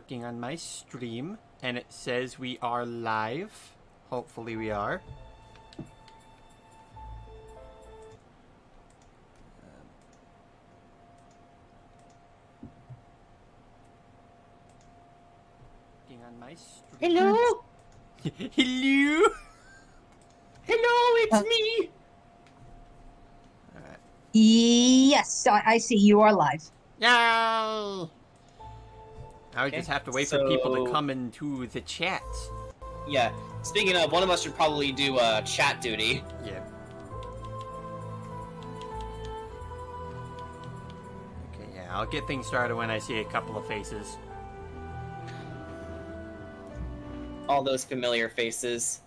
Looking on my stream, and it says we are live. Hopefully we are. Looking on my stream. Hello? Hello? Hello, it's me! Alright. Yes, I see you are live. Yay! I would Okay, just have to wait for people to come into the chat. Yeah. Speaking of, one of us should probably do chat duty. Yeah. Okay, yeah, I'll get things started when I see a couple of faces. All those familiar faces.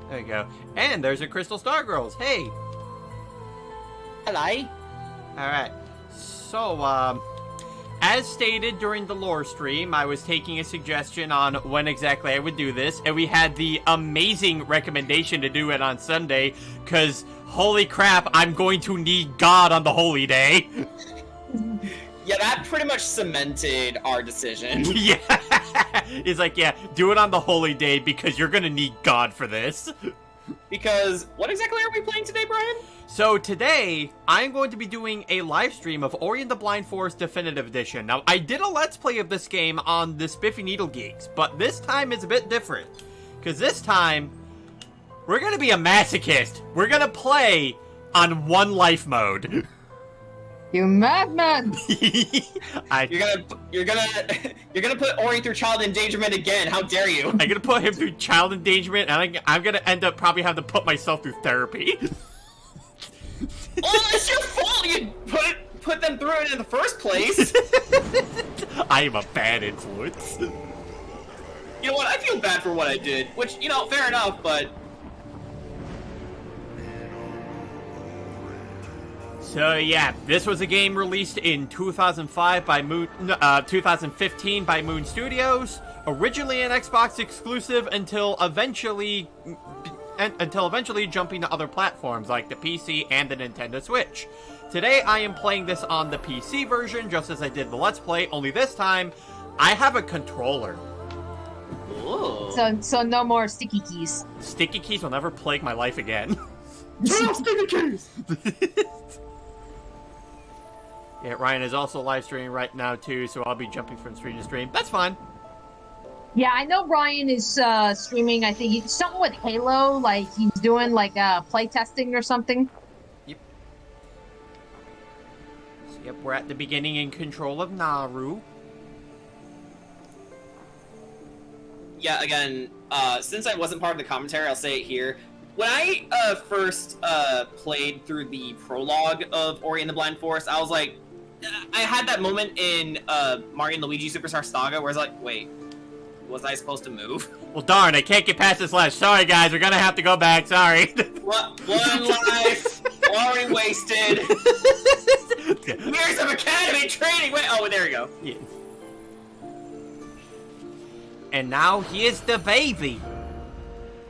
There you go. And there's a Crystal Star Girls. Hey! Hello? Alright. So, as stated during the lore stream, I was taking a suggestion on when exactly I would do this, and we had the amazing recommendation to do it on Sunday, because, holy crap, I'm going to need God on the holy day. Yeah, that pretty much cemented our decision. Yeah. It's like, yeah, do it on the holy day, because you're gonna need God for this. Because, what exactly are we playing today, Brian? So today, I'm going to be doing a live stream of Ori and the Blind Forest Definitive Edition. Now, I did a Let's Play of this game on the Spiffy Needle Geeks, but this time is a bit different. Because this time, we're going to be a masochist. We're going to play on one life mode. You madman! You're gonna put Ori through child endangerment again. How dare you? I'm going to put him through child endangerment, and I'm going to end up probably having to put myself through therapy. Oh, it's your fault you put them through it in the first place. I am a bad influence. You know what? I feel bad for what I did, which, you know, fair enough, but... So yeah, this was a game released in 2005 by 2015 by Moon Studios. Originally an Xbox exclusive until eventually jumping to other platforms like the PC and the Nintendo Switch. Today I am playing this on the PC version, just as I did the Let's Play, only this time I have a controller. Ooh. So no more sticky keys. Sticky keys will never plague my life again. Turn off sticky keys! Yeah, Ryan is also live streaming right now too, so I'll be jumping from stream to stream. That's fine. Yeah, I know Ryan is streaming, I think he's something with Halo, like he's doing like play testing or something. Yep. So, yep, we're at the beginning in control of Naru. Yeah, again, since I wasn't part of the commentary, I'll say it here. When I first played through the prologue of Ori and the Blind Forest, I was like, I had that moment in Mario and Luigi Superstar Saga where I was like, wait, was I supposed to move? Well, darn, I can't get past this ledge. Sorry, guys, we're gonna have to go back. Sorry. What? One life already wasted. Years of academy training. Wait, oh, there we go. Yeah. And now here's the baby.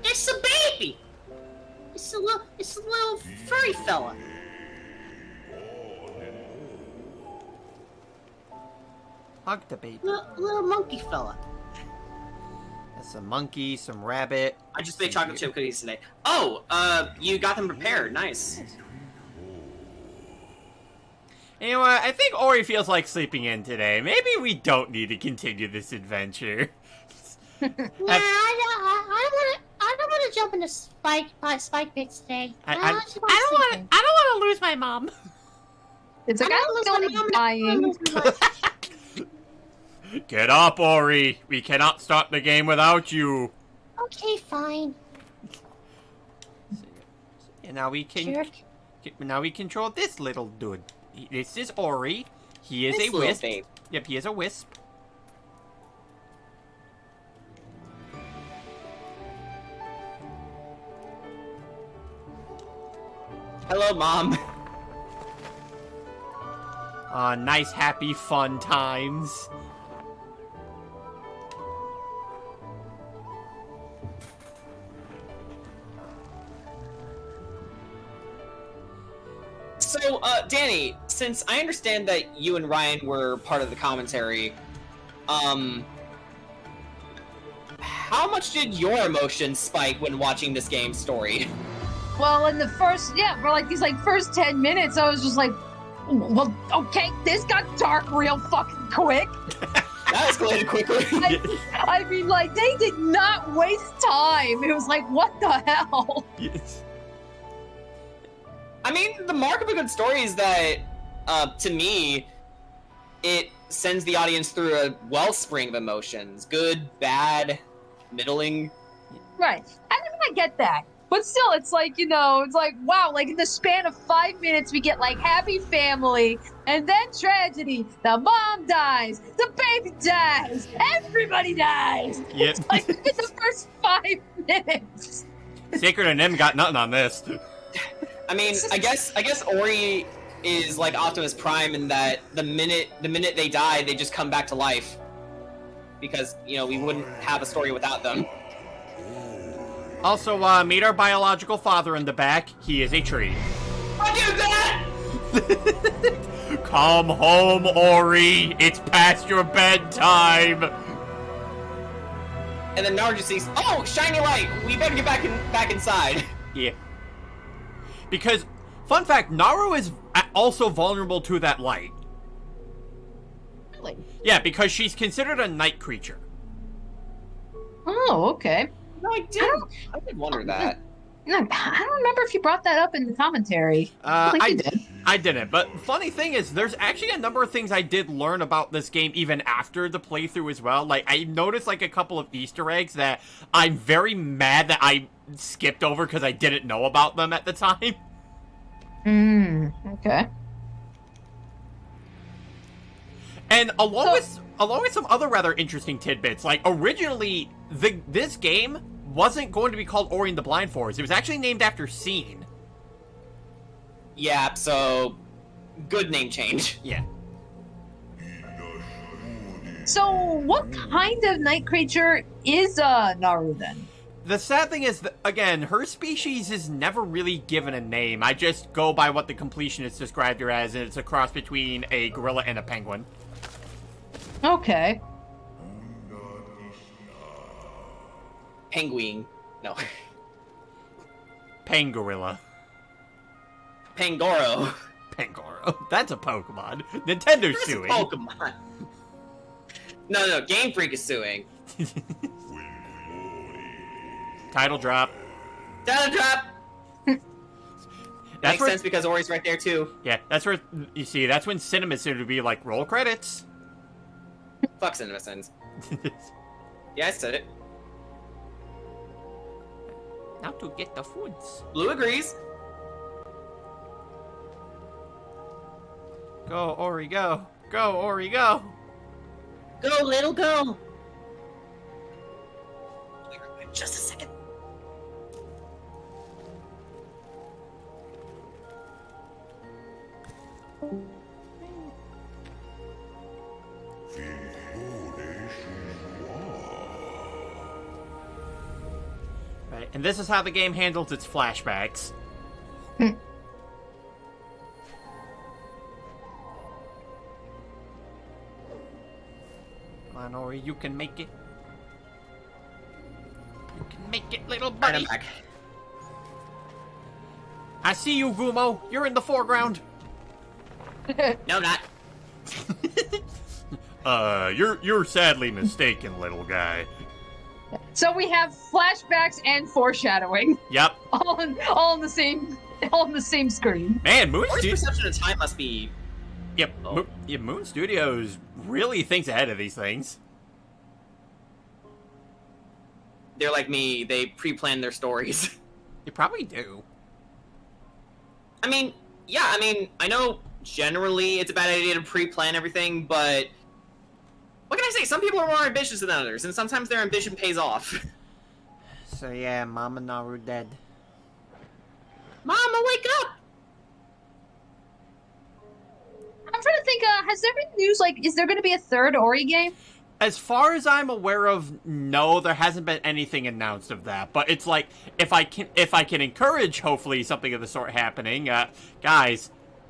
It's a baby. It's a little furry fella. Hug the baby. Little monkey fella. That's some monkey, some rabbit. I just made chocolate chip cookies today. Oh, you got them prepared. Nice. You know what? I think Ori feels like sleeping in today. Maybe we don't need to continue this adventure. Nah, I don't want to jump into spike pits today. I don't want to lose my mom. It's like, I don't know dying. Get up, Ori. We cannot start the game without you. Okay, fine. And now we can. Jerk. Now we control this little dude. This is Ori. He is This a little wisp. babe. Yep, he is a wisp. Hello, Mom. Nice, happy, fun times. So, So, Danny, since I understand that you and Ryan were part of the commentary, how much did your emotions spike when watching this game's story? Well, in the first, for like these first 10 minutes, I was just like, well, okay, this got dark real fucking quick. That escalated quickly. I mean, like, they did not waste time. It was like, what the hell? Yes. I mean, the mark of a good story is that, to me, it sends the audience through a wellspring of emotions. Good, bad, middling. Right. I get that. But still, it's like, it's like, wow, like in the span of 5 minutes, we get like happy family, and then tragedy. The mom dies, the baby dies, everybody dies. Yep. It's like in the first 5 minutes. Sacred and M got nothing on this. I mean, I guess Ori is like Optimus Prime in that the minute they die, they just come back to life. Because, we wouldn't have a story without them. Also, meet our biological father in the back. He is a tree. I do that! Come home, Ori. It's past your bedtime. And then Naru just sees, oh, shiny light. We better get back inside. Yeah. Because, fun fact, Naru is also vulnerable to that light. Really? Yeah, because she's considered a night creature. Oh, okay. No, I did wonder that. No, I don't remember if you brought that up in the commentary. I did. I didn't, but funny thing is, there's actually a number of things I did learn about this game even after the playthrough as well. Like, I noticed like a couple of Easter eggs that I'm very mad that I skipped over because I didn't know about them at the time. Okay. And along with some other rather interesting tidbits, like originally this game wasn't going to be called Ori and the Blind Forest. It was actually named after Scene. Yeah, so good name change. Yeah. So, what kind of night creature is Naru then? The sad thing is that, again, her species is never really given a name. I just go by what the completionist described her as, and it's a cross between a gorilla and a penguin. Okay. Penguin. No. Pangorilla. Pangoro. Pangoro. That's a Pokemon. Nintendo's That's a suing. Pokemon. No, Game Freak is suing. Title drop. Title drop! Makes where, sense because Ori's right there too. Yeah, that's where, you see, that's when Cinema's going to be like, roll credits. Fuck CinemaSins. Yeah, I said it. Now to get the foods. Blue agrees. Go, Ori, go. Go, Ori, go. Go, little go. Just a second. Right, and this is how the game handles its flashbacks. Hmm. Come on, Ori, you can make it. You can make it, little Alright, buddy. I'm back. I see you, Gumo. You're in the foreground. No, not. You're sadly mistaken, little guy. So we have flashbacks and foreshadowing, Yep. all in the same screen. Man, Moon Ori's Studios. perception of time must be... Yep. Oh. Moon Studios really thinks ahead of these things. They're like me, they pre-plan their stories. They probably do. I mean, I know generally it's a bad idea to pre-plan everything, but... What can I say? Some people are more ambitious than others, and sometimes their ambition pays off. So yeah, Mama Naru dead. Mama, wake up! I'm trying to think, has there been news, like, is there going to be a third Ori game? As far as I'm aware of, no, there hasn't been anything announced of that. But it's like, if I can encourage, hopefully, something of the sort happening, guys, 'cause, like, I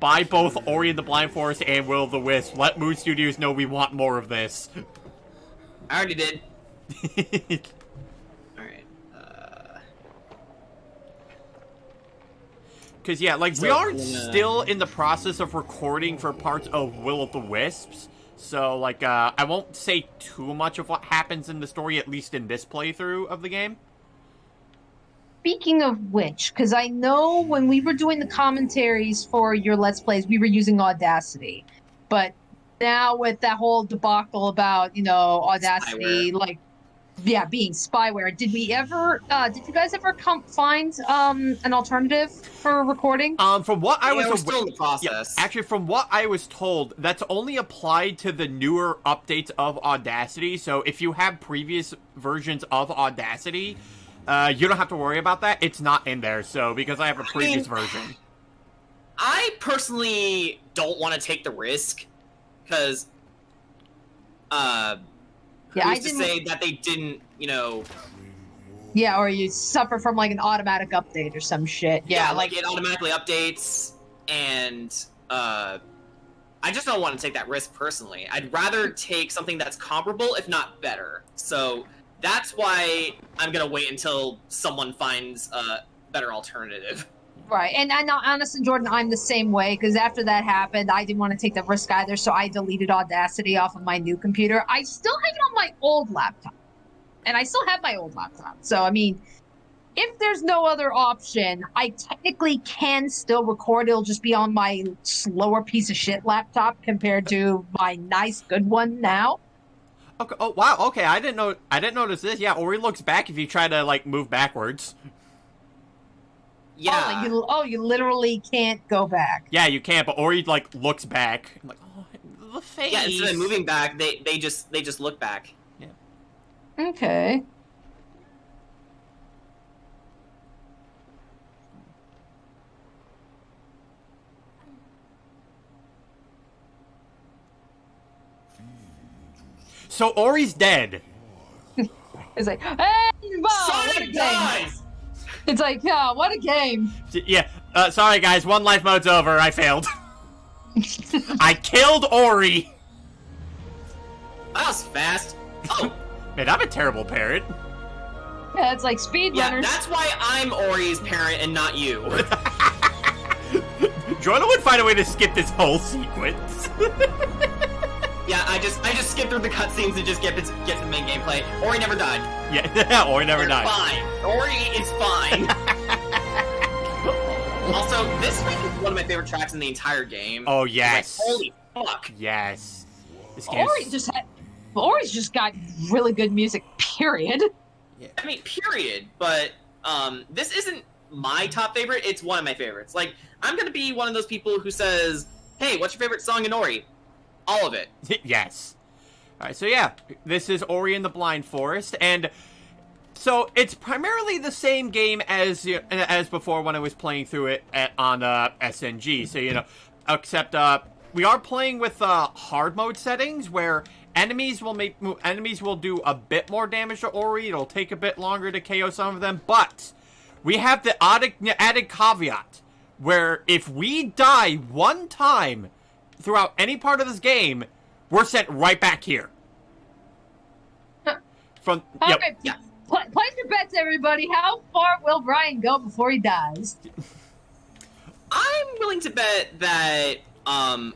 know, buy both Ori and the Blind Forest and Will of the Wisp. Let Moon Studios know we want more of this. I already did. Alright. Because, yeah, like, we are still in the process of recording for parts of Will of the Wisps. So, like, I won't say too much of what happens in the story, at least in this playthrough of the game. Speaking of which, because I know when we were doing the commentaries for your Let's Plays, we were using Audacity. But now with that whole debacle about, you know, Audacity, Spyware. like, yeah, being spyware, did you guys ever find an alternative for recording? From what I was we're still in the process. Yeah, actually, from what I was told, that's only applied to the newer updates of Audacity. So if you have previous versions of Audacity, you don't have to worry about that. It's not in there. So because I have a previous version. I personally don't want to take the risk because Yeah, I who's to didn't. say that they didn't, you know... Yeah, or you suffer from like an automatic update or some shit. Yeah, like it automatically updates, and I just don't want to take that risk personally. I'd rather take something that's comparable, if not better. So that's why I'm gonna wait until someone finds a better alternative. right. And I know, honestly, Jordan, I'm the same way because after that happened, I didn't want to take the risk either, so I deleted Audacity off of my new computer. I still have it on my old laptop. And I still have my old laptop. So, I mean, if there's no other option, I technically can still record. It'll just be on my slower piece of shit laptop compared to my nice good one now. Okay. Oh wow. Okay. I didn't notice this. Yeah. Ori looks back if you try to like move backwards. Yeah. You literally can't go back. Yeah, you can't. But Ori like looks back. I'm like, oh, the face. Yeah. Instead of moving back, they just look back. Okay. So Ori's dead. It's like, hey, wow, what a Sonic game. dies! It's like, yeah, what a game. Yeah. Sorry guys. One life mode's over. I failed. I killed Ori. That was fast. Oh. Man, I'm a terrible parent. Yeah, it's like speedrunners. Yeah, that's why I'm Ori's parent and not you. Jordan would find a way to skip this whole sequence. Yeah, I just skip through the cutscenes and just get to the main gameplay. Ori never died. Yeah, Ori never They're died. fine. Ori is fine. Also, this is one of my favorite tracks in the entire game. Oh yes. Like, holy fuck. Yes. This game is... Ori's just got really good music, period. I mean, period. But this isn't my top favorite. It's one of my favorites. Like, I'm gonna be one of those people who says, "Hey, what's your favorite song in Ori?" All of it. Yes. Alright, so yeah, this is Ori and the Blind Forest, and so it's primarily the same game as before when I was playing through it on SNG. So, you know, except we are playing with hard mode settings where enemies will do a bit more damage to Ori. It'll take a bit longer to KO some of them, but we have the added caveat where if we die one time throughout any part of this game, we're sent right back here. From yep. Okay, yeah. Place your bets, everybody. How far will Brian go before he dies? I'm willing to bet that I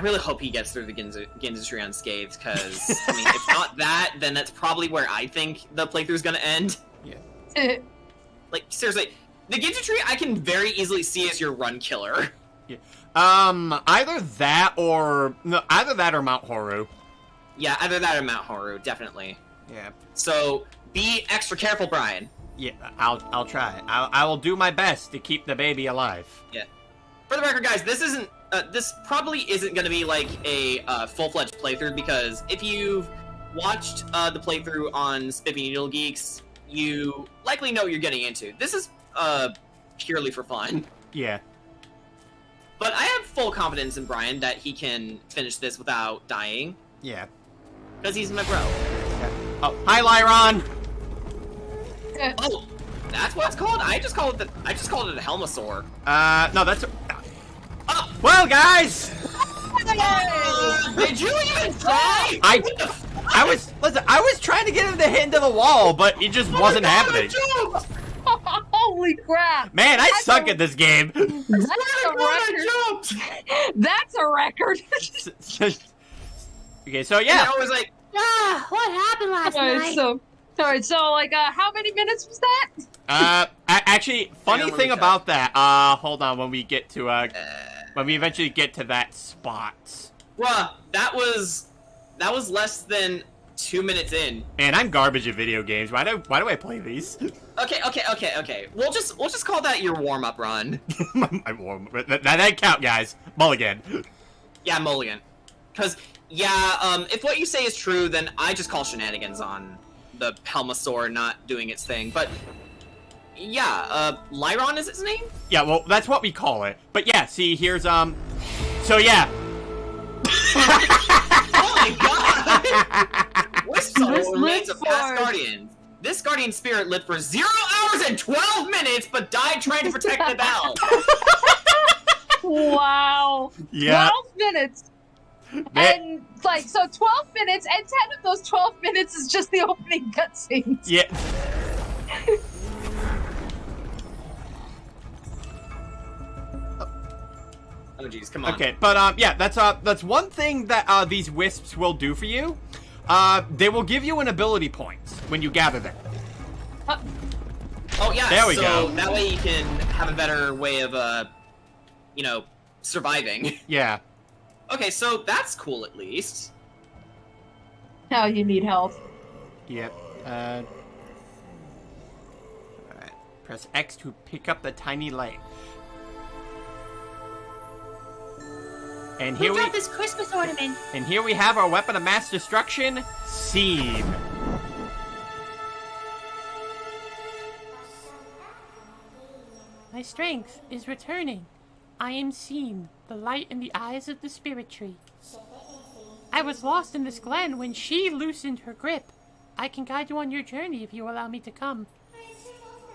really hope he gets through the Ginzu unscathed, because I mean, if not that, then that's probably where I think the playthrough's gonna end. Yeah. Like, seriously, the Ginzu tree I can very easily see as your run killer. Yeah. Either that or Mount Horu. Yeah, either that or Mount Horu, definitely. Yeah. So be extra careful, Brian. Yeah, I'll try. I will do my best to keep the baby alive. Yeah. For the record, guys, this probably isn't going to be like a full-fledged playthrough, because if you've watched the playthrough on Spiffy Needle Geeks, you likely know what you're getting into. This is purely for fun. Yeah. But I have full confidence in Brian that he can finish this without dying. Yeah. Because he's my bro. Yeah. Oh, hi, Lyron! Oh, that's what it's called? I just called it a Helmasaur. No, that's... Oh! Well, guys, Did you even try? I was trying to get him to hit into the wall, but it just wasn't happening. Holy crap! Man, I suck at this game. That's a record. That's a record. Okay, so And yeah. I was like, What happened last night? Alright, so like, how many minutes was that? Actually, funny Hang on, let thing me about that. Hold on, when we get to when we eventually get to that spot. bruh, that was less than 2 minutes in. Man, I'm garbage at video games. Why do I play these? Okay. We'll just call that your warm-up run. that count, guys. Mulligan. Yeah, mulligan. Cause if what you say is true, then I just call shenanigans on the Helmasaur not doing its thing. But yeah, Lyron is its name? Yeah, well, that's what we call it. But yeah, see, here's so yeah. Oh my god! Wisp remains a past guardian. This guardian spirit lived for 0 hours and 12 minutes, but died trying to protect the bell. Wow. Yeah. 12 minutes. Man. And like, so 12 minutes, and 10 of those 12 minutes is just the opening cutscenes. Yeah. Oh jeez, come on. Okay, but yeah, that's one thing that these wisps will do for you. They will give you an ability points when you gather them. Oh yeah, There we so go. that way you can have a better way of surviving. Yeah. Okay, so that's cool at least. Now you need help. Yep. Alright. Press X to pick up the tiny light. And Who here dropped this Christmas ornament? And here we have our weapon of mass destruction, Scene. My strength is returning. I am seen, the light in the eyes of the spirit tree. I was lost in this glen when she loosened her grip. I can guide you on your journey if you allow me to come.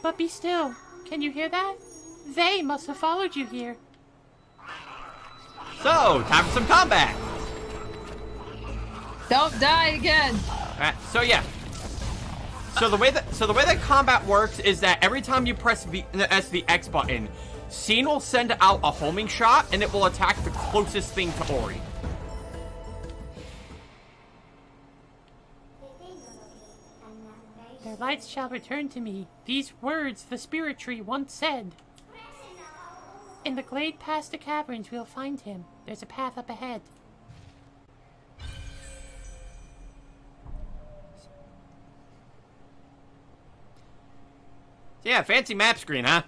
But be still. Can you hear that? They must have followed you here. So, time for some combat. Don't die again. Alright, so yeah. So the way that combat works is that every time you press the X button, Scene will send out a homing shot and it will attack the closest thing to Ori. Their lights shall return to me. These words the spirit tree once said. In the glade past the caverns, we'll find him. There's a path up ahead. Yeah, fancy map screen, huh?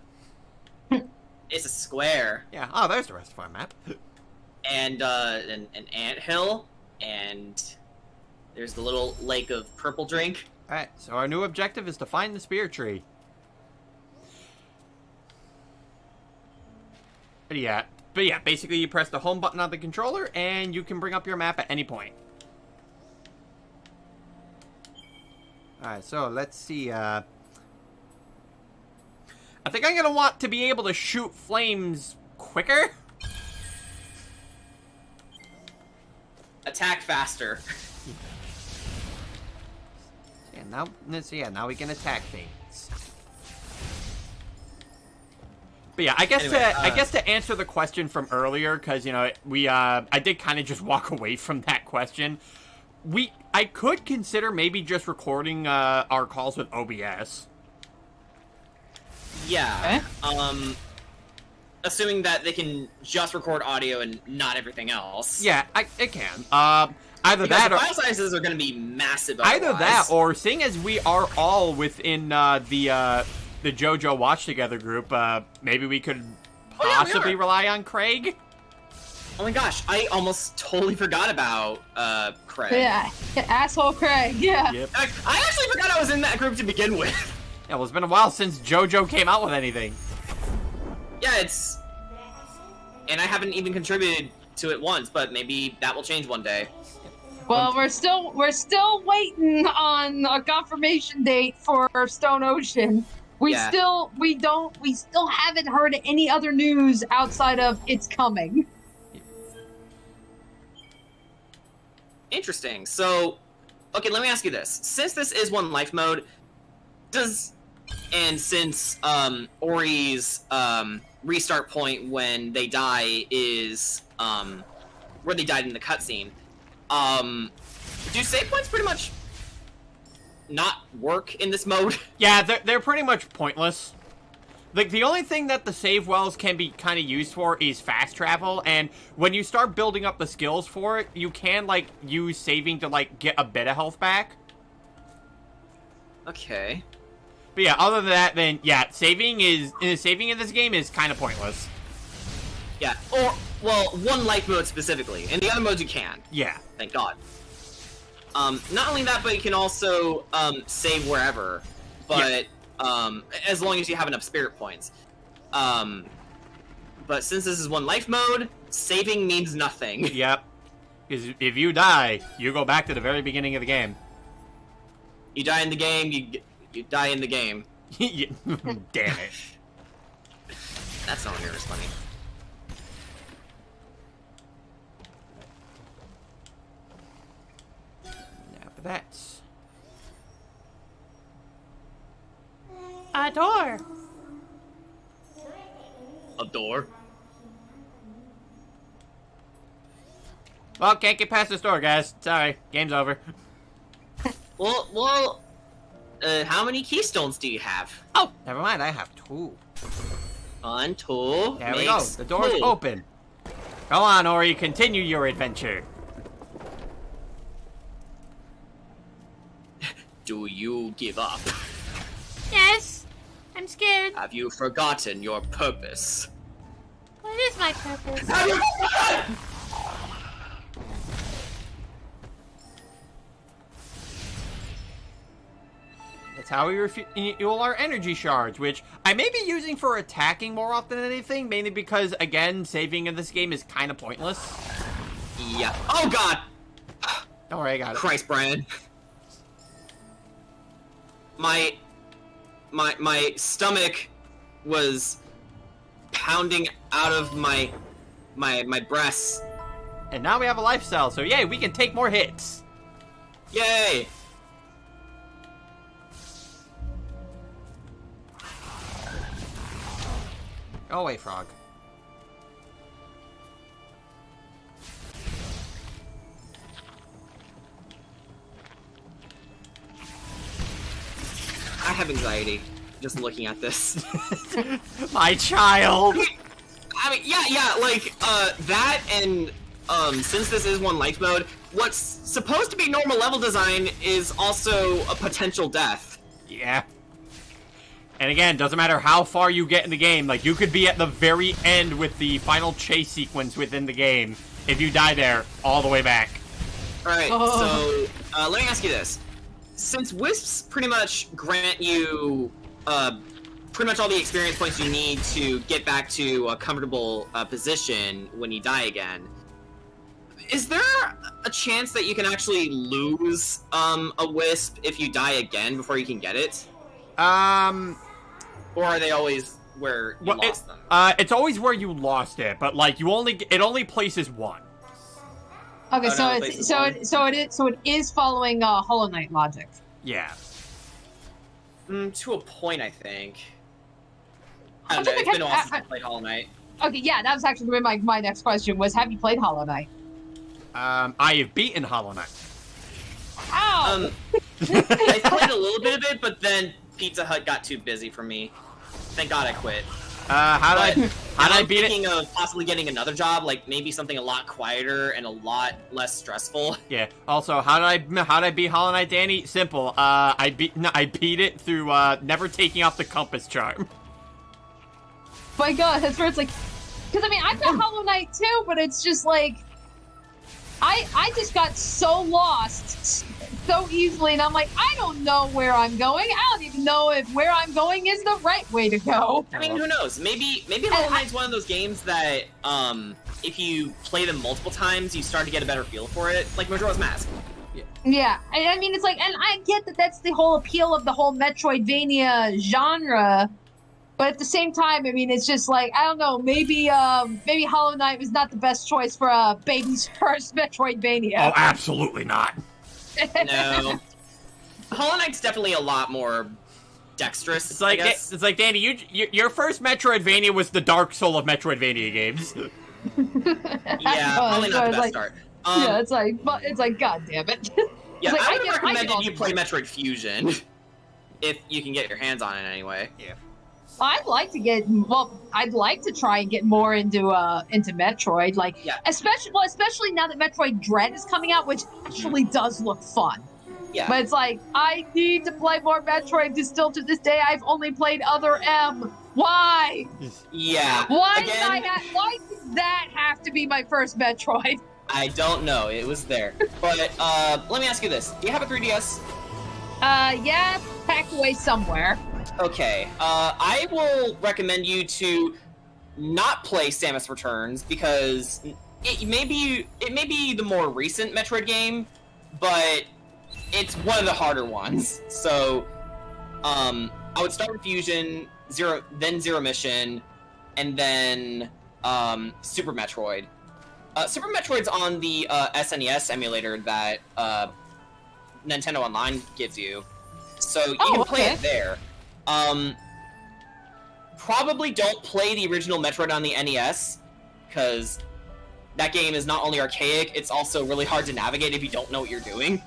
It's a square. Yeah. Oh, there's the rest of our map. And an anthill, and there's the little lake of purple drink. Alright, so our new objective is to find the spirit tree. But yeah, basically you press the home button on the controller and you can bring up your map at any point. Alright, so let's see, I think I'm gonna want to be able to shoot flames quicker. Attack faster. Yeah, now we can attack things. But yeah, I guess to answer the question from earlier, because I did kind of just walk away from that question. I could consider maybe just recording our calls with OBS. Yeah. Assuming that they can just record audio and not everything else. Yeah, it can. Either because that the or file sizes are going to be massive. either otherwise. that or seeing as we are all within the JoJo Watch Together group, maybe we could possibly rely on Craig. Oh my gosh, I almost totally forgot about Craig. Yeah, asshole Craig. Yeah. Yep. I actually forgot I was in that group to begin with. Yeah, well, it's been a while since JoJo came out with anything. Yeah, and I haven't even contributed to it once, but maybe that will change one day. Well, we're still waiting on a confirmation date for Stone Ocean. We still haven't heard any other news outside of it's coming. Interesting. So, okay, let me ask you this. Since this is one life mode, since Ori's restart point when they die is where they died in the cutscene, do save points pretty much not work in this mode? Yeah, they're pretty much pointless. Like, the only thing that the save wells can be kind of used for is fast travel, and when you start building up the skills for it, you can, like, use saving to, like, get a bit of health back. Okay. But yeah, other than that, then, yeah, saving in this game is kind of pointless. Yeah, or, well, one life mode specifically, and the other modes you can. Yeah. Thank God. Not only that, but you can also, save wherever, but... Yeah. As long as you have enough spirit points. But since this is one life mode, saving means nothing. Yep. Because if you die, you go back to the very beginning of the game. You die in the game, you die in the game. Damn it. That's not near as funny. Yeah, but that's... A door. A door? Well, can't get past this door, guys. Sorry, game's over. Well, how many keystones do you have? Oh, never mind, I have 2. 1, 2, There we go, the door's open. Go on, Ori, continue your adventure. Do you give up? Yes. I'm scared. Have you forgotten your purpose? What is my purpose? Have you forgotten? That's how we refuel our energy shards, which I may be using for attacking more often than anything, mainly because, again, saving in this game is kind of pointless. Yeah. Oh, God! Don't worry, I got it. Christ, Brian. My stomach was pounding out of my breasts. And now we have a life cell, so yay, we can take more hits. Yay! Go away, frog. I have anxiety just looking at this. My child! I mean, yeah, like, that and, since this is one life mode, what's supposed to be normal level design is also a potential death. Yeah. And again, doesn't matter how far you get in the game, like, you could be at the very end with the final chase sequence within the game if you die there all the way back. Alright, so, let me ask you this. Since Wisps pretty much grant you, pretty much all the experience points you need to get back to a comfortable position when you die again, is there a chance that you can actually lose a Wisp if you die again before you can get it? Or are they always where you lost them? It's always where you lost it, but like it only places 1. Okay, so it is following Hollow Knight logic. Yeah. To a point, I think. I don't know. It's been a while since I played Hollow Knight. Okay, yeah, that was actually my next question was, have you played Hollow Knight? I have beaten Hollow Knight. Ow! I played a little bit of it, but then Pizza Hut got too busy for me. Thank God I quit. How did I beat it? I'm thinking of possibly getting another job, like maybe something a lot quieter and a lot less stressful. Yeah. Also, how did I beat Hollow Knight, Danny? Simple. I beat it through never taking off the compass charm. My God, that's where it's like, because I mean I've got Hollow Knight too, but it's just like, I just got so lost so easily, and I'm like, I don't know where I'm going. I don't even know if where I'm going is the right way to go. I mean, who knows? Maybe Hollow Knight's one of those games that, if you play them multiple times, you start to get a better feel for it, like Majora's Mask. Yeah, I mean, it's like, and I get that that's the whole appeal of the whole Metroidvania genre, But at the same time, I mean, it's just like, I don't know, maybe Hollow Knight was not the best choice for a baby's first Metroidvania. Oh, absolutely not. No. Hollow Knight's definitely a lot more dexterous, It's like, I guess. it's like Danny, your first Metroidvania was the Dark Soul of Metroidvania games. Yeah, probably not the best start. Yeah, it's like, god damn it. Yeah, like, I would have I recommended get you play Metroid Fusion. If you can get your hands on it anyway. Yeah. I'd like to try and get more into Metroid, like Yeah. especially now that Metroid Dread is coming out, which actually does look fun. Yeah. But it's like, I need to play more Metroid, because still to this day I've only played Other M. Why? Yeah. Why Again, why did that have to be my first Metroid? I don't know. It was there. But let me ask you this: do you have a 3DS? Yeah, packed away somewhere. Okay. I will recommend you to not play Samus Returns because it may be the more recent Metroid game, but it's one of the harder ones. So, I would start with Fusion, then Zero Mission, and then Super Metroid. Super Metroid's on the SNES emulator that Nintendo Online gives you, so you can play it there. Probably don't play the original Metroid on the NES, because that game is not only archaic, it's also really hard to navigate if you don't know what you're doing.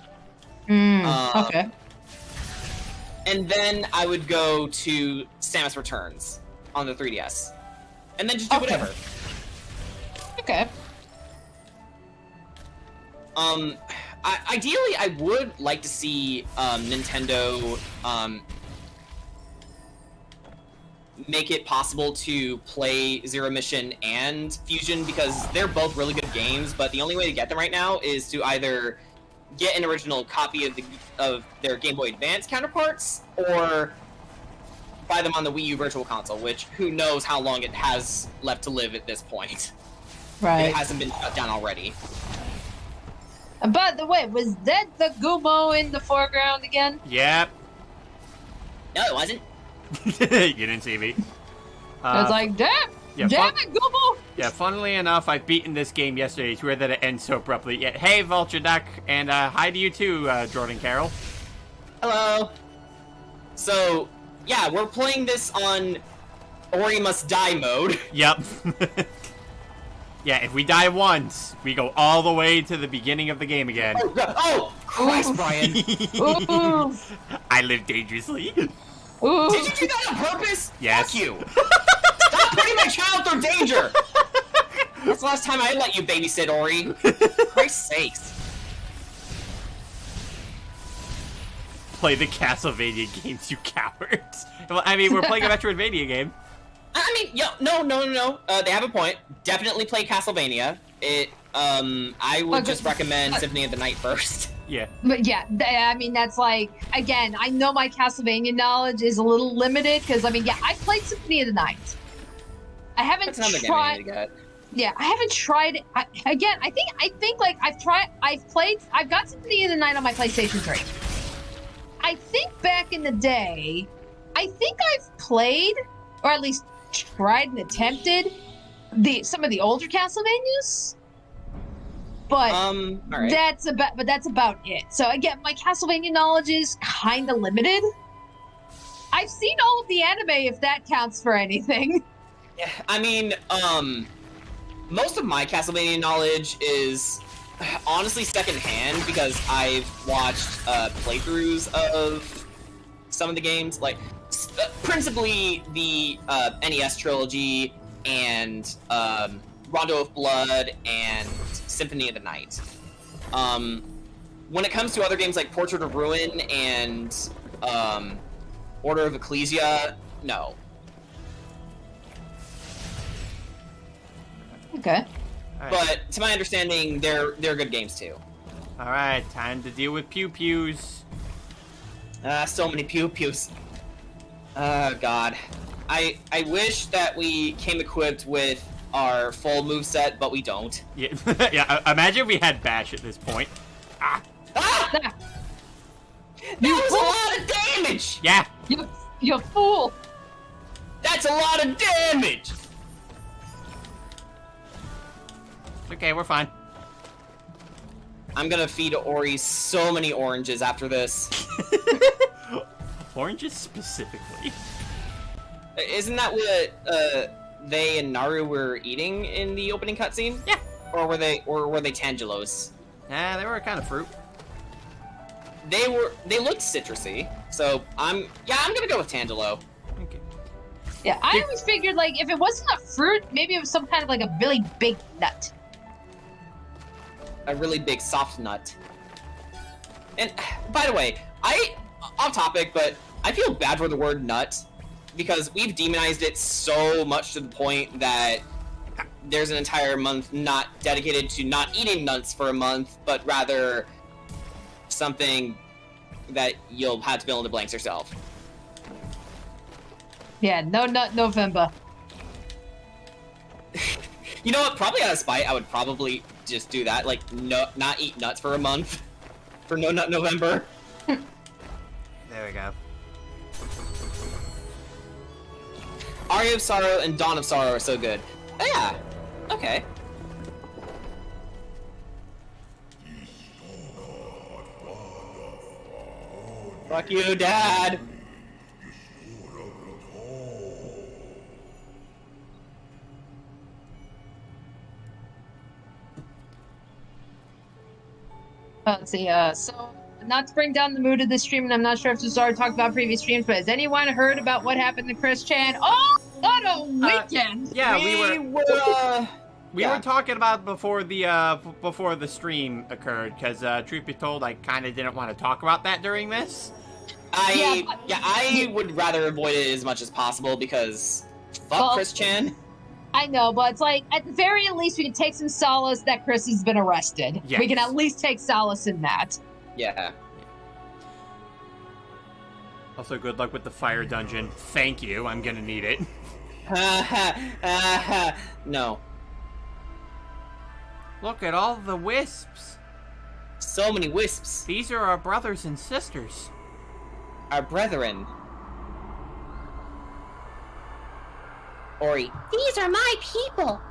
Okay. And then I would go to Samus Returns on the 3DS. And then just do whatever. Okay. Ideally, I would like to see Nintendo make it possible to play Zero Mission and Fusion, because they're both really good games, but the only way to get them right now is to either get an original copy of their Game Boy Advance counterparts, or buy them on the Wii U Virtual Console, which who knows how long it has left to live at this point. Right. It hasn't been shut down already. By the way, was that the Gumo in the foreground again? Yep. No, it wasn't. You didn't see me. I was like, damn! yeah, Damn it, Gumo! Yeah, funnily enough, I've beaten this game yesterday. It's weird that it ends so abruptly. Yeah, hey, Vulture Duck, and hi to you too, Jordan Carroll. Hello. So, yeah, we're playing this on Ori Must Die mode. Yep. Yeah, if we die once, we go all the way to the beginning of the game again. Oh, God. Oh, Christ, Brian. Ooh. I live dangerously. Ooh. Did you do that on purpose? Yes. Fuck you. Stop putting my child through danger. That's the last time I let you babysit Ori. Christ's sakes. Play the Castlevania games, you cowards. Well, I mean, we're playing a Metroidvania game. I mean, no. They have a point. Definitely play Castlevania. I would just recommend Symphony of the Night first. Yeah. But yeah, I mean, that's like, again, I know my Castlevania knowledge is a little limited, because, I mean, yeah, I played Symphony of the Night. I haven't That's another game I need to get. Yeah, I haven't tried it. I think like I've got Symphony of the Night on my PlayStation 3. I think back in the day, I think I've played, or at least tried and attempted, some of the older Castlevanias. But All right. that's about it. So again, my Castlevania knowledge is kind of limited. I've seen all of the anime, if that counts for anything. Yeah, I mean, most of my Castlevania knowledge is honestly secondhand, because I've watched playthroughs of some of the games, like principally the NES trilogy and Rondo of Blood and Symphony of the Night. When it comes to other games like Portrait of Ruin and Order of Ecclesia, no. Okay. All right. But to my understanding, they're good games too. All right, time to deal with pew pews. So many pew pews. Oh God, I wish that we came equipped with our full moveset, but we don't. Yeah, yeah. Imagine if we had bash at this point. Ah, Ah! Ah, That was a lot of damage. yeah. you fool! That's a lot of damage! Okay, we're fine. I'm gonna feed Ori so many oranges after this. Oranges specifically. Isn't that what they and Naru were eating in the opening cutscene? Yeah. Or were they Tangelos? Nah, they were a kind of fruit. They looked citrusy. So I'm gonna go with Tangelo. Okay. Yeah, I always figured, like, if it wasn't a fruit, maybe it was some kind of, like, a really big nut. A really big soft nut. And by the way, off topic, but I feel bad for the word nut because we've demonized it so much to the point that there's an entire month not dedicated to not eating nuts for a month, but rather something that you'll have to fill in the blanks yourself. Yeah, no nut November. You know what? Probably out of spite, I would probably just do that. Like, not eat nuts for a month. For No Nut November. There we go. Aria of Sorrow and Dawn of Sorrow are so good. Oh, yeah. Okay. Fuck you, Dad! Let's see, so, not to bring down the mood of this stream, and I'm not sure if this was already talked about previous streams, but has anyone heard about what happened to Chris Chan? Oh, what a weekend! Yeah, we Yeah. were talking about before the stream occurred, because truth be told, I kind of didn't want to talk about that during this. I would rather avoid it as much as possible because fuck Well, Chris Chan. I know, but it's like, at the very least, we can take some solace that Chris has been arrested. Yes. We can at least take solace in that. Yeah. Also, good luck with the fire dungeon. Thank you, I'm gonna need it. No. Look at all the wisps. So many wisps. These are our brothers and sisters. Our brethren. Ori. These are my people.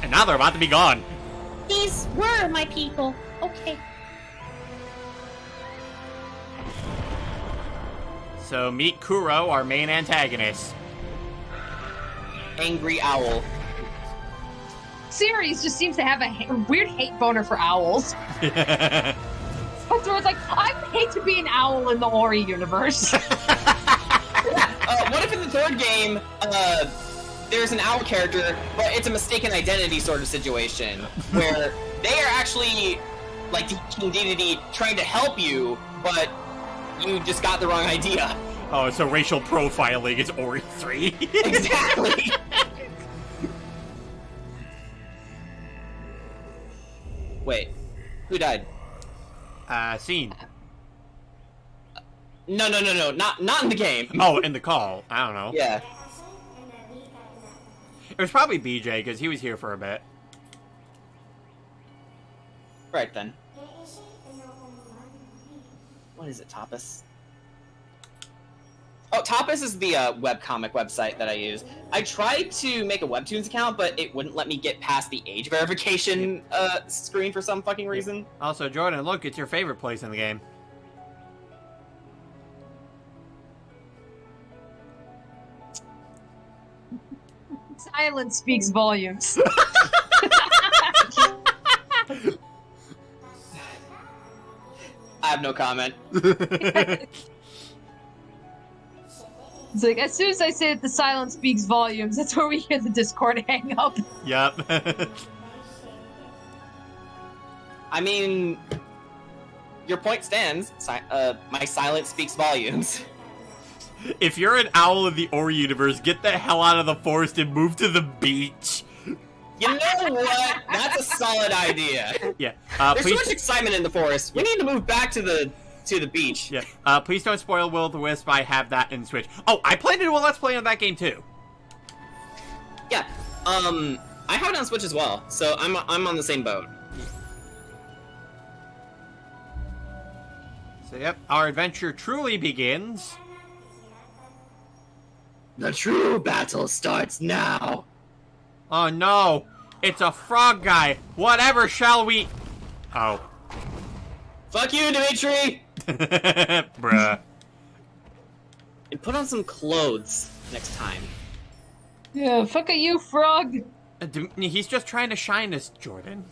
And now they're about to be gone. These were my people. Okay. So meet Kuro, our main antagonist. Angry owl. Series just seems to have a weird hate boner for owls. So it's like, I would hate to be an owl in the Ori universe. What if in the third game, there's an owl character, but it's a mistaken identity sort of situation, where they are actually, like, the king deity trying to help you, but you just got the wrong idea. Oh, so racial profiling is Ori 3. Exactly! Wait, who died? Scene. No, not in the game. Oh, in the call. I don't know. Yeah. It was probably BJ, because he was here for a bit. Right then. What is it, Tapas? Oh, Tapas is the webcomic website that I use. I tried to make a Webtoons account, but it wouldn't let me get past the age verification screen for some fucking reason. Also, Jordan, look, it's your favorite place in the game. Silence speaks volumes. I have no comment. It's like, as soon as I say that the silence speaks volumes, that's where we hear the Discord hang up. Yep. I mean, your point stands. My silence speaks volumes. If you're an owl in the Ori universe, get the hell out of the forest and move to the beach. You know what? That's a solid idea. Yeah. There's Please, so much excitement in the forest. We need to move back to the beach. yeah. Please don't spoil Will of the Wisp. I have that in Switch. Oh, I plan to do a Let's Play on that game too. Yeah. I have it on Switch as well, so I'm on the same boat. So, yep, our adventure truly begins. The true battle starts now. Oh no! It's a frog guy! Whatever shall we... Oh. Fuck you, Dimitri! Bruh. And put on some clothes next time. Yeah, fuck you, frog. He's just trying to shine us, Jordan.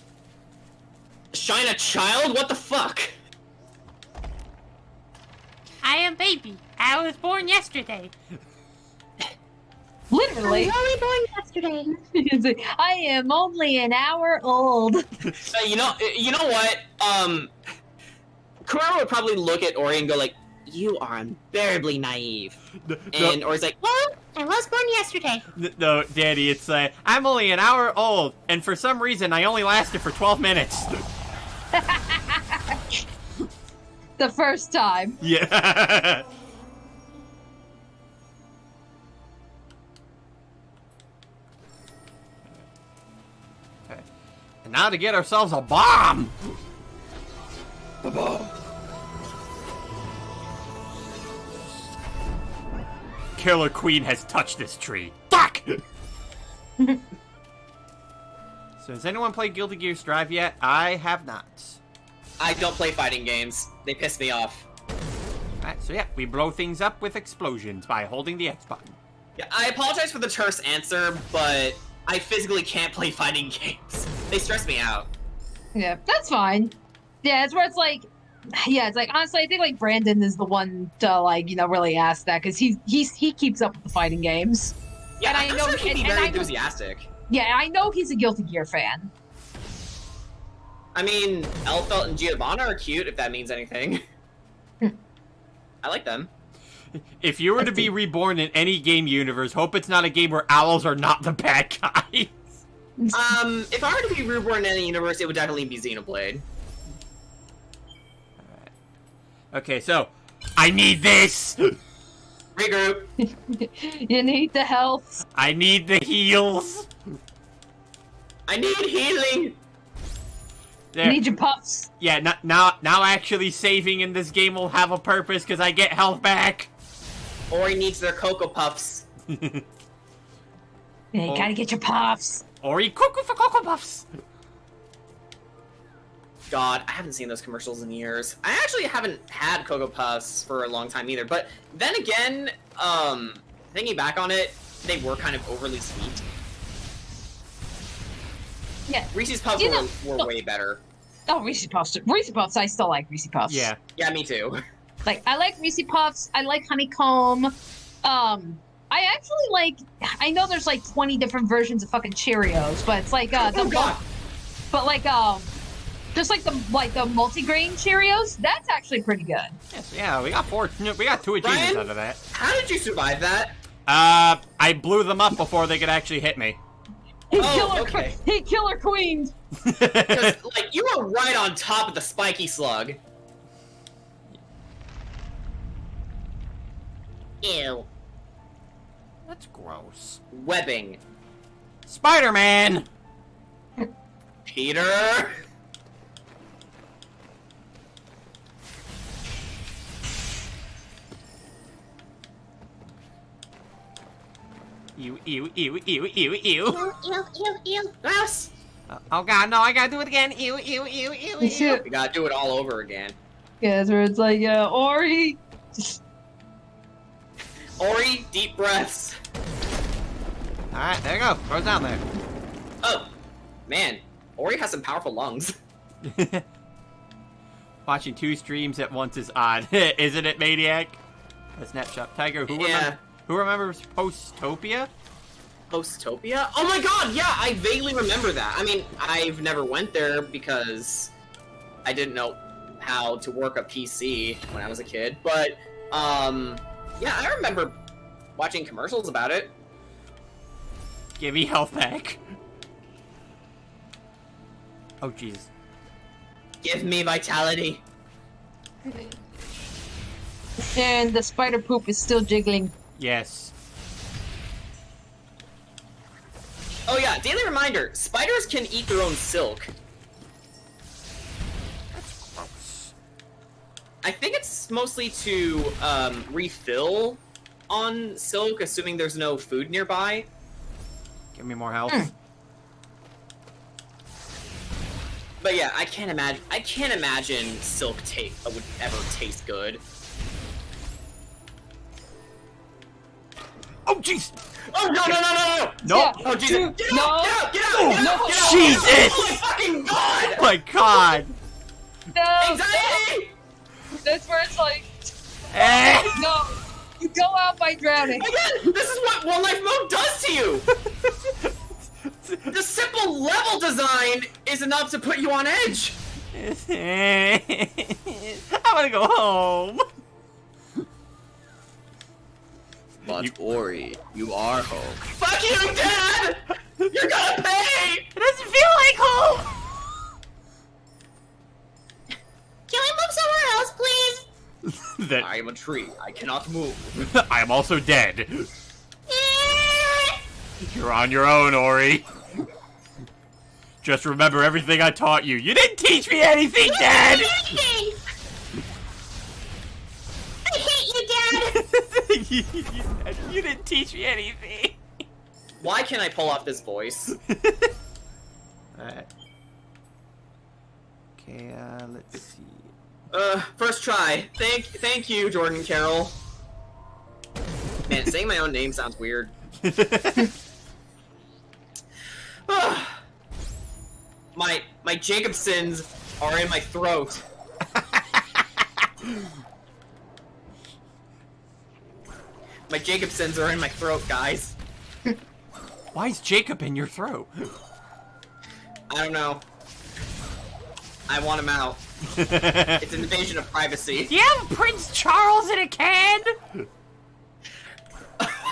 Shine a child? What the fuck? I am baby. I was born yesterday. Literally. I was only born yesterday. I am only an hour old. You know what? Kurama would probably look at Ori and go like, "You are unbearably naive." And Ori's like, Well, I was born yesterday. No, Daddy, it's I'm only an hour old, and for some reason I only lasted for 12 minutes. The first time. Yeah. Okay. And now to get ourselves a bomb. A bomb. Killer Queen has touched this tree. Fuck! So has anyone played Guilty Gear Strive yet? I have not. "I don't play fighting games. They piss me off." Alright, so yeah, we blow things up with explosions by holding the X button. Yeah, I apologize for the terse answer, but I physically can't play fighting games. They stress me out. Yeah, that's fine. Yeah, it's where it's like, yeah, it's like honestly, I think like Brandon is the one to like really ask that because he keeps up with the fighting games. Yeah, And I I'm know- sure he'd be and very I know- enthusiastic. Yeah, I know he's a Guilty Gear fan. I mean, Elfelt and Giovanna are cute, if that means anything. I like them. If you were to be reborn in any game universe, hope it's not a game where owls are not the bad guys. If I were to be reborn in any universe, it would definitely be Xenoblade. Okay, so I need this. Regroup. You need the health. I need the heals. I need healing. There. You need your puffs. Yeah, now actually saving in this game will have a purpose because I get health back. Ori needs their Cocoa Puffs. Yeah, you gotta get your puffs. Or eat Cocoa for Cocoa Puffs. God, I haven't seen those commercials in years. I actually haven't had Cocoa Puffs for a long time either. But then again, thinking back on it, they were kind of overly sweet. Yeah. Reese's Puffs were way better. Oh, Reese's Puffs. Reese's Puffs. I still like Reese's Puffs. Yeah. Yeah, me too. Like I like Reese's Puffs. I like honeycomb. I actually like. I know there's like 20 different versions of fucking Cheerios, but it's like Oh God. but like just like the multigrain Cheerios. That's actually pretty good. Yes, yeah, we got 2 achievements Ryan? out of that. How did you survive that? I blew them up before they could actually hit me. He okay. He killer queened. Because, like, you were right on top of the spiky slug. Ew. That's gross. Webbing. Spider-Man! Peter? Ew, ew, ew, ew, ew, ew. Ew. Gross. Oh god, no, I gotta do it again. Ew, ew, ew, ew, ew. We gotta do it all over again. Yeah, that's where it's like Ori. Ori, deep breaths. Alright, there you go. Throw it down there. Oh, man. Ori has some powerful lungs. Watching 2 streams at once is odd. Isn't it, Maniac? A snapshot. Tiger, who remembers Postopia? Postopia? Oh my god, yeah, I vaguely remember that. I mean, I've never went there because I didn't know how to work a PC when I was a kid. But, yeah, I remember watching commercials about it. Give me health back. Oh, jeez. Give me vitality. And the spider poop is still jiggling. Yes. Oh yeah, daily reminder, spiders can eat their own silk. That's gross. I think it's mostly to refill on Silk, assuming there's no food nearby. Give me more health. But yeah, I can't imagine Silk would ever taste good. Oh, jeez! Oh, no! Nope. Oh, Jesus! Get No. out! Get out! Jesus! Oh my fucking god! Oh my god! No. Anxiety! That's where it's like, Eh. no. You go out by drowning. Again, this is what One Life Mode does to you! The simple level design is enough to put you on edge! I wanna go home. But Ori, you are home. Fuck you, Dad! You're gonna pay! It doesn't feel like home! Can we move somewhere else, please? That I am a tree. I cannot move. I am also dead. Eh, You're on your own, Ori. Just remember everything I taught you. You didn't teach me anything, Dad! anything. I hate you, Dad. You didn't teach me anything. Why can't I pull off this voice? Alright. Okay, let's see. First try. Thank you, Jordan Carroll. Man, saying my own name sounds weird. My Jacobsons are in my throat. My Jacobsons are in my throat, guys. Why is Jacob in your throat? I don't know. I want him out. It's an invasion of privacy. Do you have Prince Charles in a can?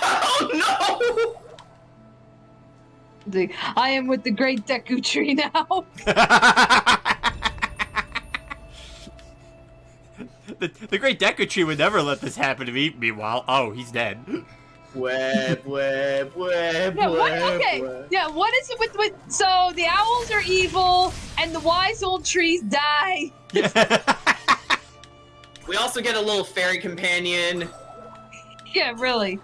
Oh no! I am with the great Deku tree now. the great Deku tree would never let this happen to me. Meanwhile, oh, he's dead. Web. Yeah, what? Okay. Yeah, what is it with? So the owls are evil, and the wise old trees die. We also get a little fairy companion. Yeah, really.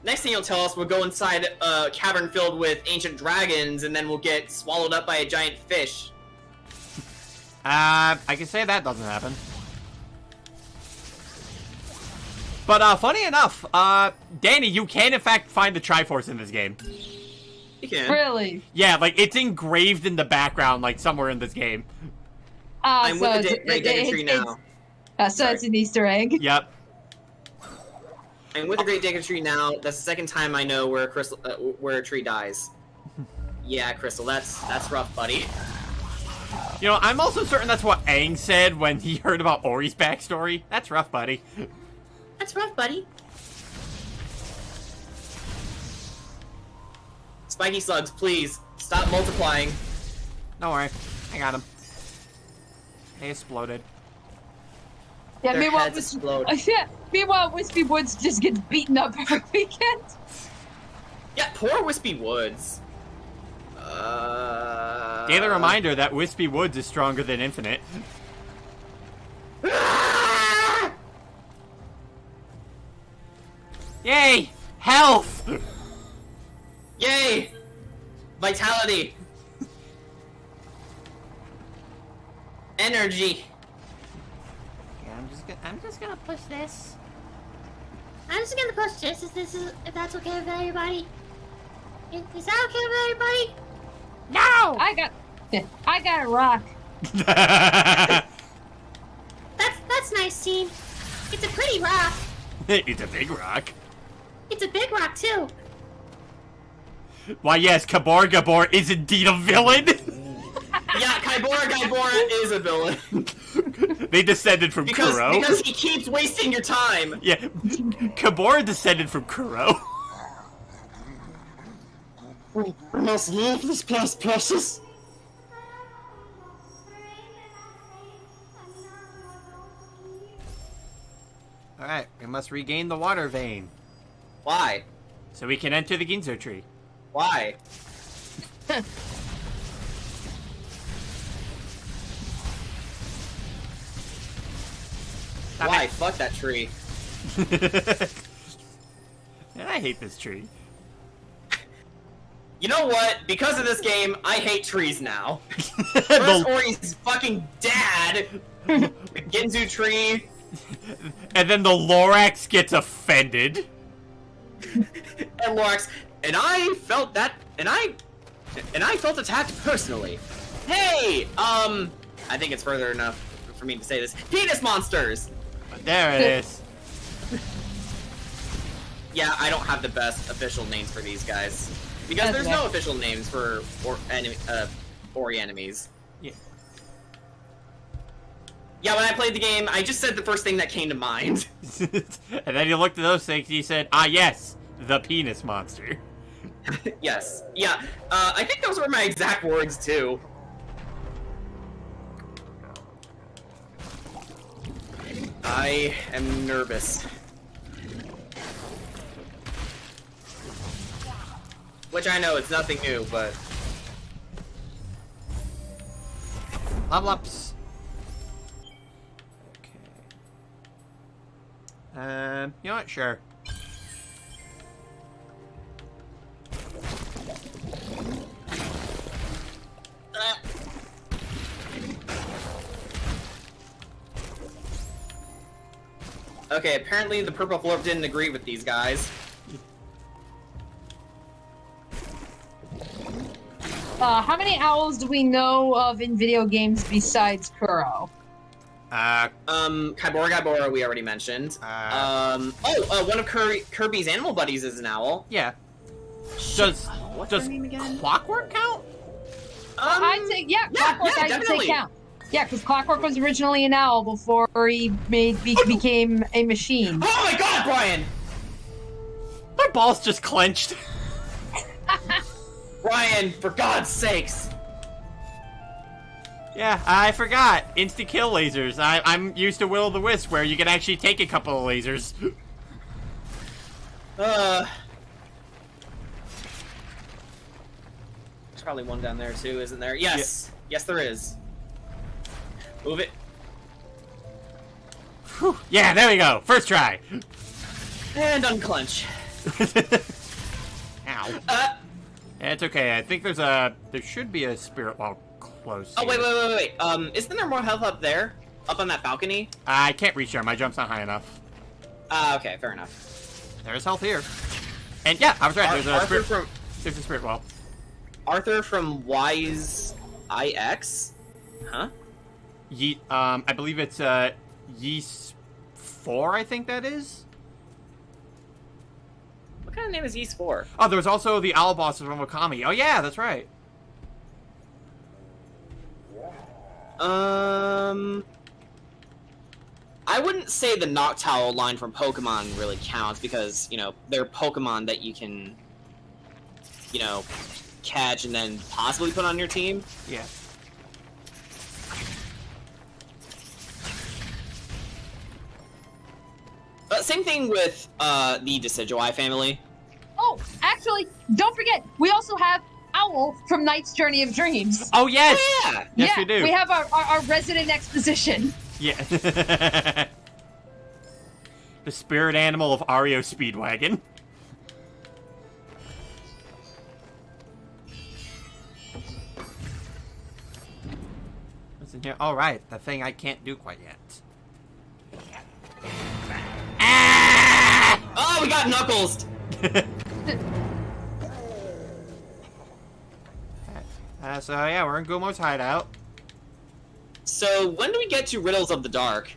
Next thing you'll tell us, we'll go inside a cavern filled with ancient dragons, and then we'll get swallowed up by a giant fish. I can say that doesn't happen. But, funny enough, Danny, you can in fact find the Triforce in this game. You can. Really. Yeah, like, it's engraved in the background, like, somewhere in this game. I'm with the Great Deku Tree now. So it's an Easter egg. Yep. I'm with the Great Deku Tree now. That's the second time I know where a tree dies. Yeah, Crystal, that's rough, buddy. You know, I'm also certain that's what Aang said when he heard about Ori's backstory. That's rough, buddy. That's rough, buddy. Spiky slugs, please stop multiplying. Don't worry. I got him. They exploded. Yeah, Their meanwhile, heads explode. meanwhile, Wispy Woods just gets beaten up every weekend. Yeah, poor Wispy Woods. Daily reminder that Wispy Woods is stronger than Infinite. Yay! Health! Yay! Vitality! Energy! Yeah, I'm just gonna push this. I'm just gonna push this if that's okay with everybody. Is that okay with everybody? No! I got a rock. That's nice, team. It's a pretty rock. It's a big rock. It's a big rock too. Why, yes, Gabor is indeed a villain. Yeah, Kaibora is a villain. They descended from Kuro. Because he keeps wasting your time. Yeah, Gabor descended from Kuro. We must leave this place, precious. Alright, we must regain the water vein. Why? So we can enter the Ginzo tree. Why? Stop Why? it. Fuck that tree. And I hate this tree. You know what? Because of this game, I hate trees now. First Ori's fucking dad, the Ginzu tree. And then the Lorax gets offended. And Lorax, and I felt that, and I felt attacked personally. Hey, I think it's further enough for me to say this. Penis monsters! There it is. Yeah, I don't have the best official names for these guys. Because there's no official names for Ori enemies. Yeah. Yeah, when I played the game, I just said the first thing that came to mind. And then you looked at those things and you said, ah yes, the penis monster. Yes. Yeah, I think those were my exact words, too. I am nervous. Which I know it's nothing new, but... Level ups. Okay. You know what? Sure. Okay, apparently the purple florp didn't agree with these guys. How many owls do we know of in video games besides Kuro? Kaibora we already mentioned. One of Kirby's animal buddies is an owl. Yeah. What's Does her name again? Clockwork count? I'd say, Clockwork, yeah, I'd say definitely. count. Yeah, because Clockwork was originally an owl before he became a machine. Oh my god, Brian! My balls just clenched. Brian, for God's sakes! Yeah, I forgot. Insta-kill lasers. I'm used to Will-o'-the-Wisp, where you can actually take a couple of lasers. There's probably one down there too, isn't there? Yes! Yeah. Yes, there is. Move it. Whew. Yeah, there we go. First try. And unclench. Ow. It's okay. I think there should be a spirit wall close. Oh, here. wait. Isn't there more health up there? Up on that balcony? I can't reach there. My jump's not high enough. Okay, fair enough. There's health here. And yeah, I was right. There's a spirit wall. Arthur from Wise IX? Huh? I believe it's Yeast 4, I think that is. What kind of name is Yeast 4? Oh, there was also the owl bosses from Okami. Oh yeah, that's right. I wouldn't say the Noctowl line from Pokemon really counts because, they're Pokemon that you can, catch and then possibly put on your team. Yeah. Same thing with the Decidueye family. Oh, actually, don't forget, we also have Owl from Knight's Journey of Dreams. Oh yes. Oh, yeah. Yes, we do. We have our resident exposition. Yeah. The spirit animal of Ario Speedwagon. What's in here? All right, the thing I can't do quite yet. Ah! Oh, we got Knuckles! So yeah, we're in Gumo's hideout. So, when do we get to Riddles of the Dark?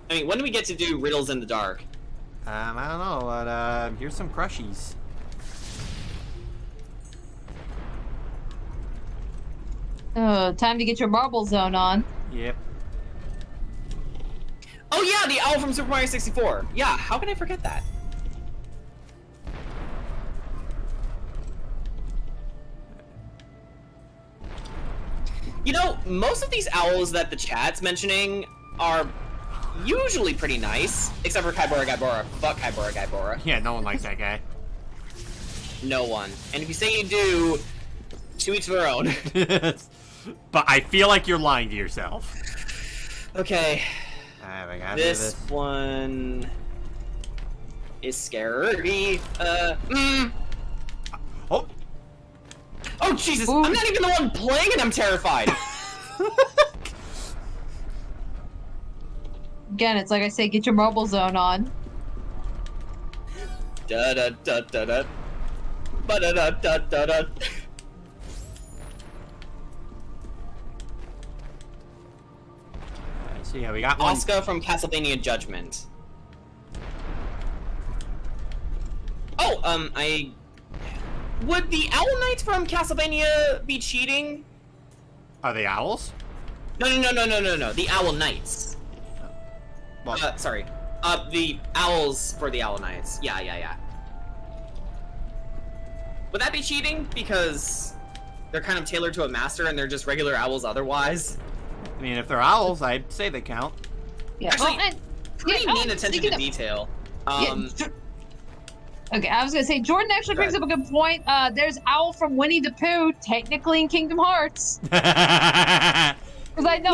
I mean, when do we get to do Riddles in the Dark? I don't know, but here's some crushies. Time to get your Marble Zone on. Yep. Oh yeah, the owl from Super Mario 64. Yeah, how can I forget that? Most of these owls that the chat's mentioning are usually pretty nice, except for Kaibora. Fuck Kaibora. Yeah, no one likes that guy. No one. And if you say you do, to each their own. But I feel like you're lying to yourself. Okay. Alright, we gotta This do this. one... is scary. Oh. Oh, Jesus! Ooh. I'm not even the one playing and I'm terrified! Again, it's like I say, get your mobile zone on. Da da da da da. Ba da da da da da. Let's see how we got one. Oscar from Castlevania Judgment. Oh, would the Owl Knights from Castlevania be cheating? Are they owls? No. The Owl Knights. Well, Sorry. The owls for the Owl Knights. Yeah. Would that be cheating? Because they're kind of tailored to a master and they're just regular owls otherwise? I mean, if they're owls, I'd say they count. Yeah. Actually, well, and, Pretty yeah, neat attention speaking to of- detail. Okay, I was gonna say Jordan actually brings up a good point. There's Owl from Winnie the Pooh, technically in Kingdom Hearts. Because I know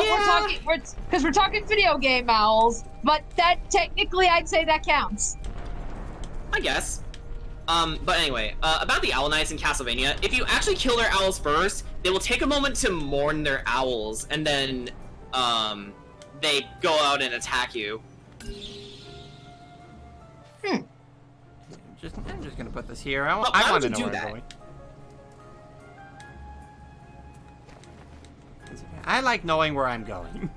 we're talking video game owls, but that technically I'd say that counts. I guess. But anyway, about the Owl Knights in Castlevania, if you actually kill their owls first, they will take a moment to mourn their owls, and then, they go out and attack you. I'm just gonna put this here. I But why want to would know you where do I'm that? going. I like knowing where I'm going.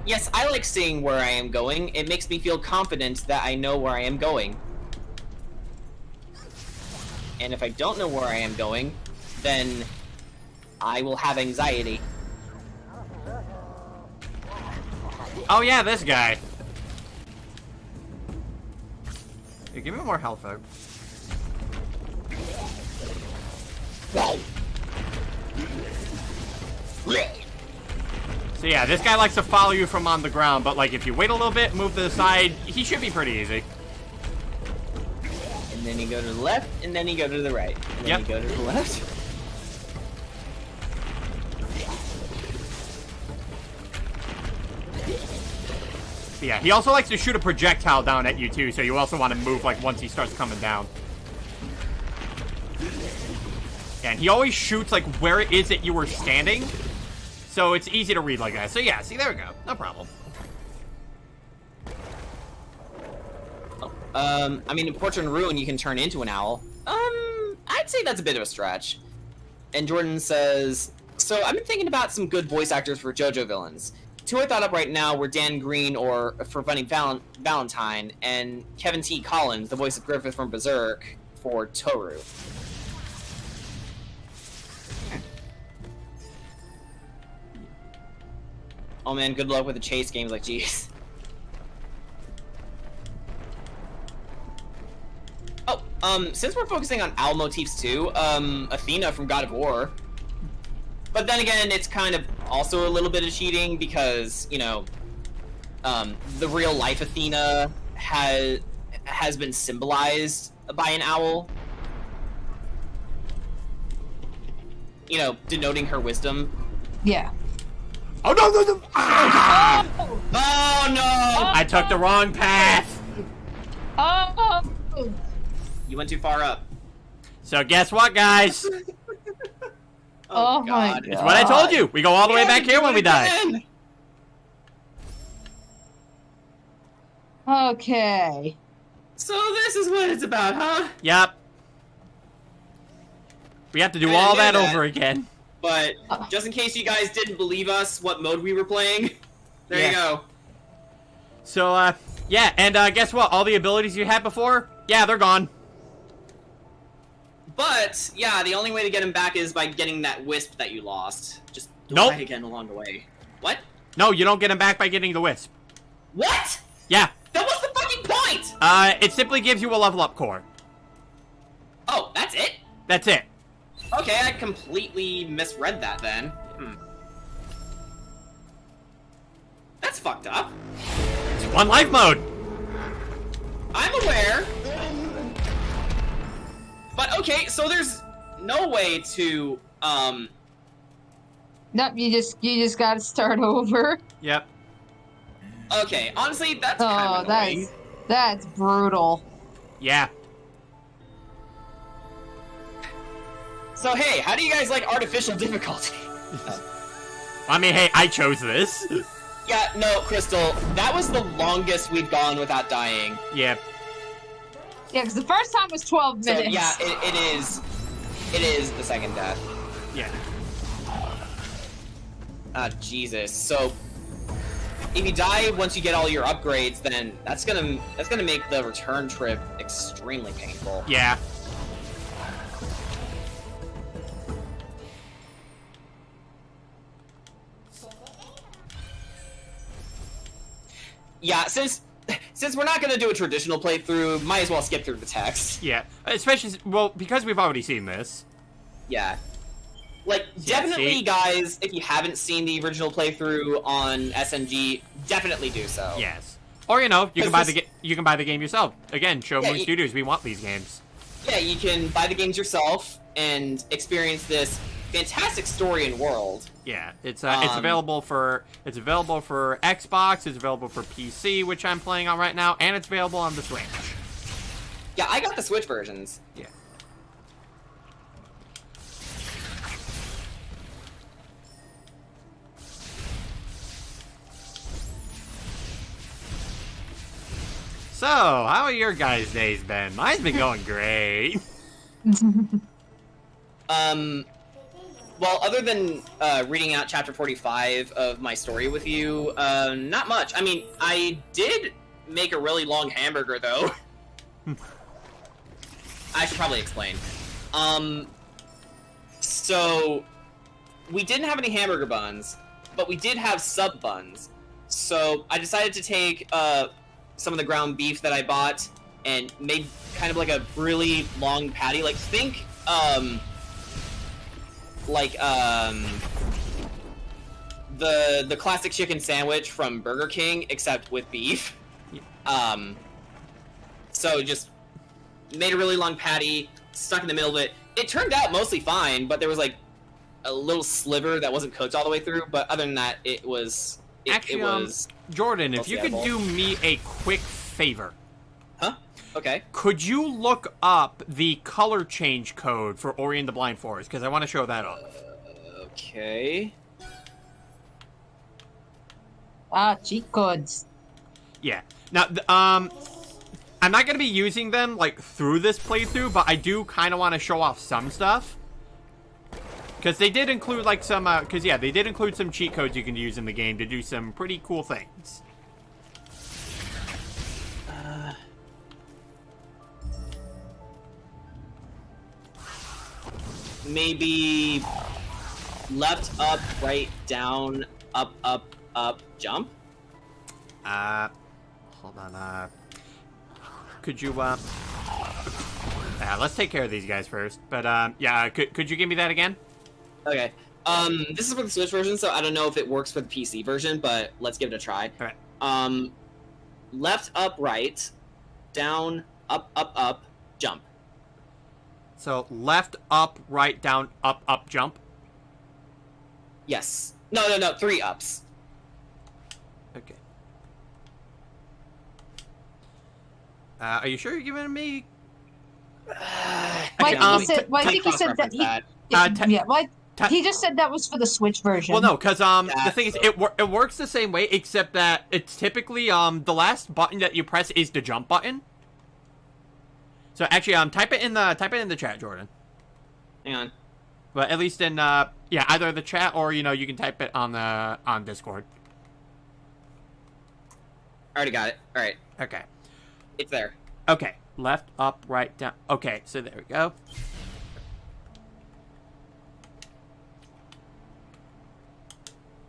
Yes, I like seeing where I am going. It makes me feel confident that I know where I am going. And if I don't know where I am going, then I will have anxiety. Oh yeah, this guy. Hey, give me more health, though. So yeah, this guy likes to follow you from on the ground, but like if you wait a little bit, move to the side, he should be pretty easy. And then you go to the left, and then you go to the right. And then Yep. you go to the left. Yeah, he also likes to shoot a projectile down at you too, so you also want to move like once he starts coming down. Yeah, and he always shoots like where it is that you were standing, so it's easy to read like that. So yeah, see, there we go. No problem. I mean, in Portrait and Ruin, you can turn into an owl. I'd say that's a bit of a stretch. And Jordan says, so I've been thinking about some good voice actors for JoJo villains. Two I thought up right now were Dan Green or for Bunny Valentine, and Kevin T. Collins, the voice of Griffith from Berserk, for Toru. Oh man, good luck with the chase games, like jeez. Oh, since we're focusing on owl motifs too, Athena from God of War. But then again, it's kind of also a little bit of cheating because, you know, the real life Athena has been symbolized by an owl. You know, denoting her wisdom. Yeah. Oh no! Ah! Oh no! I took the wrong path. Oh. You went too far up. So guess what, guys? Oh my God. It's what I told you. We go all the way back here when we die. Again. Okay. So this is what it's about, huh? Yep. We have to do I didn't all know that that. over again. But just in case you guys didn't believe us what mode we were playing, there you go. So, yeah, and guess what? All the abilities you had before, yeah, they're gone. But, yeah, the only way to get him back is by getting that wisp that you lost. Just Nope. die again along the way. What? No, you don't get them back by getting the wisp. What? Yeah. That was the fucking point! It simply gives you a level up core. Oh, that's it? That's it. Okay, I completely misread that then. That's fucked up. It's one life mode. I'm aware. But okay, so there's no way to Nope, you just gotta start over. Yep. Okay, honestly, that's kind of annoying. That's brutal. Yeah. So hey, how do you guys like artificial difficulty? I mean, hey, I chose this. Yeah, no, Crystal, that was the longest we've gone without dying. Yeah. Yeah, because the first time was 12 So minutes. yeah, it is. It is the second death. Yeah. Ah, Jesus. So if you die once you get all your upgrades, then that's gonna make the return trip extremely painful. Yeah. Yeah, since we're not gonna do a traditional playthrough, might as well skip through the text. Yeah. Especially, well, because we've already seen this. Yeah. Like, Yeah, definitely, see? guys, if you haven't seen the original playthrough on SMG, definitely do so. Yes. Or, you know, you can buy Because you can buy the game yourself. Again, show Yeah, Moon Studios we want these games. Yeah, you can buy the games yourself and experience this fantastic story and world. Yeah, it's available for Xbox, it's available for PC, which I'm playing on right now, and it's available on the Switch. Yeah, I got the Switch versions. Yeah. So, how are your guys' days been? Mine's been going great. Well, other than reading out chapter 45 of my story with you, not much. I mean, I did make a really long hamburger, though. I should probably explain. So, we didn't have any hamburger buns, but we did have sub buns. So, I decided to take some of the ground beef that I bought and made kind of like a really long patty. Like, think, the classic chicken sandwich from Burger King, except with beef. So just made a really long patty, stuck in the middle of it. It turned out mostly fine, but there was like a little sliver that wasn't cooked all the way through. But other than that, it was. Actually, it was Jordan, if you could edible. do me a quick favor. Huh? Okay. Could you look up the color change code for Ori and the Blind Forest? Because I want to show that off. Okay. Cheat codes. Yeah. Now, I'm not going to be using them, like, through this playthrough, but I do kind of want to show off some stuff. Because they did include, like, some, they did include some cheat codes you can use in the game to do some pretty cool things. Maybe left, up, right, down, up, jump? Hold on, could you, let's take care of these guys first. But, yeah, could you give me that again? Okay. This is for the Switch version, so I don't know if it works for the PC version, but let's give it a try. Alright. Left, up, right, down, up, jump. So, left, up, right, down, up, jump. Yes. No, 3 ups. Okay. Are you sure you're giving me? Mike, Okay, he said, well, I think he said that. He just said that was for the Switch version. Well, no, because the thing is, it works the same way, except that it's typically the last button that you press is the jump button. So actually, type it in the chat, Jordan. Hang on. But at least in either the chat or you can type it on Discord. I already got it. All right. Okay. It's there. Okay. Left, up, right, down. Okay, so there we go.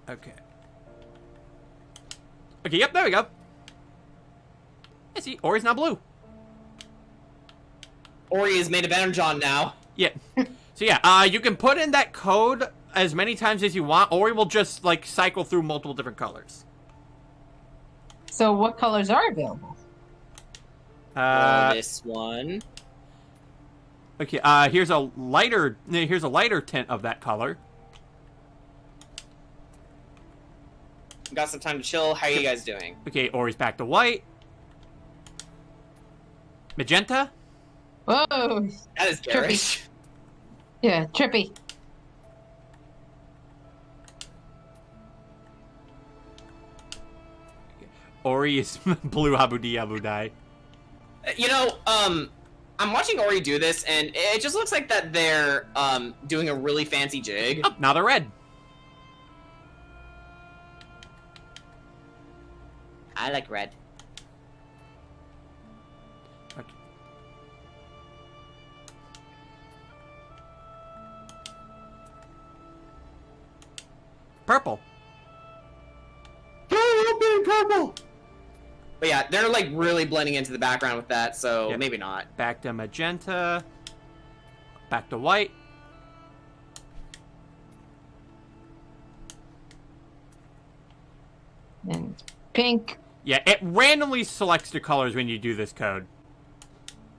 Okay. Okay, yep, there we go. I see. Ori's now blue. Ori is made of energon now. Yeah. So yeah, you can put in that code as many times as you want. Ori will just, like, cycle through multiple different colors. So what colors are available? This one. Okay, here's a lighter tint of that color. got some time to chill. How are you guys doing? Okay, Ori's back to white. Magenta? Whoa. That is garish. Yeah, trippy. Ori is blue Habudi Abudai. You know, I'm watching Ori do this, and it just looks like that they're doing a really fancy jig. Oh, now they're red. I like red. Okay. Purple. Purple. But yeah, they're like really blending into the background with that, so Yep. maybe not. Back to magenta. Back to white. And pink. Yeah, it randomly selects the colors when you do this code.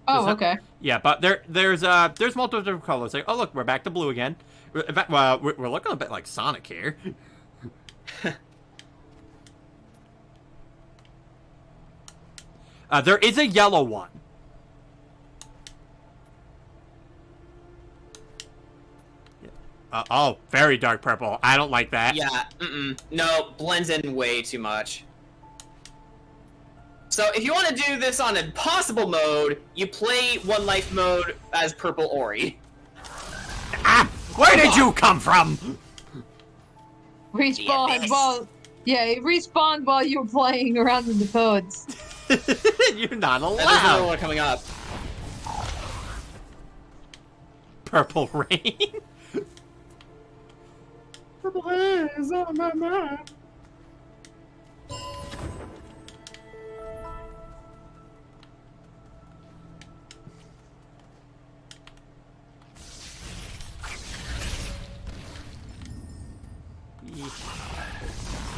Oh, So- okay. Yeah, but there's multiple different colors. Like, oh look, we're back to blue again. In fact, well, we're looking a bit like Sonic here. There is a yellow one. Oh, very dark purple. I don't like that. Yeah, no, blends in way too much. So if you want to do this on impossible mode, you play One Life mode as Purple Ori. Ah, where did you come from? Respawn abyss. while... Yeah, it respawned while you were playing around in the codes. You're not There's another allowed. one coming up. Purple rain. Purple haze on my mind.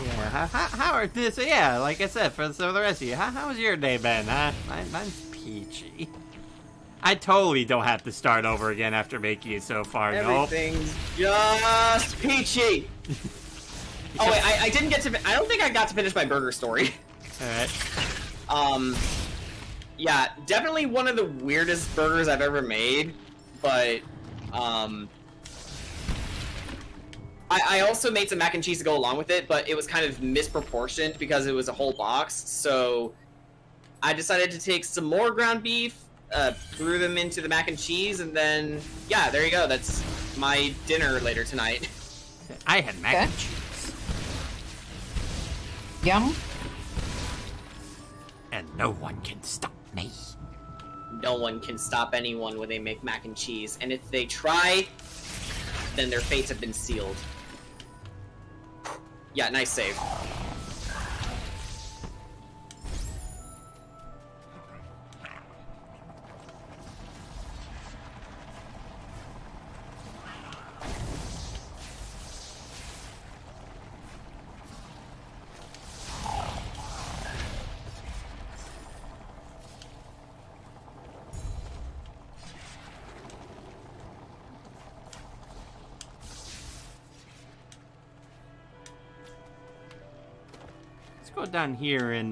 Yeah, how are this? Yeah, like I said, for the rest of you, how's your day been? Mine's peachy. I totally don't have to start over again after making it so far. Nope. Everything's just peachy. Oh wait, I didn't get to. I don't think I got to finish my burger story. All right. Yeah, definitely one of the weirdest burgers I've ever made, but I also made some mac and cheese to go along with it, but it was kind of misproportioned because it was a whole box. So I decided to take some more ground beef, threw them into the mac and cheese, and then yeah, there you go. That's my dinner later tonight. I had mac Okay. and cheese, Yum. and no one can stop me. No one can stop anyone when they make mac and cheese, and if they try, then their fates have been sealed. Yeah, nice save. Let's go down here and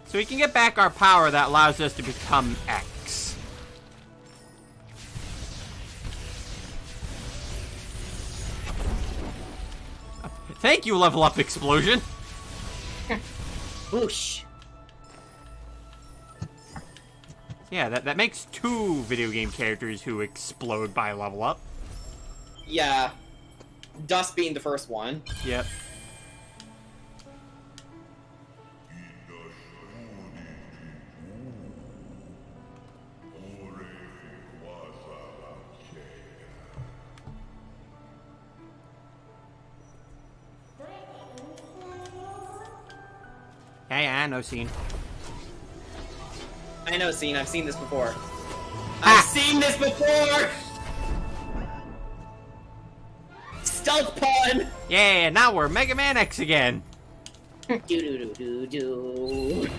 so we can get back our power that allows us to become X. Thank you, level up explosion. Whoosh. Yeah, that makes 2 video game characters who explode by level up. Yeah. Dust being the first one. Yep. Yeah, no scene. I know, scene. I've seen this before. Ah! I've seen this before! Stealth pun! Yeah, now we're Mega Man X again. Do-do-do-do-do.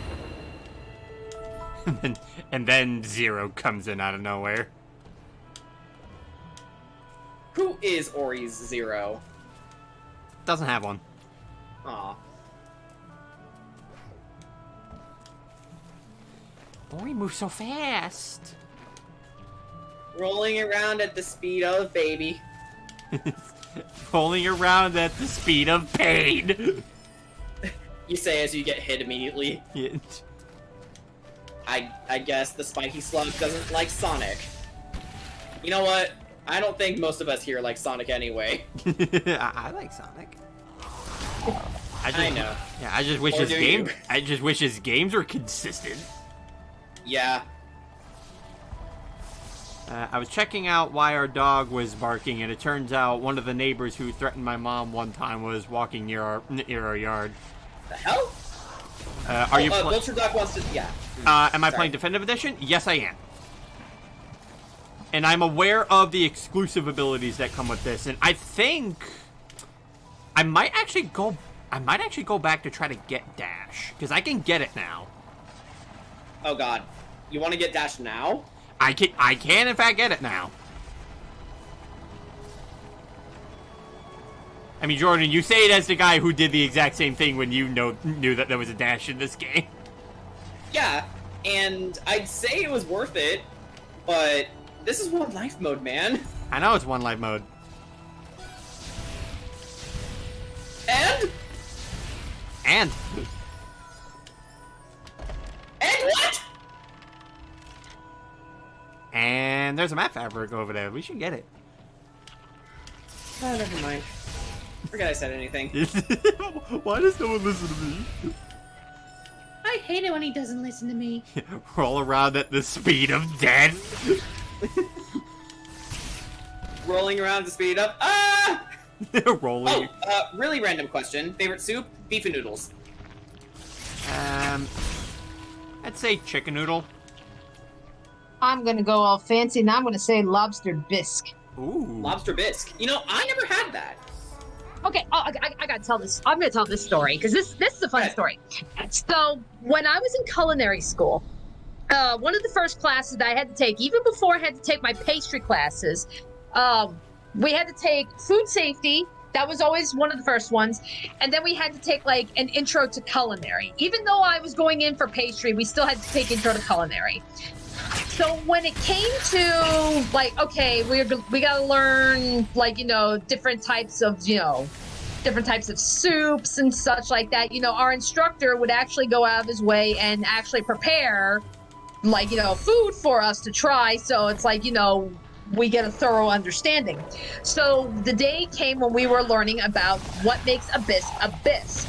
and then Zero comes in out of nowhere. Who is Ori's Zero? Doesn't have one. Aw. Ori moves so fast. Rolling around at the speed of baby. Rolling around at the speed of pain. You say as you get hit immediately. Yeah. I guess the spiky slug doesn't like Sonic. You know what? I don't think most of us here like Sonic anyway. I like Sonic. I know. Yeah, I just wish Or his do game. you? I just wish his games were consistent. Yeah. I was checking out why our dog was barking, and it turns out one of the neighbors who threatened my mom one time was walking near our yard. The hell? Are you? Vulture Duck wants to. Yeah. Am I playing Definitive Edition? Yes, I am. And I'm aware of the exclusive abilities that come with this, and I think I might actually go back to try to get Dash, because I can get it now. Oh God. You want to get Dash now? I can in fact get it now. I mean, Jordan, you say it as the guy who did the exact same thing when you knew that there was a dash in this game. Yeah, and I'd say it was worth it, but this is one life mode, man. I know it's one life mode. And what? And there's a map fabric over there. We should get it. Oh, never mind. Forget I said anything. Why does no one listen to me? I hate it when he doesn't listen to me. Roll around at the speed of death. Rolling around to speed up. Ah! Rolling. Really random question. Favorite soup? Beef and noodles. I'd say chicken noodle. I'm gonna go all fancy and I'm gonna say lobster bisque. Ooh. Lobster bisque. You know, I never had that. Okay, I gotta tell this. I'm gonna tell this story because this is a fun Okay. story. So when I was in culinary school, one of the first classes that I had to take, even before I had to take my pastry classes, we had to take food safety. That was always one of the first ones, and then we had to take like an intro to culinary. Even though I was going in for pastry, we still had to take intro to culinary. So when it came to like, okay, we gotta learn like, different types of soups and such like that. Our instructor would actually go out of his way and actually prepare like, food for us to try. So it's like, we get a thorough understanding. So the day came when we were learning about what makes a bisque.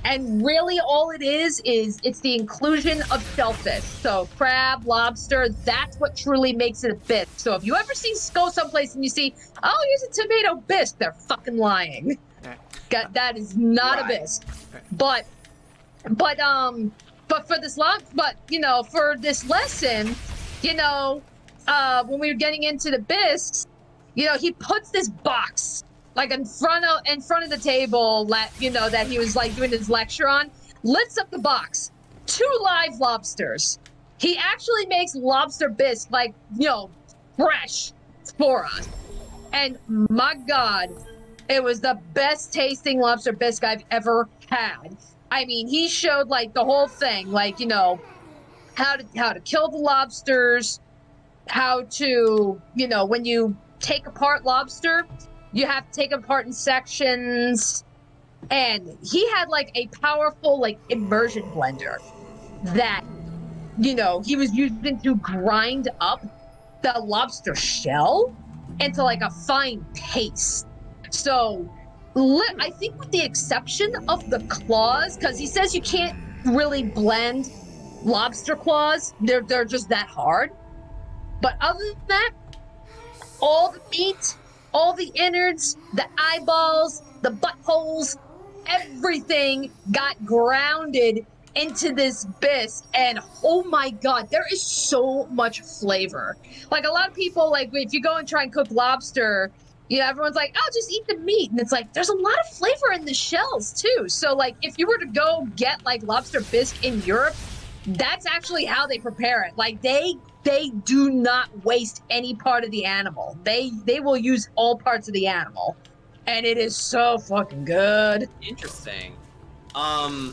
And really all it is it's the inclusion of shellfish. So crab, lobster, that's what truly makes it a bisque. So if you ever go someplace and you see, oh, here's a tomato bisque, they're fucking lying. That is not a bisque. But for this for this lesson, when we were getting into the bisques, he puts this box like in front of the table that he was like doing his lecture on, lifts up the box, 2 live lobsters. He actually makes lobster bisque like, fresh for us. And my God, it was the best tasting lobster bisque I've ever had. I mean, he showed like the whole thing, like, how to kill the lobsters, how to, when you take apart lobster, you have to take it apart in sections. And he had like a powerful like immersion blender that, he was using to grind up the lobster shell into like a fine paste. So I think with the exception of the claws, because he says you can't really blend lobster claws, they're just that hard. But other than that, all the meat, all the innards, the eyeballs, the buttholes, everything got grounded into this bisque. And oh my God, there is so much flavor. Like a lot of people, like if you go and try and cook lobster, everyone's like, oh, just eat the meat. And it's like, there's a lot of flavor in the shells too. So like if you were to go get like lobster bisque in Europe, that's actually how they prepare it. Like they do not waste any part of the animal. They will use all parts of the animal. And it is so fucking good. Interesting. Yeah,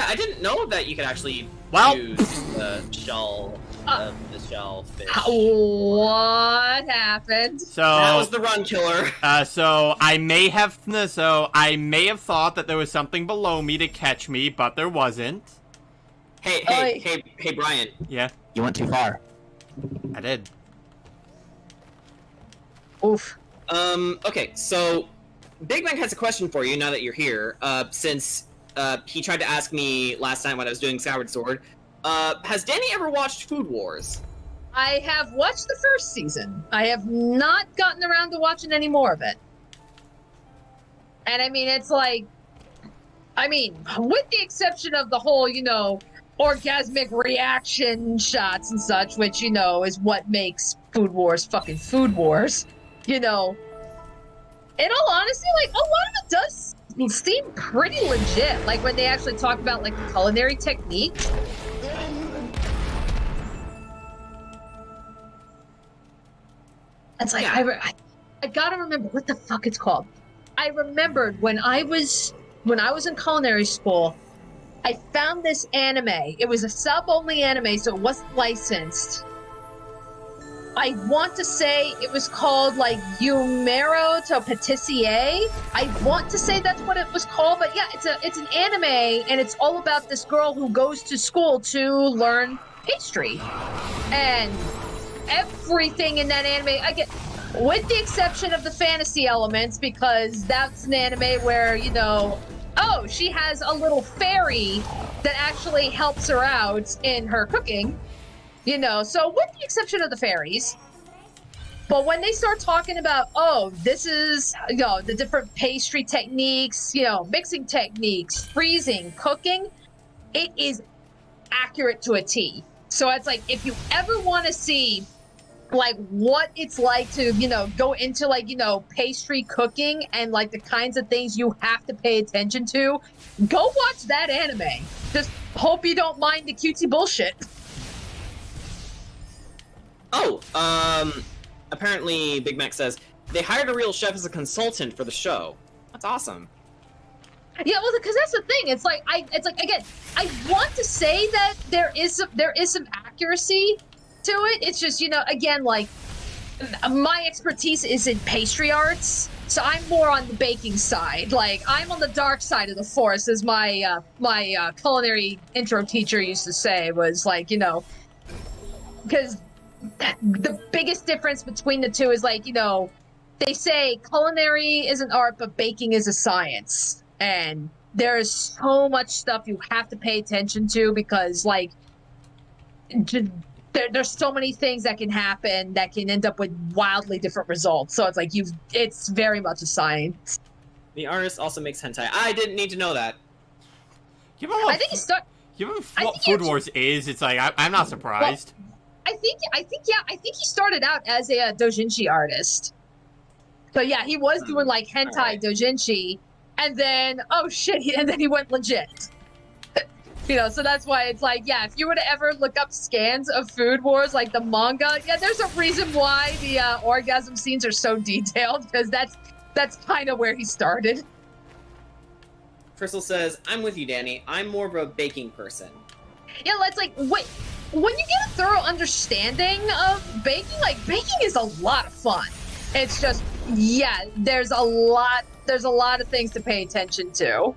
I didn't know that you could actually Well, use the shell of the shellfish. What happened? so That was the run killer. so I may have thought that there was something below me to catch me, but there wasn't. Hey, Brian. Yeah, You went too far. I did. Oof. Okay, so Big Mac has a question for you now that you're here. Since he tried to ask me last time when I was doing Skyward Sword. Has Danny ever watched Food Wars? I have watched the first season. I have not gotten around to watching any more of it. And I mean, it's like, with the exception of the whole, orgasmic reaction shots and such, which, is what makes Food Wars fucking Food Wars, in all honesty, like, a lot of it does seem pretty legit. Like, when they actually talk about, like, the culinary techniques. It's like, Yeah. I gotta remember what the fuck it's called. I remembered when I was in culinary school, I found this anime. It was a sub-only anime, so it wasn't licensed. I want to say it was called, like, Yumero to Patissier. I want to say that's what it was called, but yeah, it's an anime, and it's all about this girl who goes to school to learn pastry. And everything in that anime, with the exception of the fantasy elements, because that's an anime where, she has a little fairy that actually helps her out in her cooking, so with the exception of the fairies. But when they start talking about, this is, the different pastry techniques, mixing techniques, freezing, cooking, it is accurate to a T. So it's like, if you ever want to see, like, what it's like to, go into, like, pastry cooking and, like, the kinds of things you have to pay attention to, go watch that anime. Just hope you don't mind the cutesy bullshit. Apparently Big Mac says, they hired a real chef as a consultant for the show. That's awesome. Yeah, well, because that's the thing. It's like, again, I want to say that there is some accuracy to it. It's just, again, like, my expertise is in pastry arts, so I'm more on the baking side. Like, I'm on the dark side of the force, as my culinary intro teacher used to say, was like, because the biggest difference between the two is, like, they say culinary is an art, but baking is a science. And there's so much stuff you have to pay attention to, because, like, there's so many things that can happen that can end up with wildly different results. So it's like, it's very much a science. The artist also makes hentai. I didn't need to know that. Given what Food Wars is, it's like, I'm not surprised. Well, I think he started out as a doujinshi artist. So yeah, he was doing, like, hentai doujinshi, and then, and then he went legit. So that's why it's like, yeah, if you were to ever look up scans of Food Wars, like the manga, yeah, there's a reason why the orgasm scenes are so detailed, because that's kind of where he started. Crystal says, I'm with you, Danny. I'm more of a baking person. Yeah, it's like, when you get a thorough understanding of baking, like, baking is a lot of fun. It's just, yeah, there's a lot of things to pay attention to.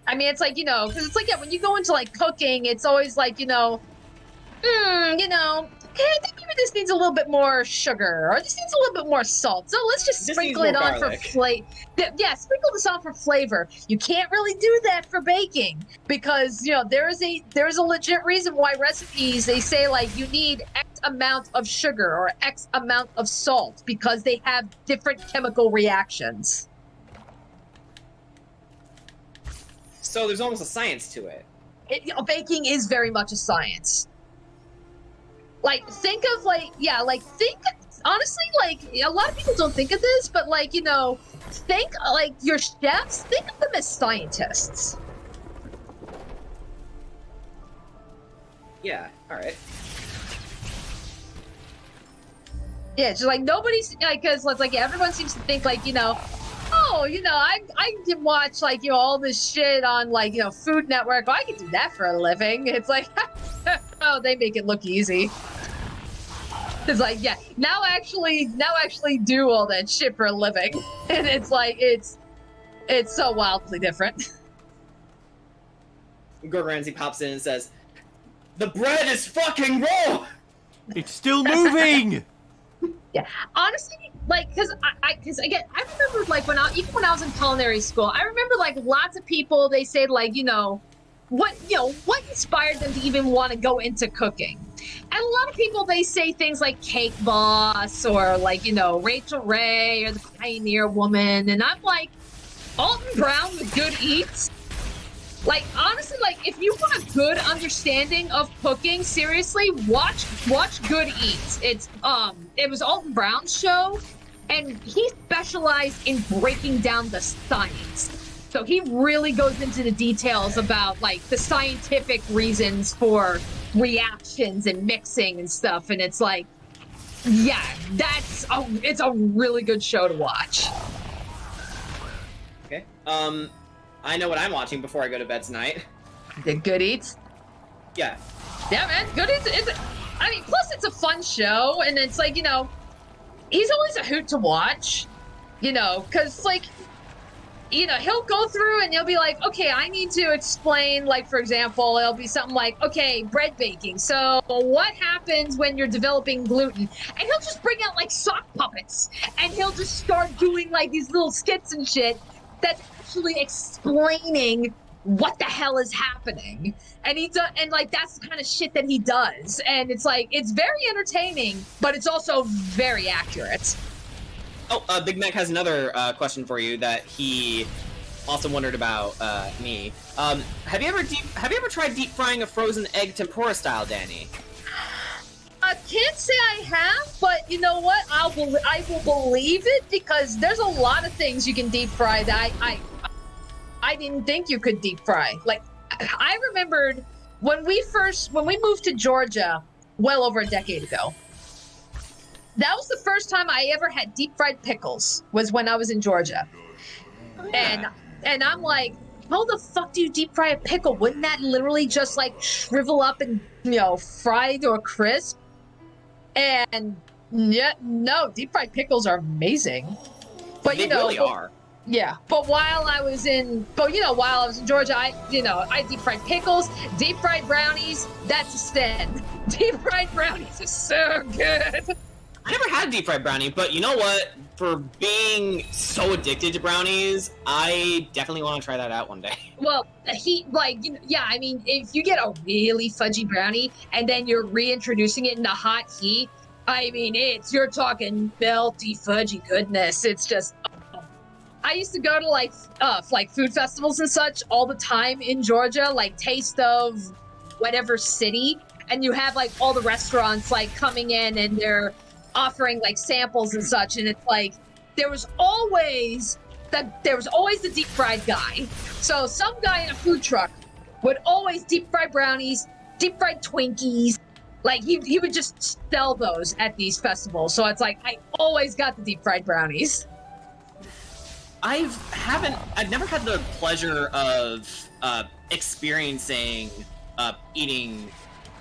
I mean, it's like, because it's like, yeah, when you go into, like, cooking, it's always like, okay, I think maybe this needs a little bit more sugar, or this needs a little bit more salt. So let's just sprinkle it on for flavor. Yeah, sprinkle this on for flavor. You can't really do that for baking, because, there is a legit reason why recipes, they say, like, you need X amount of sugar or X amount of salt, because they have different chemical reactions. So there's almost a science to it. Baking is very much a science. Like, honestly, like, a lot of people don't think of this, but, like, think, like, your chefs, think of them as scientists. Yeah, alright. Yeah, just, like, nobody's, like, because, like, everyone seems to think, like, oh, I can watch like all this shit on like Food Network. I can do that for a living. It's like, oh, they make it look easy. It's like, yeah, now actually do all that shit for a living, and it's like it's so wildly different. Gordon Ramsay pops in and says, "The bread is fucking raw." It's still moving. Yeah, honestly, like, because again, I remember like even when I was in culinary school, I remember like lots of people, they say like what inspired them to even want to go into cooking, and a lot of people, they say things like Cake Boss or like Rachel Ray or the Pioneer Woman, and I'm like, Alton Brown with Good Eats. Like, honestly, like, if you want a good understanding of cooking, seriously, watch Good Eats. It was Alton Brown's show, and he specialized in breaking down the science. So he really goes into the details about, like, the scientific reasons for reactions and mixing and stuff, and it's like, yeah, it's a really good show to watch. Okay. I know what I'm watching before I go to bed tonight. The Good Eats? Yeah. Yeah, man, Good Eats. Plus it's a fun show, and it's like, he's always a hoot to watch, because, like, he'll go through and he'll be like, okay, I need to explain, like, for example, it'll be something like, okay, bread baking. So what happens when you're developing gluten? And he'll just bring out, like, sock puppets, and he'll just start doing, like, these little skits and shit that's actually explaining what the hell is happening. And like, that's the kind of shit that he does. And it's like, it's very entertaining, but it's also very accurate. Oh, Big Mac has another question for you that he also wondered about me. Have you ever tried deep frying a frozen egg tempura style, Danny? I can't say I have, but you know what? I will believe it, because there's a lot of things you can deep fry that I didn't think you could deep fry. Like, I remembered when we moved to Georgia well over a decade ago. That was the first time I ever had deep fried pickles, was when I was in Georgia. And I'm like, how the fuck do you deep fry a pickle? Wouldn't that literally just like shrivel up and, fry to a crisp? And yeah, no, deep fried pickles are amazing. But they really are. Yeah, but while I was in Georgia, I deep fried pickles, deep fried brownies. That's a stand. Deep fried brownies are so good. I never had a deep fried brownie, but you know what? For being so addicted to brownies, I definitely want to try that out one day. Well, if you get a really fudgy brownie and then you're reintroducing it into hot heat, you're talking melty, fudgy goodness. It's just, I used to go to like food festivals and such all the time in Georgia, like Taste of whatever city, and you have like all the restaurants like coming in and they're offering like samples and such, and it's like there was always the deep fried guy. So some guy in a food truck would always deep fry brownies, deep fried Twinkies. Like he would just sell those at these festivals. So it's like I always got the deep fried brownies. I've never had the pleasure of experiencing eating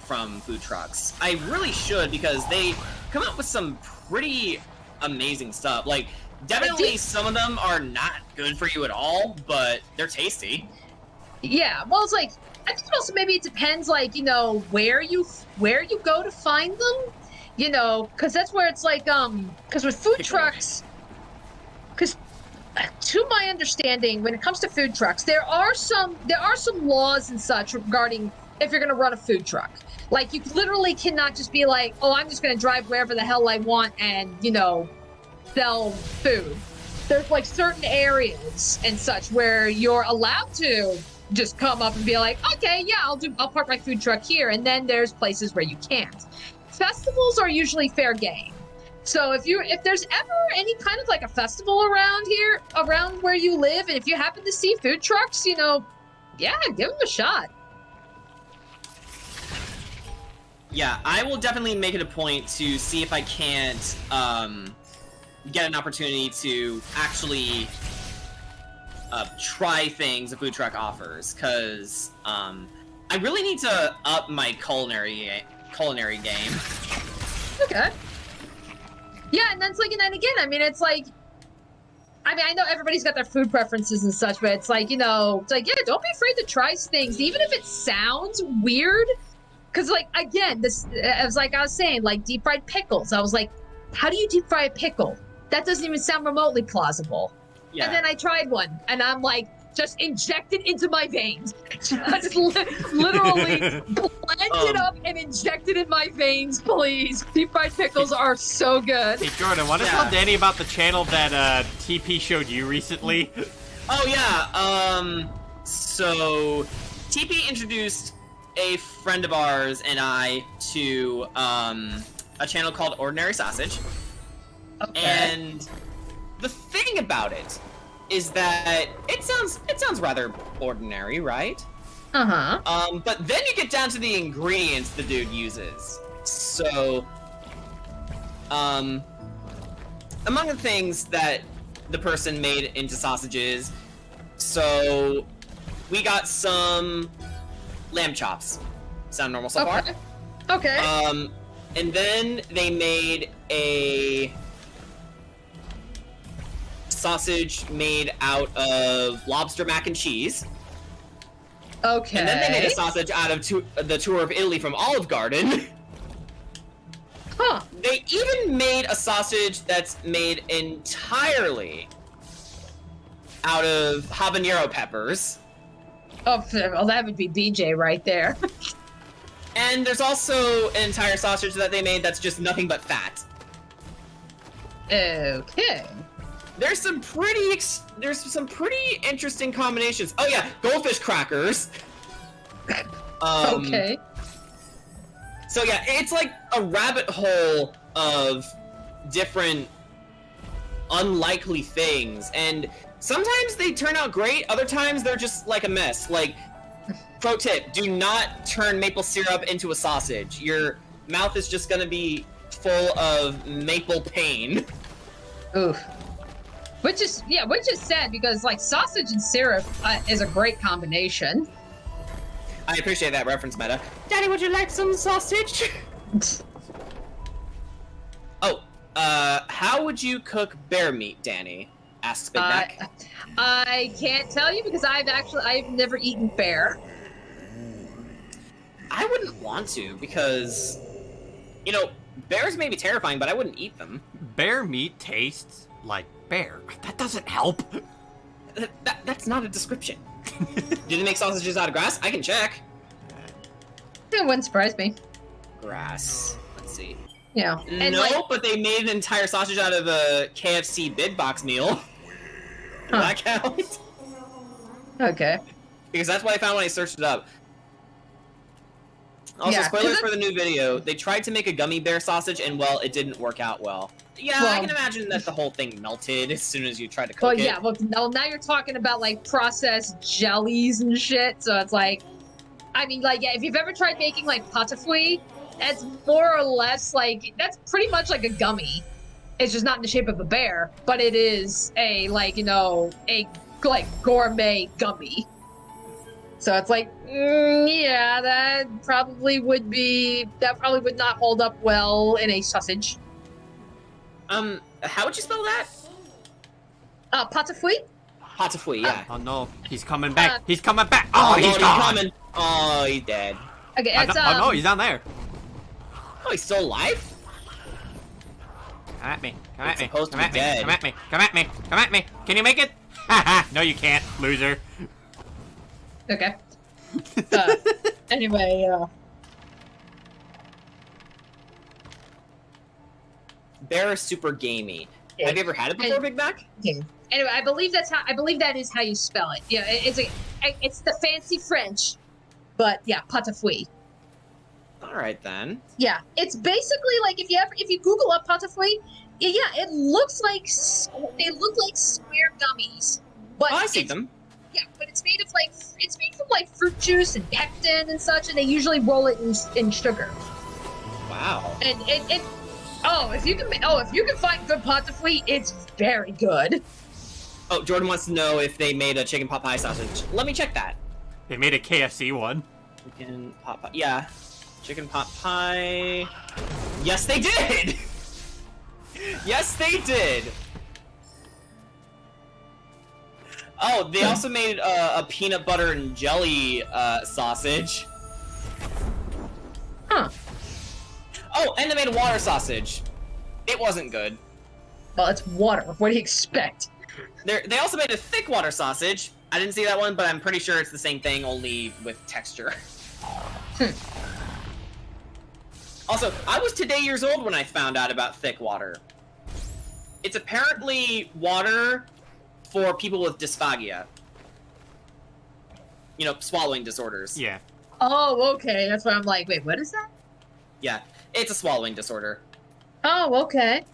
from food trucks. I really should, because they come up with some pretty amazing stuff. Like, definitely some of them are not good for you at all, but they're tasty. Yeah, well, it's like, I think also maybe it depends, like, where you go to find them, because that's where it's like, because with food trucks, because to my understanding, when it comes to food trucks, there are some laws and such regarding if you're going to run a food truck. Like, you literally cannot just be like, oh, I'm just going to drive wherever the hell I want and, sell food. There's, like, certain areas and such where you're allowed to just come up and be like, okay, yeah, I'll park my food truck here. And then there's places where you can't. Festivals are usually fair game. So if there's ever any kind of, like, a festival around where you live, and if you happen to see food trucks, yeah, give them a shot. Yeah, I will definitely make it a point to see if I can't get an opportunity to actually try things a food truck offers, because I really need to up my culinary game. Okay. Yeah, and that's like, and then again, I mean, it's like, I mean, I know everybody's got their food preferences and such, but it's like, you know, it's like, yeah, don't be afraid to try things, even if it sounds weird. Because, like, again, this, as like I was saying, like deep fried pickles. I was like, how do you deep fry a pickle? That doesn't even sound remotely plausible. Yeah. And then I tried one, and I'm like, just inject it into my veins. Just literally blend it up and inject it in my veins, please. Deep fried pickles are so good. Hey, Jordan, want to tell Danny about the channel that TP showed you recently? Oh, yeah. So TP introduced a friend of ours and I to a channel called Ordinary Sausage. Okay. And the thing about it is that it sounds rather ordinary, right? Uh-huh. But then you get down to the ingredients the dude uses. So, among the things that the person made into sausages, so we got some lamb chops. Sound normal so far? Okay. And then they made a sausage made out of lobster mac and cheese. Okay. And then they made a sausage out of the tour of Italy from Olive Garden. Huh. They even made a sausage that's made entirely out of habanero peppers. Oh, well, that would be BJ right there. And there's also an entire sausage that they made that's just nothing but fat. Okay. There's some pretty interesting combinations. Oh yeah, goldfish crackers. Okay. So yeah, it's like a rabbit hole of different unlikely things, and sometimes they turn out great, other times they're just like a mess. Like, pro tip, do not turn maple syrup into a sausage. Your mouth is just gonna be full of maple pain. Oof. Which is sad because like sausage and syrup is a great combination. I appreciate that reference, Meta. Daddy, would you like some sausage? Oh, how would you cook bear meat, Danny? Asks Big Mac. I can't tell you because I've never eaten bear. I wouldn't want to because, you know, bears may be terrifying, but I wouldn't eat them. Bear meat tastes like bear. That doesn't help. That's not a description. Do they make sausages out of grass? I can check. It wouldn't surprise me. Grass. Let's see. Yeah. And No, but they made an entire sausage out of a KFC big box meal. Does that count? Okay. Because that's what I found when I searched it up. Also, Yeah, spoilers for the new video. They tried to make a gummy bear sausage, and, well, it didn't work out well. Yeah, I can imagine that the whole thing melted as soon as you tried to cook it. Yeah, well, now you're talking about, like, processed jellies and shit, so it's like... I mean, like, yeah, if you've ever tried making, like, patafouille, that's more or less, like... That's pretty much like a gummy. It's just not in the shape of a bear, but it is a, like, you know, a, like, gourmet gummy. So it's like, yeah, that probably would not hold up well in a sausage. How would you spell that? Patafouille? Patafouille, yeah. Oh no, he's coming back. He's coming back. Oh, he's gone. Coming. Oh, he's dead. Okay, it's, oh no, he's down there. Oh, he's still alive? Come at me. Come at me. supposed Come to at be me. dead. Come at me. Come at me. Come at me. Can you make it? Haha. No, you can't, loser. Okay. Anyway, Bear is super gamey. Have you ever had it before, Big Mac? okay. Anyway, I believe that is how you spell it. Yeah, it's the fancy French, but yeah, patafouille. All right then. Yeah, it's basically like if you Google up patafouille, yeah, it looks like they look like square gummies, but Oh, I see them. yeah, but it's made from like fruit juice and pectin and such, and they usually roll it in sugar. Wow. And if you can find good patafouille, it's very good. Oh, Jordan wants to know if they made a chicken pot pie sausage. Let me check that. They made a KFC one. Chicken pot pie. Yeah. Chicken pot pie. Yes, they did! Yes, they did! Oh, they also made a peanut butter and jelly sausage. Huh. Oh, and they made a water sausage. It wasn't good. Well, it's water. What do you expect? They also made a thick water sausage. I didn't see that one, but I'm pretty sure it's the same thing, only with texture. Also, I was today years old when I found out about thick water. It's apparently water for people with dysphagia. You know, swallowing disorders. Yeah. Oh, okay. That's why I'm like, wait, what is that? Yeah, it's a swallowing disorder. Oh, okay.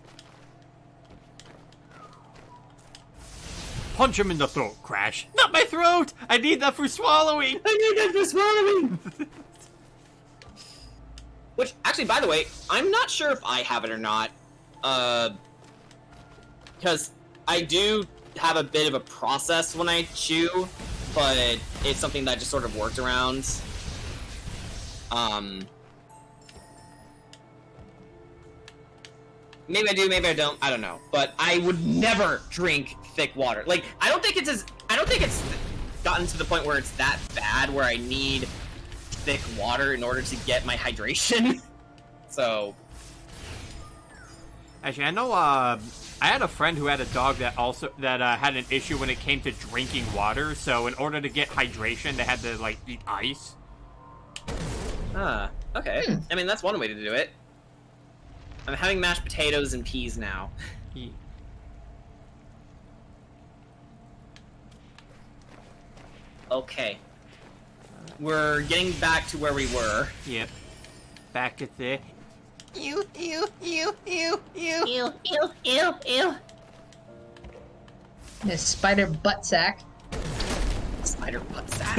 Punch him in the throat, Crash. Not my throat! I need that for swallowing! I need that for swallowing! Which, actually, by the way, I'm not sure if I have it or not. Because I do have a bit of a process when I chew, but it's something that I just sort of worked around. Maybe I do, maybe I don't. I don't know. But I would never drink thick water. Like, I don't think it's gotten to the point where it's that bad where I need thick water in order to get my hydration. So, Actually, I know, I had a friend who had a dog that had an issue when it came to drinking water, so in order to get hydration, they had to, like, eat ice. okay. I mean, that's one way to do it. I'm having mashed potatoes and peas now. Yeah. Okay. We're getting back to where we were. Yep. Back at the... Ew, ew, ew. This spider butt sack. Spider butt sack.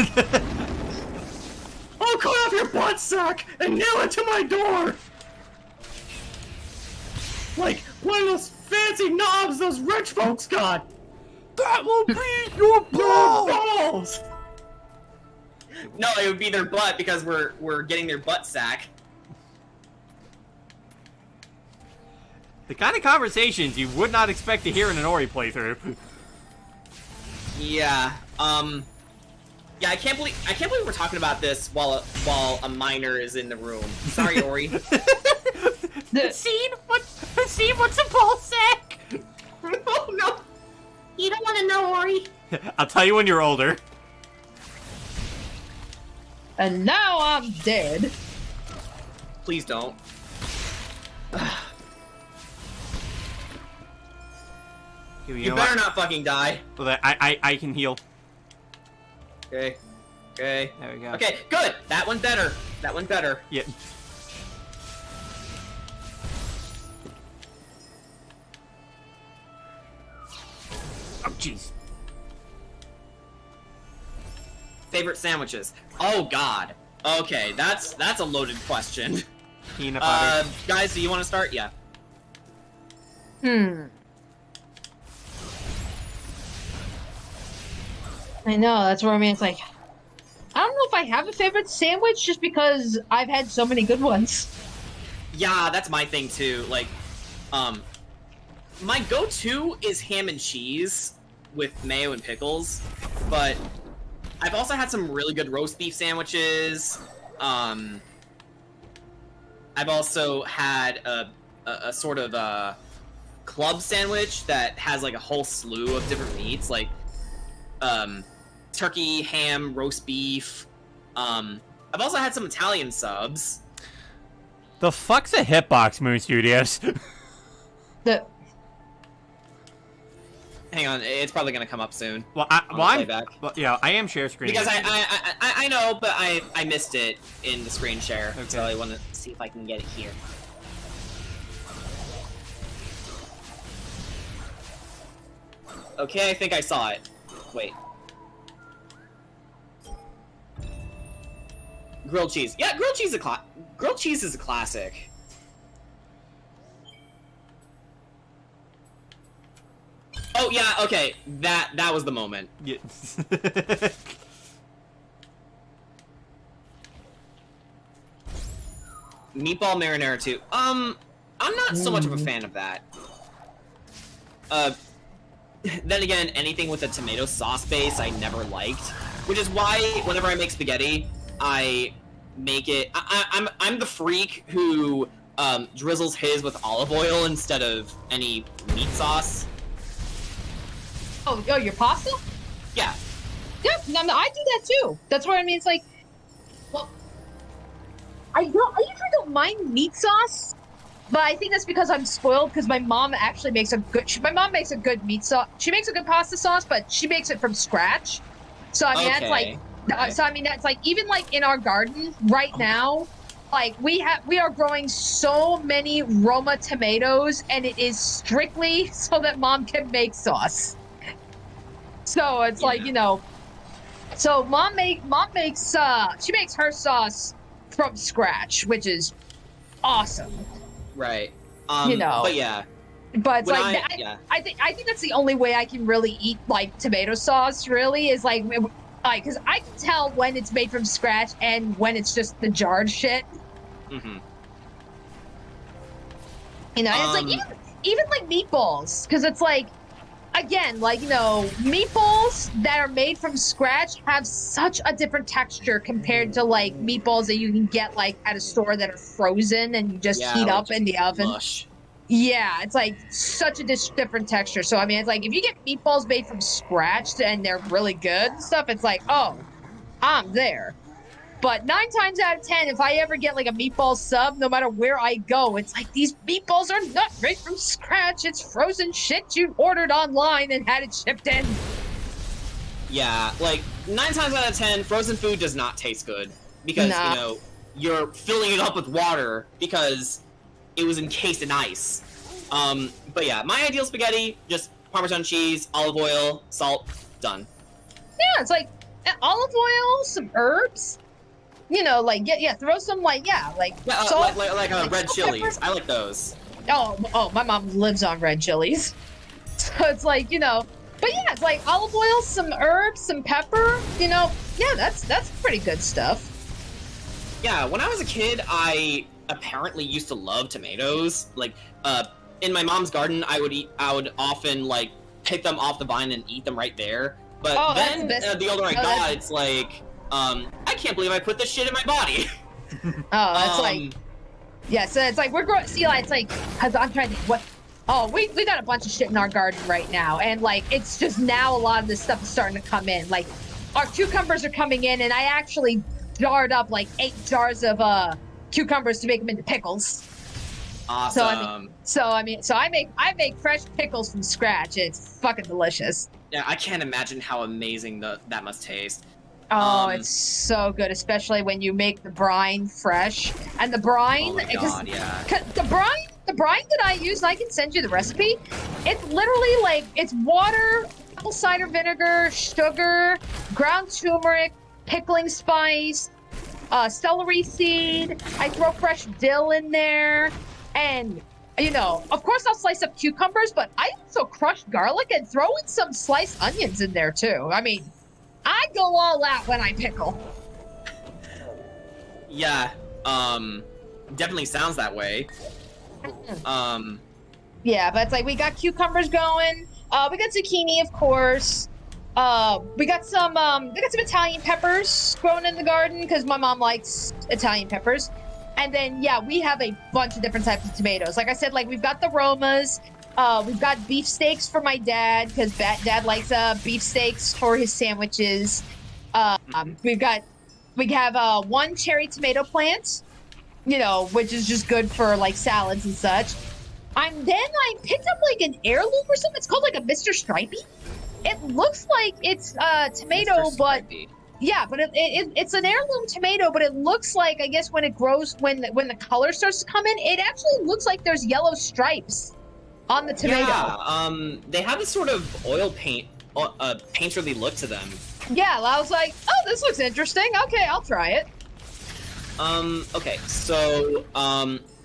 I'll cut off your butt sack and nail it to my door! Like one of those fancy knobs those rich folks got! That will be your balls! No, it would be their butt because we're getting their butt sack. The kind of conversations you would not expect to hear in an Ori playthrough. Yeah, yeah, I can't believe we're talking about this while a minor is in the room. Sorry, Ori. Scene? What's a ball sack? Oh no! You don't want to know, Ori. I'll tell you when you're older. And now I'm dead. Please don't. You better not fucking die. Well, I can heal. Okay. Okay. There we go. Okay, good! That went better. That went better. Yeah. Oh, jeez. Favorite sandwiches? Oh god. Okay, that's a loaded question. Peanut butter. Guys, do you want to start? Yeah. I know, that's where I mean, it's like, I don't know if I have a favorite sandwich just because I've had so many good ones. Yeah, that's my thing too. Like, my go-to is ham and cheese with mayo and pickles, but I've also had some really good roast beef sandwiches. I've also had a sort of club sandwich that has like a whole slew of different meats, like turkey, ham, roast beef. I've also had some Italian subs. The fuck's a hitbox, Moon Studios? Hang on, it's probably gonna come up soon. Well, yeah, I am share screen. Because I know, but I missed it in the screen share, okay. so I want to see if I can get it here. Okay, I think I saw it. Wait. Grilled cheese. Yeah, grilled cheese is a classic. Oh yeah, okay. That was the moment. Yeah. Meatball marinara too. I'm not so much of a fan of that. Then again, anything with a tomato sauce base I never liked, which is why whenever I make spaghetti, I make it. I'm the freak who drizzles his with olive oil instead of any meat sauce. Oh, your pasta? Yeah. Yeah, no, I do that too. That's what I mean. It's like, well, I usually don't mind meat sauce, but I think that's because I'm spoiled. Because my mom actually makes a good. My mom makes a good meat sauce. She makes a good pasta sauce, but she makes it from scratch. So I mean, that's like. Okay. So I mean, that's like even like in our garden right now. Like we are growing so many Roma tomatoes, and it is strictly so that mom can make sauce. So it's like, you know, so mom makes she makes her sauce from scratch, which is awesome. Right. You know. But yeah. But it's When like I think that's the only way I can really eat like tomato sauce. Really is like because I can tell when it's made from scratch and when it's just the jarred shit. Mm-hmm. You know, and it's like even like meatballs, because it's like, again, like, you know, meatballs that are made from scratch have such a different texture compared to like meatballs that you can get like at a store that are frozen and you just heat like up in the oven. Mush. Yeah, it's like such a different texture. So I mean, it's like if you get meatballs made from scratch and they're really good and stuff, it's like, oh, I'm there. But 9 times out of 10, if I ever get like a meatball sub, no matter where I go, it's like these meatballs are not made from scratch. It's frozen shit you ordered online and had it shipped in. Yeah, like 9 times out of 10, frozen food does not taste good because you know you're filling it up with water because it was encased in ice. But yeah, my ideal spaghetti, just Parmesan cheese, olive oil, salt, done. Yeah, it's like olive oil, some herbs. You know, like throw some like salt, like red chilies. Peppers. I like those. Oh, my mom lives on red chilies, so it's like, you know. But yeah, it's like olive oil, some herbs, some pepper. You know, yeah, that's pretty good stuff. Yeah, when I was a kid, I apparently used to love tomatoes. Like, in my mom's garden, I would often like pick them off the vine and eat them right there. But then the older I got, it's like. I can't believe I put this shit in my body. Oh, that's like, yeah. So it's like we're growing. See, like, it's like, cause I'm trying to think what. Oh, we got a bunch of shit in our garden right now, and like it's just now a lot of this stuff is starting to come in. Like our cucumbers are coming in, and I actually jarred up like 8 jars of cucumbers to make them into pickles. Awesome. So I make fresh pickles from scratch. It's fucking delicious. Yeah, I can't imagine how amazing that must taste. Oh, it's so good, especially when you make the brine fresh. And the brine, oh my God, yeah. The brine that I use, and I can send you the recipe. It's literally like it's water, apple cider vinegar, sugar, ground turmeric, pickling spice, celery seed. I throw fresh dill in there, and you know, of course, I'll slice up cucumbers, but I also crush garlic and throw in some sliced onions in there too. I mean. I go all out when I pickle. Yeah, definitely sounds that way. Yeah, but it's like we got cucumbers going. We got zucchini, of course. We got some Italian peppers growing in the garden because my mom likes Italian peppers. And then yeah, we have a bunch of different types of tomatoes. Like I said, like we've got the Romas. We've got beef steaks for my dad because dad likes beef steaks for his sandwiches. We have 1 cherry tomato plant, you know, which is just good for like salads and such. I picked up like an heirloom or something. It's called like a Mr. Stripey. It looks like it's tomato, but yeah, but it's an heirloom tomato, but it looks like, I guess when it grows, when the color starts to come in, it actually looks like there's yellow stripes on the tomato. Yeah, they have this sort of oil painterly look to them. Yeah, I was like, oh, this looks interesting. Okay, I'll try it. Okay, so,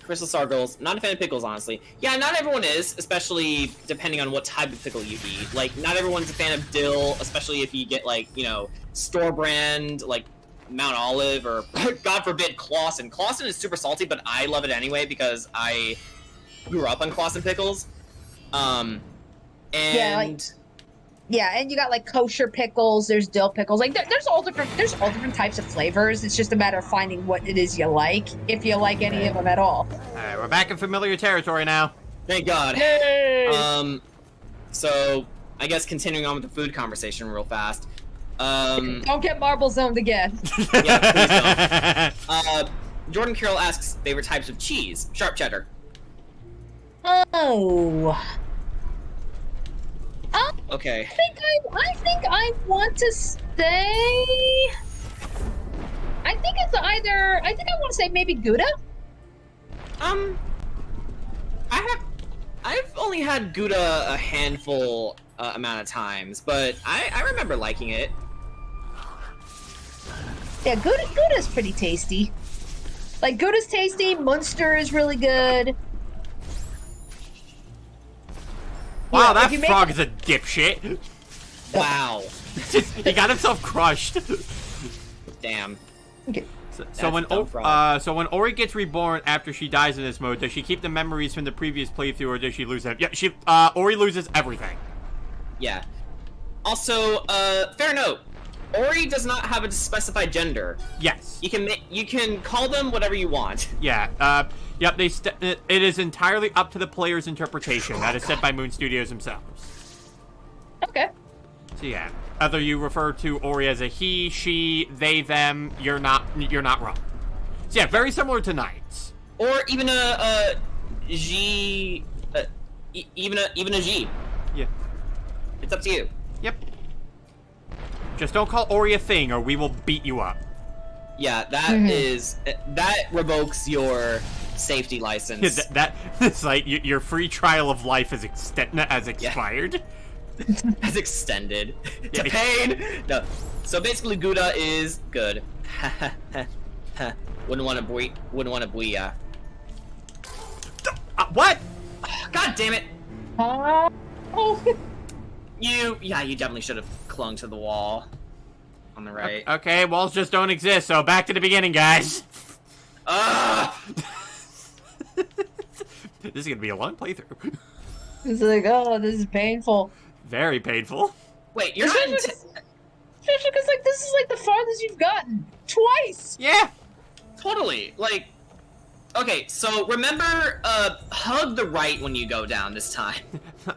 Crystal Star Girls, not a fan of pickles, honestly. Yeah, not everyone is, especially depending on what type of pickle you eat. Like, not everyone's a fan of dill, especially if you get, like, you know, store brand, like, Mount Olive, or, God forbid, Clausen. Clausen is super salty, but I love it anyway because I grew up on Clausen pickles. And... Yeah, and you got like kosher pickles. There's dill pickles. Like there's all different types of flavors. It's just a matter of finding what it is you like, if you like any of them at all. All right, we're back in familiar territory now. Thank God. Yay! So I guess continuing on with the food conversation real fast. Don't get marble zoned again. Yeah, please don't. Jordan Carroll asks favorite types of cheese. Sharp cheddar. Oh. Okay. I think I want to say. I think it's either. I think I want to say maybe Gouda. I've only had Gouda a handful amount of times, but I remember liking it. Yeah, Gouda's pretty tasty. Like Gouda's tasty. Munster is really good. Wow, Yeah, that if you frog make is a dipshit. Wow. He got himself crushed. Damn. Okay. So when dumb frog. so when Ori gets reborn after she dies in this mode, does she keep the memories from the previous playthrough, or does she lose them? Yeah, Ori loses everything. Yeah. Also, fair note. Ori does not have a specified gender. Yes. You can call them whatever you want. Yeah. Yep. It is entirely up to the player's interpretation. That is set by Moon Studios themselves. Okay. So yeah, whether you refer to Ori as a he, she, they, them, you're not wrong. So yeah, very similar to Knights. Or even a G, even a G. Yeah. It's up to you. Yep. Just don't call Ori a thing, or we will beat you up. Yeah, that revokes your safety license. It's like your free trial of life is expired. Has extended to pain. No, so basically Gouda is good. Wouldn't want to booyah. What? God damn it! Oh. You definitely should have clung to the wall on the right. Okay, walls just don't exist, so back to the beginning, guys. This is gonna be a long playthrough. It's like, oh, this is painful. Very painful. Wait, you're not. Especially because like this is like the farthest you've gotten twice. Yeah. Totally. Like, okay, so remember, hug the right when you go down this time.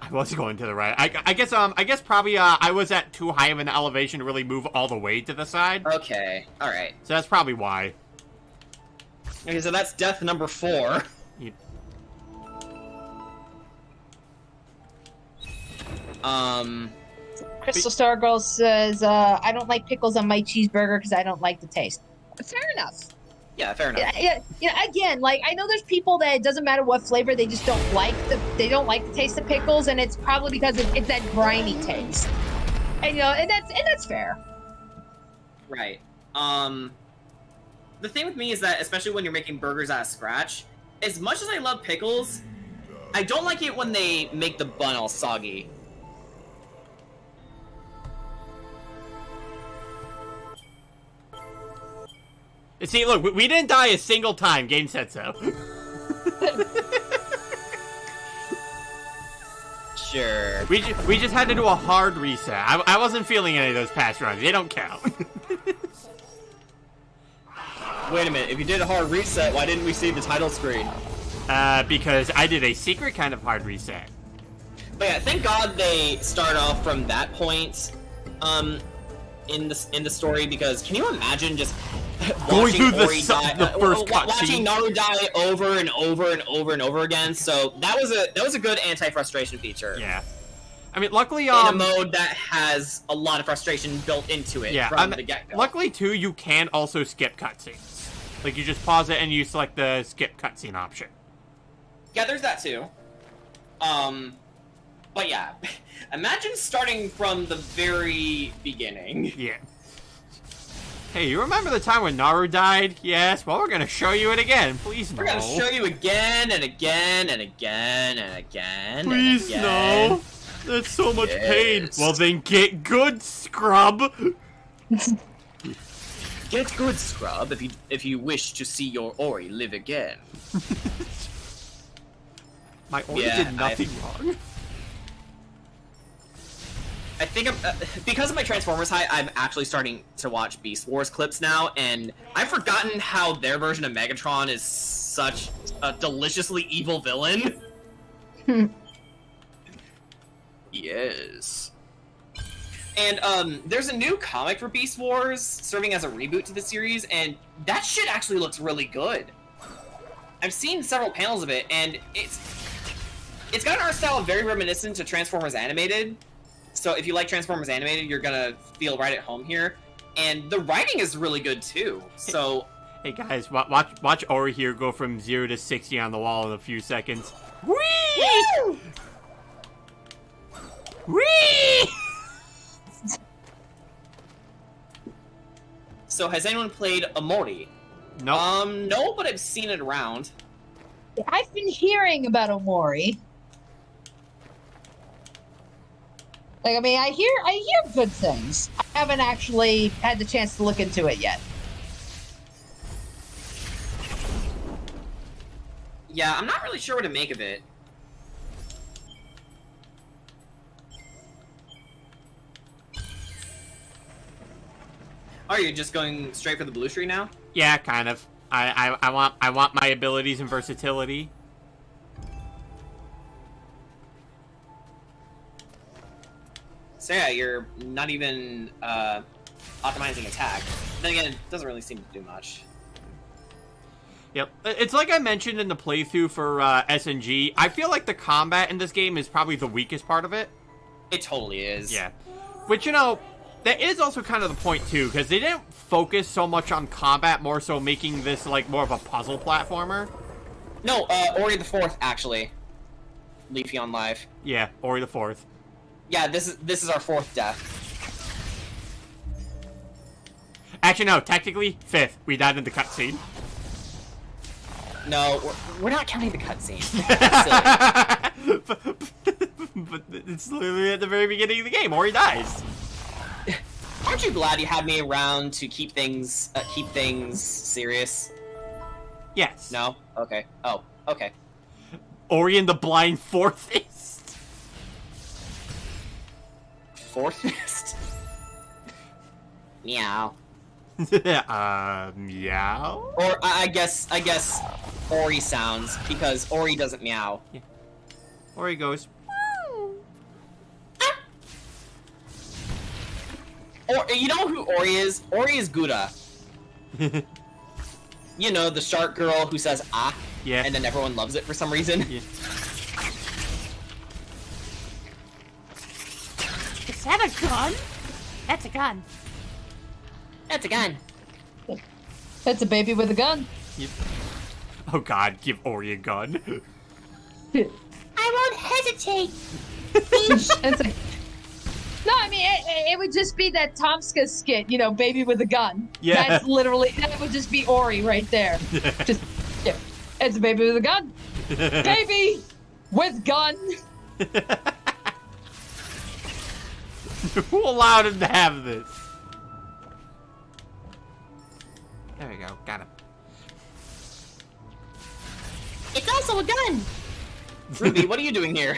I was going to the right. I guess probably I was at too high of an elevation to really move all the way to the side. Okay, all right. So that's probably why. Okay, so that's death number 4. Crystal Star Girl says, I don't like pickles on my cheeseburger because I don't like the taste. Fair enough. Yeah, fair enough. Yeah, again, like, I know there's people that it doesn't matter what flavor, they just don't like the taste of pickles, and it's probably because it's that briny taste. And, and that's fair. Right. The thing with me is that, especially when you're making burgers out of scratch, as much as I love pickles, I don't like it when they make the bun all soggy. See, look, we didn't die a single time. Game said so. Sure. We just had to do a hard reset. I wasn't feeling any of those past runs. They don't count. Wait a minute. If you did a hard reset, why didn't we see the title screen? Because I did a secret kind of hard reset. But yeah, thank God they start off from that point, in the story, because can you imagine just going through the first watching cutscene, Naru die over and over and over and over again? So that was a good anti-frustration feature. Yeah, I mean, luckily, in a mode that has a lot of frustration built into it from the get-go. Luckily, too, you can also skip cutscenes. Like, you just pause it and you select the skip cutscene option. Yeah, there's that too. But yeah, imagine starting from the very beginning. Yeah. Hey, you remember the time when Naru died? Yes, well, we're gonna show you it again. Please no. We're gonna show you again and again and again and again. Please and again. no. That's so much pain. Yes. Well, then get good, scrub. Get good, Scrub, if you wish to see your Ori live again. My Ori Yeah, did nothing wrong. I think because of my Transformers high, I'm actually starting to watch Beast Wars clips now, and I've forgotten how their version of Megatron is such a deliciously evil villain. Yes. And there's a new comic for Beast Wars serving as a reboot to the series, and that shit actually looks really good. I've seen several panels of it, and it's got an art style very reminiscent to Transformers Animated. So if you like Transformers Animated, you're gonna feel right at home here. And the writing is really good too. So Hey guys, watch Ori here go from 0 to 60 on the wall in a few seconds. Whee! Whee! So has anyone played Omori? No. No, but I've seen it around. I've been hearing about Omori. Like, I mean, I hear good things. I haven't actually had the chance to look into it yet. Yeah, I'm not really sure what to make of it. Are you just going straight for the blue tree now? Yeah, kind of. I want my abilities and versatility. So yeah, you're not even optimizing attack. Then again, it doesn't really seem to do much. Yep. It's like I mentioned in the playthrough for SNG. I feel like the combat in this game is probably the weakest part of it. It totally is. Yeah. Which, you know, that is also kind of the point, too, because they didn't focus so much on combat, more so making this, like, more of a puzzle platformer. No, Ori the 4th, actually. Leafy on live. Yeah, Ori the 4th. Yeah, this is our 4th death. Actually, no, technically, 5th. We died in the cutscene. No, we're not counting the cutscene. But it's literally at the very beginning of the game. Ori dies. Aren't you glad you had me around to keep things serious? Yes. No? Okay. Oh, okay. Ori and the Blind Fourthist. Fourthist? Meow. Meow? Or I guess Ori sounds, because Ori doesn't meow. Yeah. Ori goes. Or you know who Ori is? Ori is Gouda. You know, the shark girl who says ah, Yeah. and then everyone loves it for some reason. Yeah. Is that a gun? That's a gun. That's a gun. That's a baby with a gun. Yep. Oh god, give Ori a gun. I won't hesitate. It's like, no, I mean, it would just be that Tomska skit, you know, baby with a gun. Yeah. That's literally, that would just be Ori right there. Just, yeah. It's a baby with a gun. Baby with gun. Who allowed him to have this? There we go, got him. It's also a gun. Ruby, what are you doing here?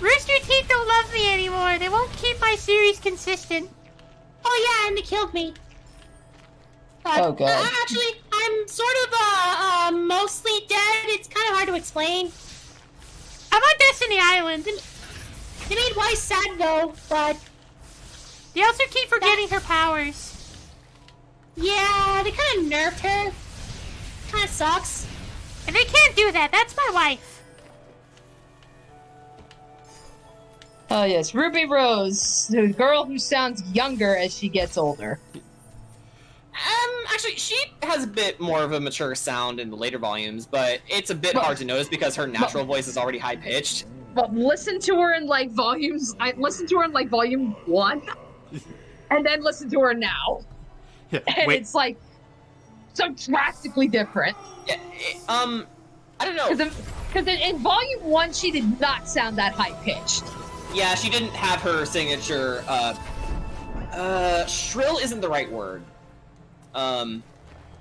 Rooster Teeth don't love me anymore. They won't keep my series consistent. Oh yeah, and they killed me. Oh, God. Actually, I'm sort of mostly dead. It's kind of hard to explain. I'm on Destiny Island. They made Weiss sad though, but They also keep forgetting her powers. yeah, they kind of nerfed her. Kind of sucks. And they can't do that. That's my wife. Oh, yes. Ruby Rose, the girl who sounds younger as she gets older. Actually, she has a bit more of a mature sound in the later volumes, but it's a bit hard to notice because her natural voice is already high pitched. But listen to her in like volumes. I listened to her in like volume 1, and then listen to her now. And Wait. it's like so drastically different. Yeah, I don't know. Because in Volume 1, she did not sound that high-pitched. Yeah, she didn't have her signature, shrill isn't the right word.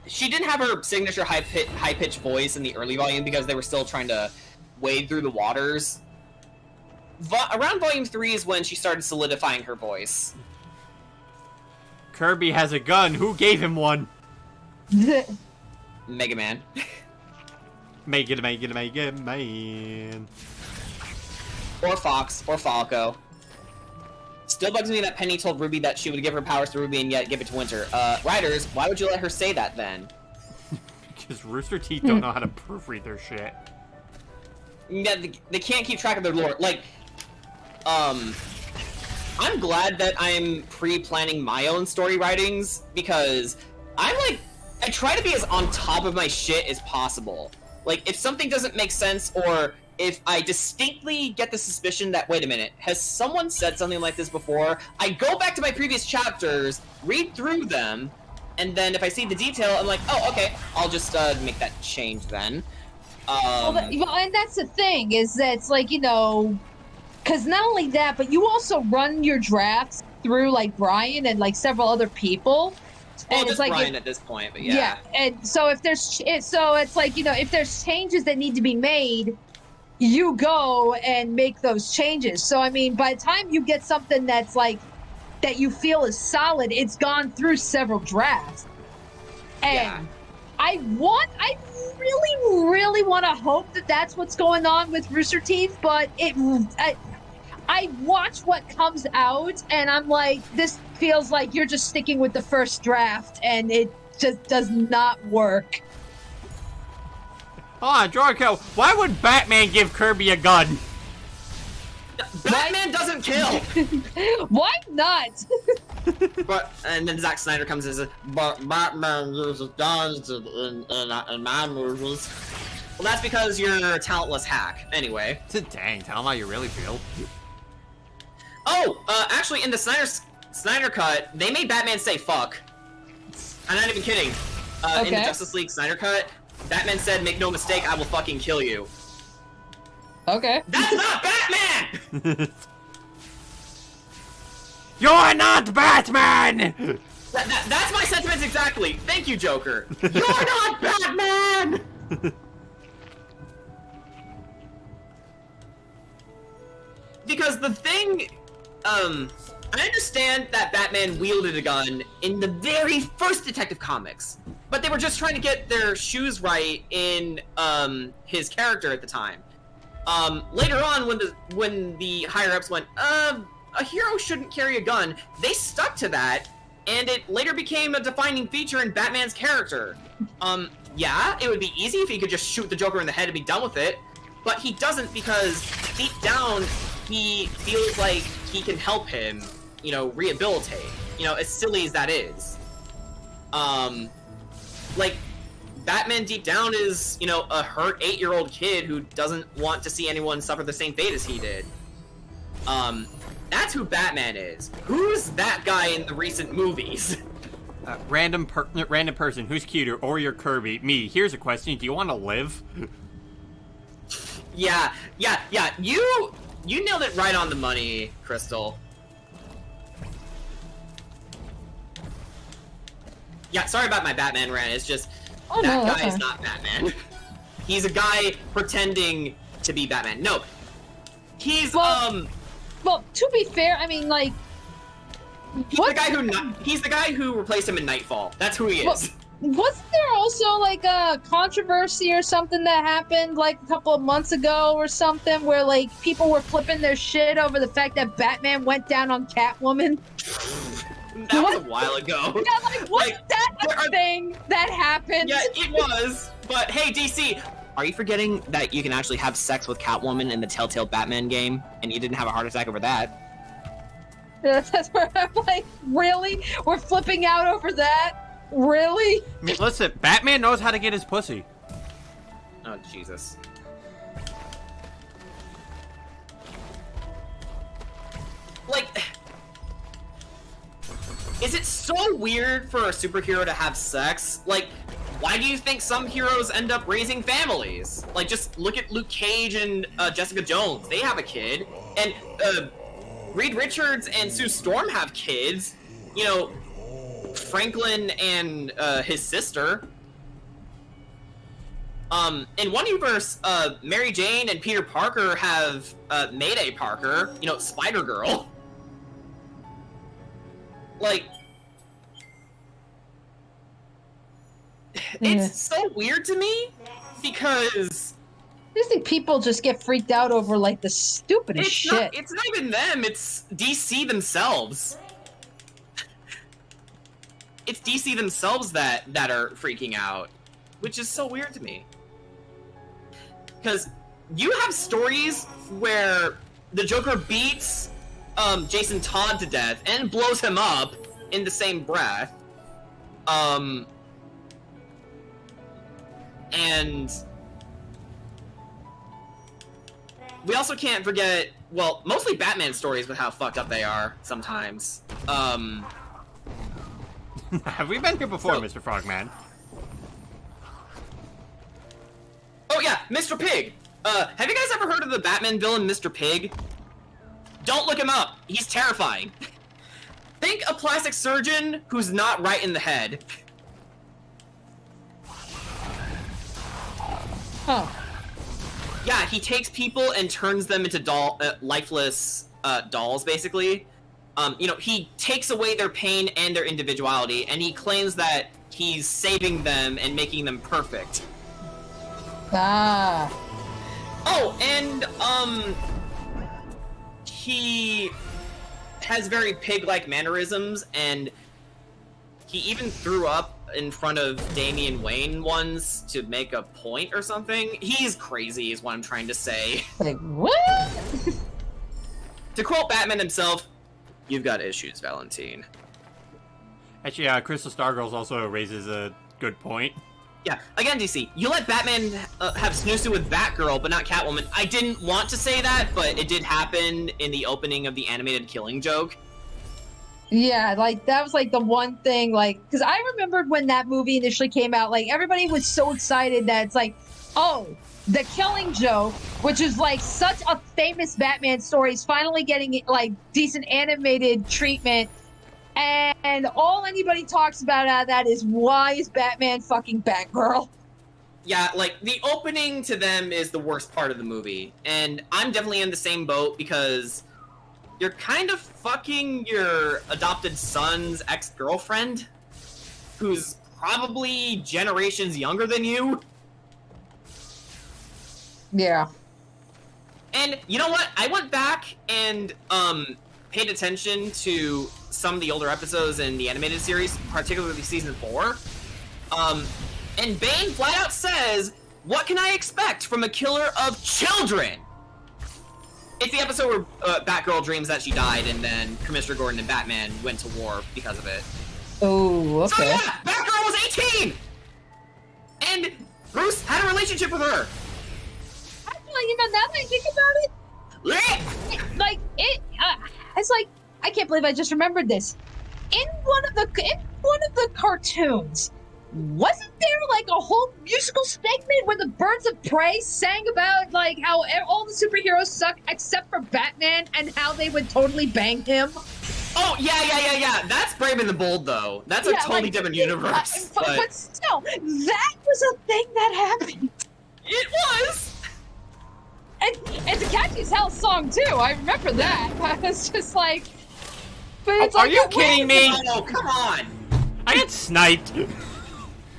She didn't have her signature high-pitched voice in the early volume because they were still trying to wade through the waters. Around Volume 3 is when she started solidifying her voice. Kirby has a gun. Who gave him one? Mega Man. Mega Man. Or Fox, or Falco. Still bugs me that Penny told Ruby that she would give her powers to Ruby and yet give it to Winter. Writers, why would you let her say that then? Because Rooster Teeth don't know how to proofread their shit. Yeah, they can't keep track of their lore. Like, I'm glad that I'm pre-planning my own story writings, because I try to be as on top of my shit as possible. Like, if something doesn't make sense, or if I distinctly get the suspicion that, wait a minute, has someone said something like this before? I go back to my previous chapters, read through them, and then if I see the detail, I'm like, oh, okay, I'll just make that change then. And that's the thing, is that it's like, you know, because not only that, but you also run your drafts through, like, Brian and, like, several other people. Well, And just it's like Brian at this point, but yeah. Yeah, and so if there's, so it's like, you know, if there's changes that need to be made, you go and make those changes. So, I mean, by the time you get something that's like, that you feel is solid, it's gone through several drafts. And Yeah. I really, really want to hope that that's what's going on with Rooster Teeth, but I watch what comes out, and I'm like, this feels like you're just sticking with the first draft, and it just does not work. Hold on, Jorko, why would Batman give Kirby a gun? Batman doesn't kill! Why not? And then Zack Snyder comes and says, but Batman uses guns in my movies. Well, that's because you're a talentless hack. Anyway. Dang, tell him how you really feel. Oh, actually, in the Snyder cut, they made Batman say fuck. I'm not even kidding. In the Okay. Justice League Snyder cut, Batman said, make no mistake, I will fucking kill you. Okay. That's not Batman! You're not Batman! That's my sentiments exactly. Thank you, Joker. You're not Batman! Because the thing, I understand that Batman wielded a gun in the very first Detective Comics, but they were just trying to get their shoes right in, his character at the time. Later on, when the higher-ups went, a hero shouldn't carry a gun, they stuck to that, and it later became a defining feature in Batman's character. Yeah, it would be easy if he could just shoot the Joker in the head and be done with it, but he doesn't because deep down, he feels like he can help him, you know, rehabilitate. You know, as silly as that is. Like, Batman deep down is, you know, a hurt 8-year-old kid who doesn't want to see anyone suffer the same fate as he did. That's who Batman is. Who's that guy in the recent movies? Random person, who's cuter, or your Kirby? Me. Here's a question, do you want to live? Yeah. You nailed it right on the money, Crystal. Yeah, sorry about my Batman rant, it's just, that guy is not Batman. He's a guy pretending to be Batman. No. He's, Well, to be fair, I mean, like... He's the guy who replaced him in Nightfall. That's who he is. Well, wasn't there also, like, a controversy or something that happened, like, a couple of months ago or something, where, like, people were flipping their shit over the fact that Batman went down on Catwoman? That was a while ago. Yeah, like, wasn't that a thing that happened? Yeah, it was. But hey, DC, are you forgetting that you can actually have sex with Catwoman in the Telltale Batman game, and you didn't have a heart attack over that? That's where I'm like, really? We're flipping out over that? Really? I mean, listen, Batman knows how to get his pussy. Oh, Jesus. Like, is it so weird for a superhero to have sex? Like, why do you think some heroes end up raising families? Like, just look at Luke Cage and Jessica Jones. They have a kid. And Reed Richards and Sue Storm have kids. You know, Franklin and his sister. In one universe, Mary Jane and Peter Parker have Mayday Parker, you know, Spider-Girl. Like, it's so weird to me because I just think people just get freaked out over like the stupidest shit. It's not even them, it's DC themselves. It's DC themselves that are freaking out, which is so weird to me. Because you have stories where the Joker beats Jason Todd to death and blows him up in the same breath. And we also can't forget, well, mostly Batman stories with how fucked up they are sometimes. Have we been here before, Mr. Frogman? Oh yeah, Mr. Pig! Have you guys ever heard of the Batman villain, Mr. Pig? Don't look him up. He's terrifying. Think a plastic surgeon who's not right in the head. Huh. Yeah, he takes people and turns them into lifeless dolls, basically. You know, he takes away their pain and their individuality, and he claims that he's saving them and making them perfect. Ah. Oh, and, he has very pig-like mannerisms, and he even threw up in front of Damian Wayne once to make a point or something. He's crazy, is what I'm trying to say. Like, what? To quote Batman himself, "You've got issues, Valentine." Actually, Crystal Stargirls also raises a good point. Yeah, again, DC, you let Batman have snooze with Batgirl, but not Catwoman. I didn't want to say that, but it did happen in the opening of the animated Killing Joke. Yeah, like, that was, like, the one thing, like, because I remembered when that movie initially came out, like, everybody was so excited that it's like, oh, The Killing Joke, which is, like, such a famous Batman story, is finally getting, like, decent animated treatment. And all anybody talks about out of that is, why is Batman fucking Batgirl? Yeah, like, the opening to them is the worst part of the movie. And I'm definitely in the same boat because you're kind of fucking your adopted son's ex-girlfriend, who's probably generations younger than you. Yeah. And you know what? I went back and paid attention to some of the older episodes in the animated series, particularly season 4. And Bane flat out says, "What can I expect from a killer of children?" It's the episode where Batgirl dreams that she died, and then Commissioner Gordon and Batman went to war because of it. Oh, okay. So yeah, Batgirl was 18! And Bruce had a relationship with her. Actually, you know, now that I think about it, like, it's like, I can't believe I just remembered this. In one of the cartoons, wasn't there like a whole musical segment where the Birds of Prey sang about like how all the superheroes suck except for Batman and how they would totally bang him? Oh, yeah. That's Brave and the Bold, though. That's a totally different universe. But still, that was a thing that happened. It was! And it's a catchy as hell song, too. I remember that. I was just like... But it's Are you kidding me? Oh, come on! I got sniped.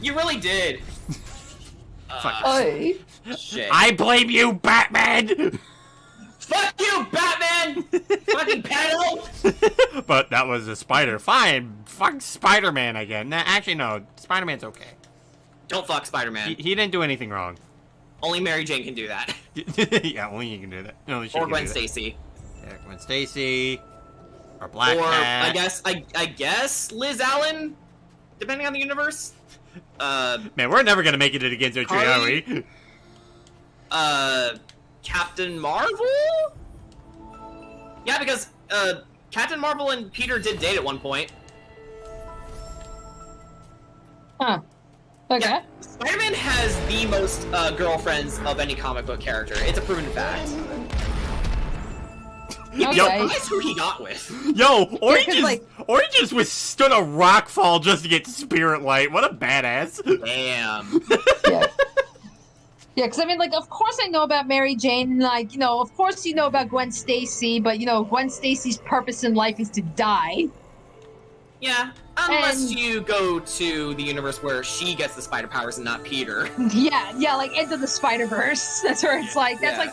You really did. Oy. Shit. I blame you, Batman! Fuck you, Batman! Fucking pedo! But that was a spider. Fine. Fuck Spider-Man again. Nah, actually, no. Spider-Man's okay. Don't fuck Spider-Man. He didn't do anything wrong. Only Mary Jane can do that. Yeah, only you can do that. Only she Or can Gwen do that. Stacy. Yeah, Gwen Stacy. Or Black Or, Cat. I guess Liz Allen? Depending on the universe? Man, we're never gonna make it against our tree, are we? Captain Marvel? Yeah, because, Captain Marvel and Peter did date at one point. Huh. Okay. Yeah, Spider-Man has the most girlfriends of any comic book character. It's a proven fact. You'd be Okay. surprised who he got with. Yo, Ori 'cause, just, like- Ori just withstood a rock fall just to get Spirit Light. What a badass. Damn. Yeah. Yeah, because I mean, like, of course I know about Mary Jane, and, like, you know, of course you know about Gwen Stacy, but, you know, Gwen Stacy's purpose in life is to die. Yeah, unless And- you go to the universe where she gets the spider powers and not Peter. Yeah, like Into the Spider-Verse. That's where it's like, that's Yeah.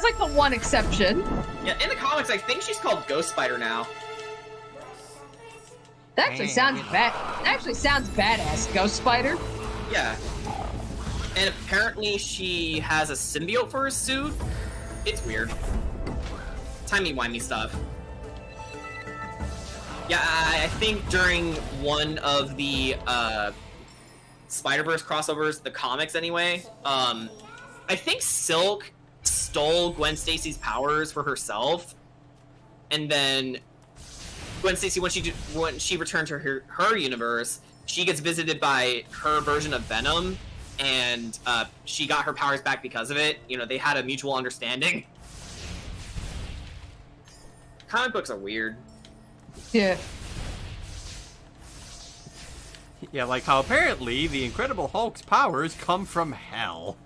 like the one exception. Yeah, in the comics, I think she's called Ghost Spider now. That actually sounds badass, Ghost Spider. Yeah. And apparently she has a symbiote for her suit. It's weird. Timey-wimey stuff. Yeah, I think during one of the Spider-Verse crossovers, the comics anyway, I think Silk stole Gwen Stacy's powers for herself, and then Gwen Stacy, when she returned to her universe, she gets visited by her version of Venom, and she got her powers back because of it. You know, they had a mutual understanding. Comic books are weird. Yeah. Yeah, like how apparently the Incredible Hulk's powers come from hell.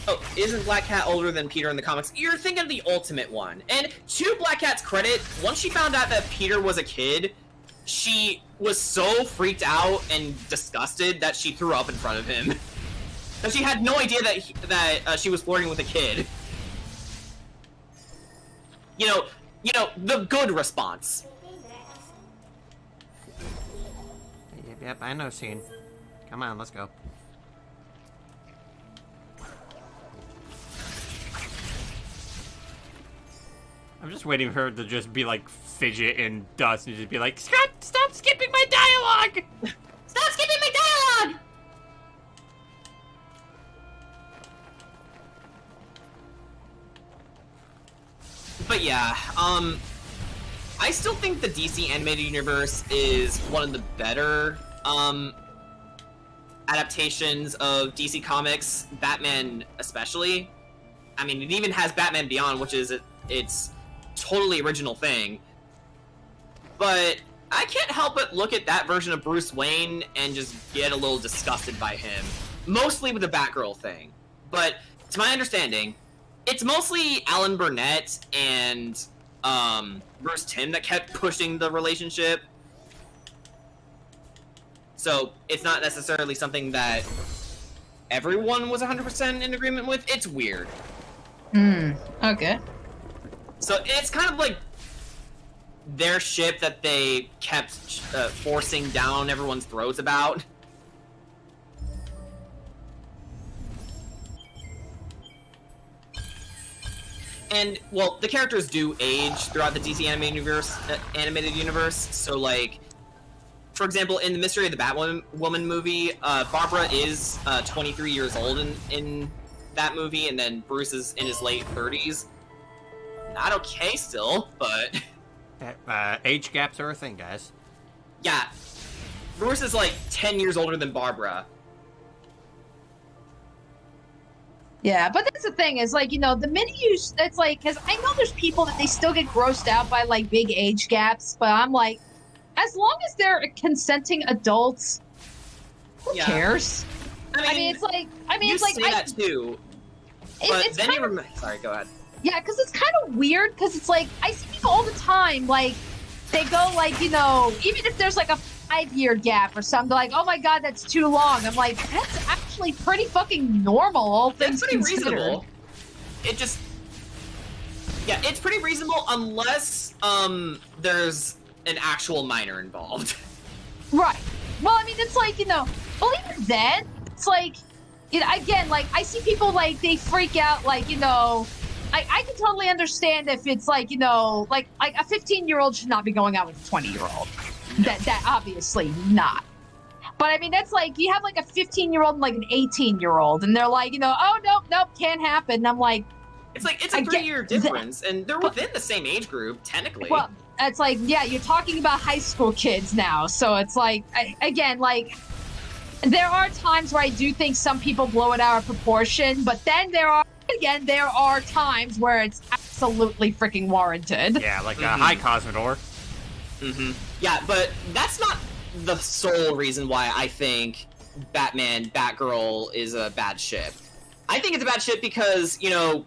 Oh, isn't Black Cat older than Peter in the comics? You're thinking of the Ultimate one. And to Black Cat's credit, once she found out that Peter was a kid, she was so freaked out and disgusted that she threw up in front of him. And she had no idea that she was flirting with a kid. You know, the good response. Yep, I know, Scene. Come on, let's go. I'm just waiting for her to just be like fidget and dust and just be like, stop skipping my dialogue! Stop skipping my dialogue! But yeah, I still think the DC animated universe is one of the better adaptations of DC Comics, Batman especially. I mean, it even has Batman Beyond, which is its totally original thing. But I can't help but look at that version of Bruce Wayne and just get a little disgusted by him. Mostly with the Batgirl thing. But to my understanding, it's mostly Alan Burnett and Bruce Timm that kept pushing the relationship. So it's not necessarily something that everyone was 100% in agreement with. It's weird. Okay. So it's kind of like their ship that they kept forcing down everyone's throats about. And, well, the characters do age throughout the DC animated universe, so, like, for example, in the Mystery of the Batwoman movie, Barbara is 23 years old in that movie, and then Bruce is in his late 30s. Not okay still, but... Age gaps are a thing, guys. Yeah. Bruce is, like, 10 years older than Barbara. Yeah, but that's the thing is, like, you know, the minute it's like, because I know there's people that they still get grossed out by, like, big age gaps, but I'm like, as long as they're consenting adults, who Yeah. cares? I mean, it's like, you it's like, say that too, but it's then kind you of, remember... Sorry, go ahead. yeah, because it's kind of weird, because it's like, I see people all the time, like, they go, like, you know, even if there's, like, a 5-year gap or something, they're like, oh my god, that's too long. I'm like, that's actually pretty fucking normal, all things That's pretty considered. reasonable. It just... Yeah, it's pretty reasonable unless, there's an actual minor involved. Right. Well, I mean, it's like, you know, well, even then, it's like, you know, again, like, I see people, like, they freak out, like, you know, I can totally understand if it's like, you know, like a 15-year-old should not be going out with a 20-year-old. That obviously not. But I mean, that's like, you have like a 15-year-old and like an 18-year-old, and they're like, you know, oh, nope, can't happen. And I'm like, It's like it's a 3-year difference, and they're within the same age group technically. Well, it's like, yeah, you're talking about high school kids now, so it's like, again, like, there are times where I do think some people blow it out of proportion, but then there are times where it's absolutely freaking warranted. Yeah, like Hi Cosmodor. Yeah, but that's not the sole reason why I think Batgirl is a bad ship. I think it's a bad ship because, you know,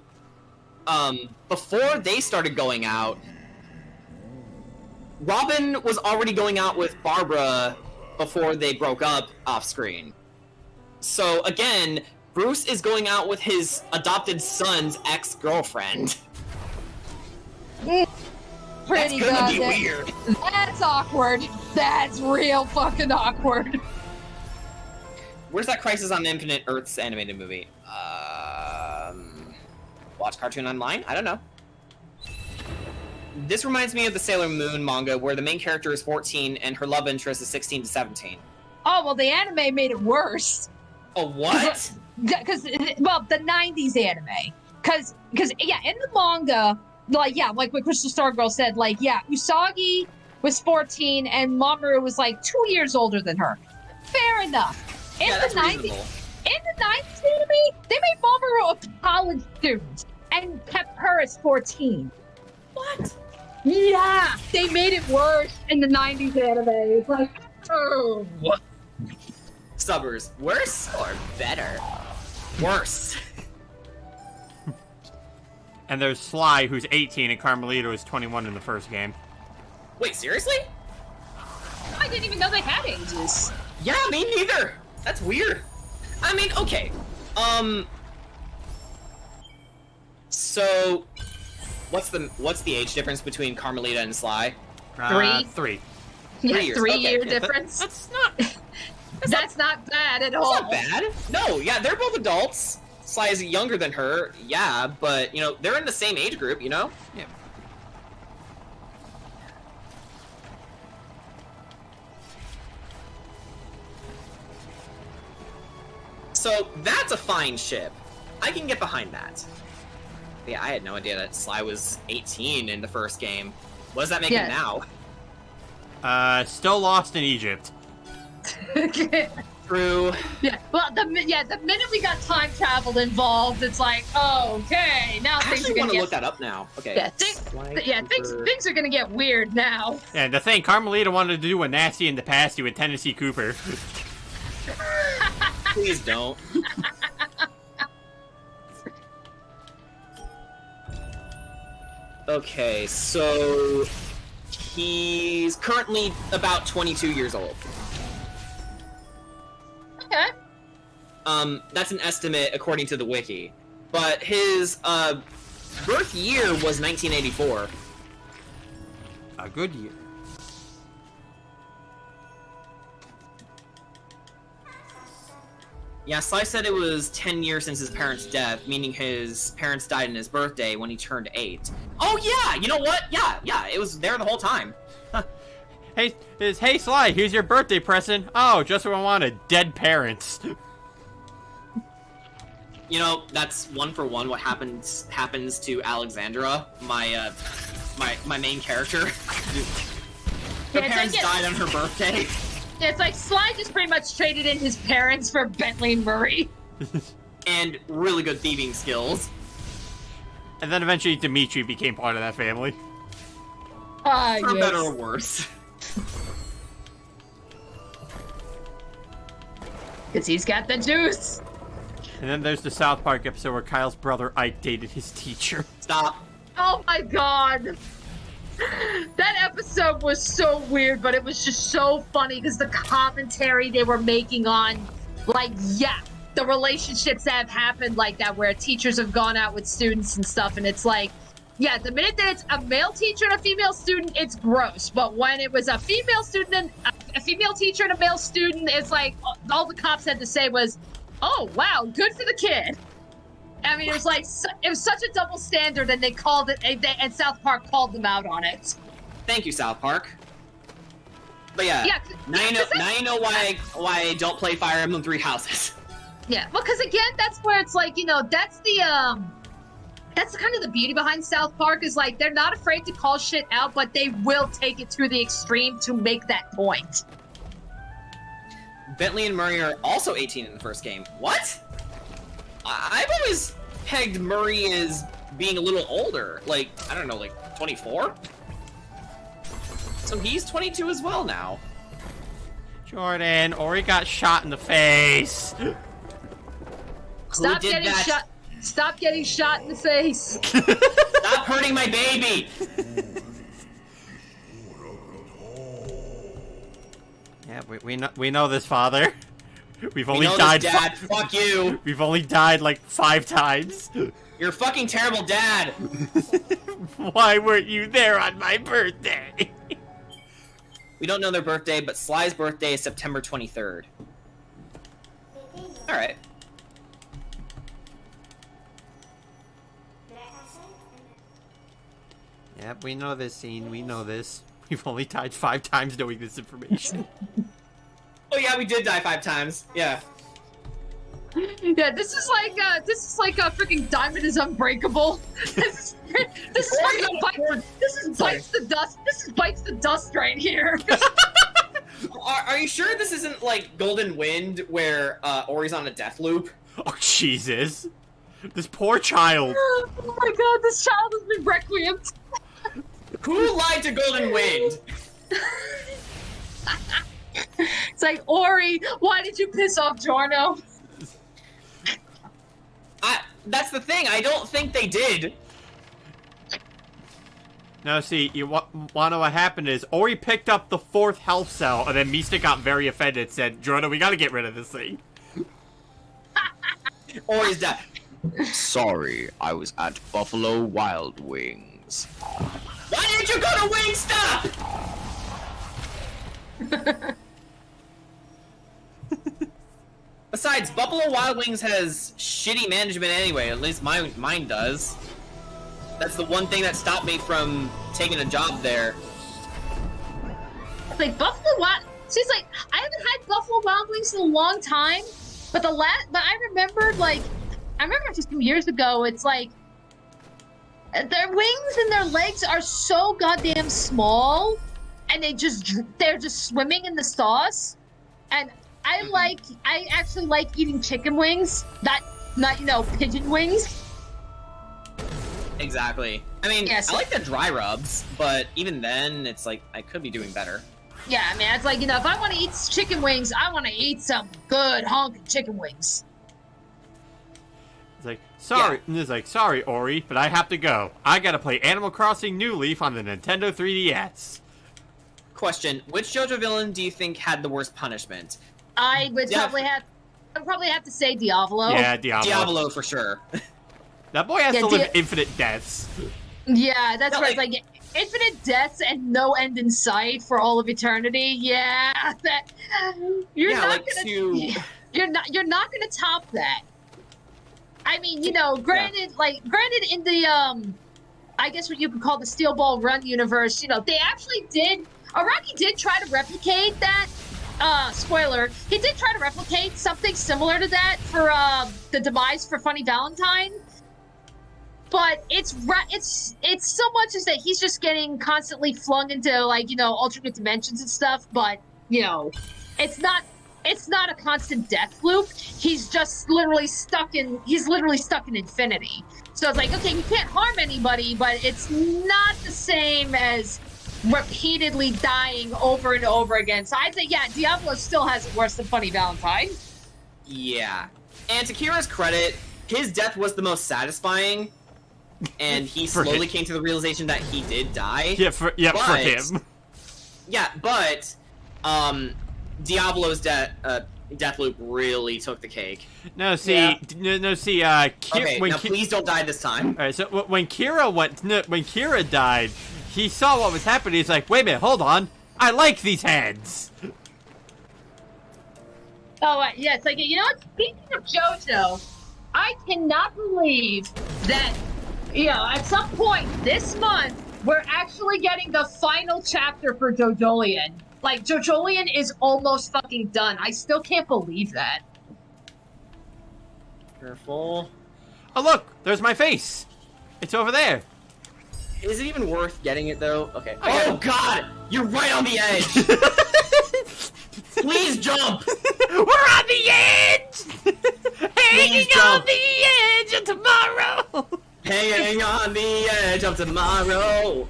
before they started going out, Robin was already going out with Barbara before they broke up off screen. So again, Bruce is going out with his adopted son's ex-girlfriend. Pretty That's gonna be goddamn- weird. That's awkward. That's real fucking awkward. Where's that Crisis on Infinite Earths animated movie? Watch Cartoon Online? I don't know. This reminds me of the Sailor Moon manga where the main character is 14 and her love interest is 16 to 17. Oh, well, the anime made it worse. Oh, what? Because, well, the 90s anime. Because, yeah, in the manga, like what Crystal Stargirl said, like, yeah, Usagi was 14 and Mamoru was, like, 2 years older than her. Fair enough. In Yeah, the that's 90s, reasonable. in the 90s anime, they made Mamoru a college student and kept her as 14. What? Yeah, they made it worse in the 90s anime. It's like, oh. Subbers, worse or better? Worse. And there's Sly, who's 18, and Carmelita was 21 in the first game. Wait, seriously? I didn't even know they had ages. Yeah, me neither. That's weird. I mean, okay. So, what's the age difference between Carmelita and Sly? 3. 3. Yeah, 3 years. 3 Okay, year yeah, difference. That's not... That's not bad at all. That's not bad. No, yeah, they're both adults. Sly is younger than her, yeah, but, you know, they're in the same age group, you know? Yeah. So, that's a fine ship. I can get behind that. Yeah, I had no idea that Sly was 18 in the first game. What does that make him now? Still lost in Egypt. True. Yeah. Well, the minute we got time travel involved, it's like, oh, okay, now I things are actually gonna want to get. look that up now. Okay. Yeah, things are gonna get weird now. And the thing, Carmelita wanted to do a Nasty in the Pasty with Tennessee Cooper. Please don't. Okay, so he's currently about 22 years old. Okay. That's an estimate according to the wiki. But his birth year was 1984. A good year. Yeah, Sly said it was 10 years since his parents' death, meaning his parents died on his birthday when he turned 8. Oh yeah, you know what? Yeah, it was there the whole time. Hey Sly, here's your birthday present. Oh, just what I wanted. Dead parents. You know, that's one for one what happens to Alexandra, my main character. Her parents died on her birthday. Yeah, it's like Sly just pretty much traded in his parents for Bentley Murray. And really good thieving skills. And then eventually Dimitri became part of that family. For better or worse. Because he's got the juice. And then there's the South Park episode where Kyle's brother Ike dated his teacher. Stop. Oh my god. That episode was so weird, but it was just so funny because the commentary they were making on, like, yeah, the relationships that have happened like that, where teachers have gone out with students and stuff, and it's like, yeah, the minute that it's a male teacher and a female student, it's gross. But when it was a female student and a female teacher and a male student, it's like all the cops had to say was, "Oh wow, good for the kid." I mean, it was like it was such a double standard, and they called it, and South Park called them out on it. Thank you, South Park. But yeah, now you know why I don't play Fire Emblem Three Houses. Yeah, well, because again, that's where it's like, you know, that's the That's kind of the beauty behind South Park is like they're not afraid to call shit out, but they will take it to the extreme to make that point. Bentley and Murray are also 18 in the first game. What? I've always pegged Murray as being a little older. Like, I don't know, like 24? So he's 22 as well now. Jordan, Ori got shot in the face. Stop did getting that? shot. Stop getting shot in the face. Stop hurting my baby! Yeah, we know this, Father. We've only We know died. this, Dad. Fuck you! We've only died like 5 times. You're a fucking terrible dad! Why weren't you there on my birthday? We don't know their birthday, but Sly's birthday is September 23rd. Alright. Yep, we know this scene. We know this. We've only died 5 times knowing this information. Oh yeah, we did die 5 times. Yeah. Yeah, this is like a freaking Diamond is Unbreakable. This is fucking bites the dust. This is bites the dust right here. Are you sure this isn't like Golden Wind, where Ori's on a death loop? Oh, Jesus. This poor child. Oh my god, this child has been requiemed. Who lied to Golden Wind? It's like, Ori, why did you piss off Giorno? That's the thing, I don't think they did. Now, see, you wanna know what happened is Ori picked up the 4th health cell, and then Mista got very offended and said, Jordan, we gotta get rid of this thing. Ori's dead. Sorry, I was at Buffalo Wild Wings. Why didn't you go to Wingstop? Besides, Buffalo Wild Wings has shitty management anyway, at least mine does. That's the one thing that stopped me from taking a job there. It's like Buffalo Wild. See, it's like I haven't had Buffalo Wild Wings in a long time, but I remembered just some years ago. It's like their wings and their legs are so goddamn small, and they're just swimming in the sauce, and I actually like eating chicken wings, not pigeon wings. Exactly. I mean, Yes. I like the dry rubs, but even then, it's like, I could be doing better. Yeah, I mean, it's like, if I want to eat chicken wings, I want to eat some good honking chicken wings. It's like, sorry, and it's like, sorry, Ori, but I have to go. I gotta play Animal Crossing New Leaf on the Nintendo 3DS. Question, which JoJo villain do you think had the worst punishment? I would probably have to say Diavolo. Yeah, Diablo. Diavolo for sure. That boy has to live infinite deaths. Yeah, that's No, right. It's like infinite deaths and no end in sight for all of eternity. Yeah, that you're not gonna top that. I mean, granted in the I guess what you could call the Steel Ball Run universe, they actually did. Araki did try to replicate that. Spoiler, he did try to replicate something similar to that for the demise for Funny Valentine. But it's so much as that he's just getting constantly flung into alternate dimensions and stuff. But it's not a constant death loop. He's just literally stuck in infinity. So it's like, okay, you can't harm anybody, but it's not the same as repeatedly dying over and over again. So I'd say, yeah, Diablo still has it worse than Funny Valentine. Yeah. And to Kira's credit, his death was the most satisfying, and he slowly came to the realization that he did die. Yeah, for him. Yeah, but Diablo's death loop really took the cake. No, see, Okay, now please don't die this time. All right, so when Kira died, he saw what was happening. He's like, wait a minute, hold on. I like these heads. Oh, yeah, it's like, what? Speaking of JoJo, I cannot believe that, at some point this month, we're actually getting the final chapter for JoJolion. Like, JoJolion is almost fucking done. I still can't believe that. Careful. Oh, look, there's my face. It's over there. Is it even worth getting it though? Okay. Oh, yeah. Oh God! You're right on the edge. Please jump. We're on the edge. Hanging on jump. the edge of tomorrow. Hanging on the edge of tomorrow.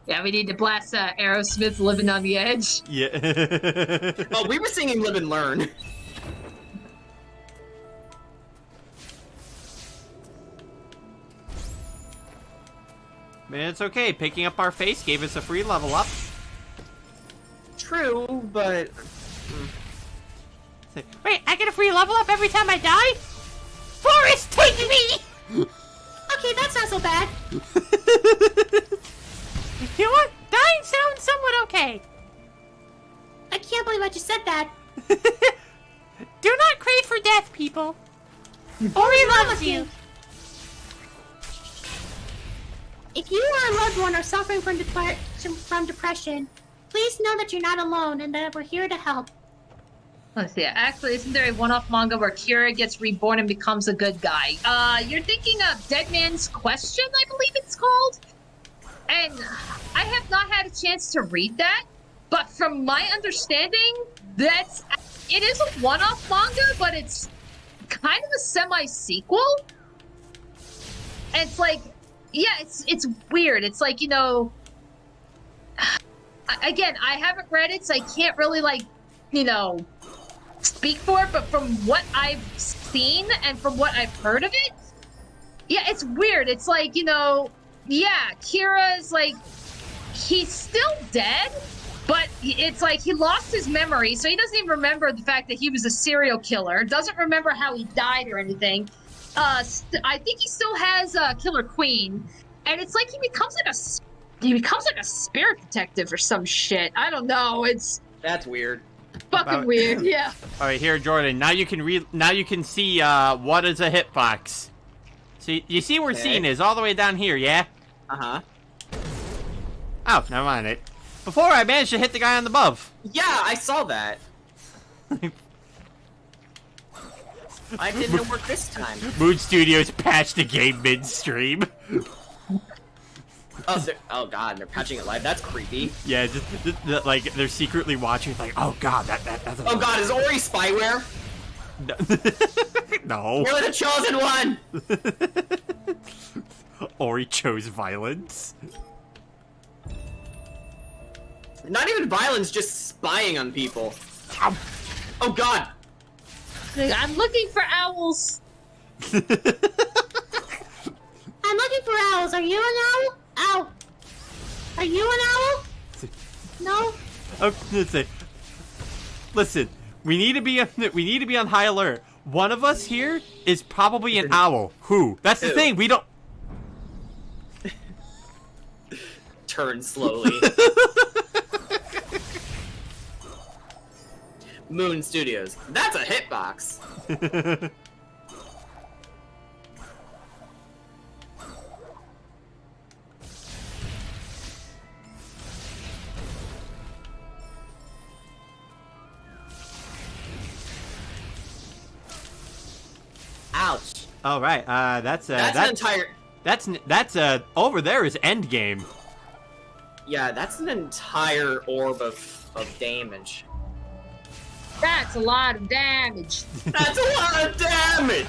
Yeah, we need to blast Aerosmith "Living on the Edge." Yeah. Oh, we were singing "Live and Learn." Man, it's okay. Picking up our face gave us a free level up. True, but Wait, I get a free level up every time I die? Forest, take me! Okay, that's not so bad. You know what? Dying sounds somewhat okay. I can't believe I just said that. Do not crave for death, people. Ori loves you. If you or a loved one are suffering from depression, please know that you're not alone and that we're here to help. Let's see. Actually, isn't there a one-off manga where Kira gets reborn and becomes a good guy? You're thinking of Dead Man's Question, I believe it's called? And I have not had a chance to read that, but from my understanding, it is a one-off manga, but it's kind of a semi-sequel. And it's like, yeah, it's weird. It's like, you know, again, I haven't read it, so I can't really, like, you know, speak for it, but from what I've seen and from what I've heard of it, yeah, it's weird. It's like, you know, yeah, Kira's like, he's still dead, but it's like he lost his memory, so he doesn't even remember the fact that he was a serial killer, doesn't remember how he died or anything. I think he still has Killer Queen, and it's like he becomes like a spirit detective or some shit. I don't know. It's that's weird. fucking weird. Yeah. All right, here, Jordan. Now you can read. Now you can see what is a hitbox. So you see where scene is all the way down here, yeah? Uh-huh. Oh, never mind it. Before I managed to hit the guy on the above. Yeah, I saw that. I didn't work this time. Moon Studios patched the game midstream. Oh God, they're patching it live. That's creepy. Yeah, just like they're secretly watching. Like, oh God, that's. Oh God, is Ori spyware? No. You're the chosen one. Ori chose violence. Not even violence, just spying on people. Ow. Oh God. I'm looking for owls. I'm looking for owls. Are you an owl? Ow. Are you an owl? No? Oh, listen, we need to be on high alert. One of us here is probably an owl. Who? That's the thing. We don't. Turn slowly. Moon Studios. That's a hitbox. Ouch. All right. That's an entire. That's over there is end game. Yeah, that's an entire orb of damage. That's a lot of damage. That's a lot of damage.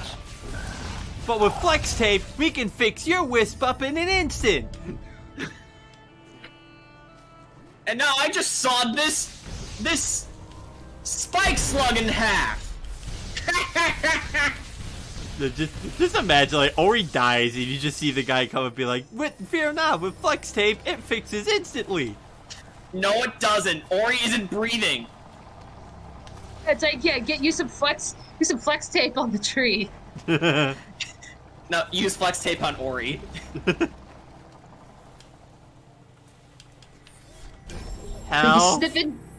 But with flex tape, we can fix your wisp up in an instant. And now I just sawed this spike slug in half. Just imagine, like, Ori dies and you just see the guy come and be like, fear not, with flex tape, it fixes instantly. No, it doesn't. Ori isn't breathing. It's like, yeah, use some flex tape on the tree. No, use flex tape on Ori. Hell.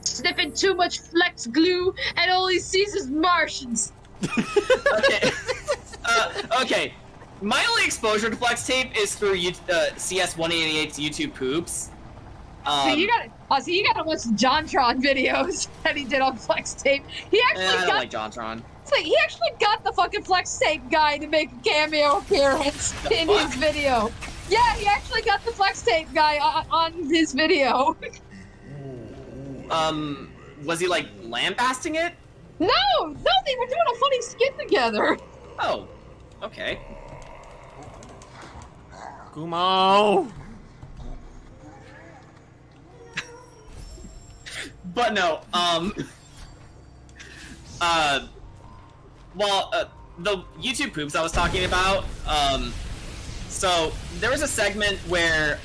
Sniffing too much flex glue and all he sees is Martians. Okay. Okay. My only exposure to flex tape is through CS188's YouTube poops. So you gotta watch the JonTron videos that he did on flex tape. He actually I don't got. like JonTron. So he actually got the fucking flex tape guy to make a cameo appearance in his video. Yeah, he actually got the flex tape guy on his video. Was he like lambasting it? No, they were doing a funny skit together. Oh, okay. Kumo! But no, the YouTube poops I was talking about, so there was a segment where,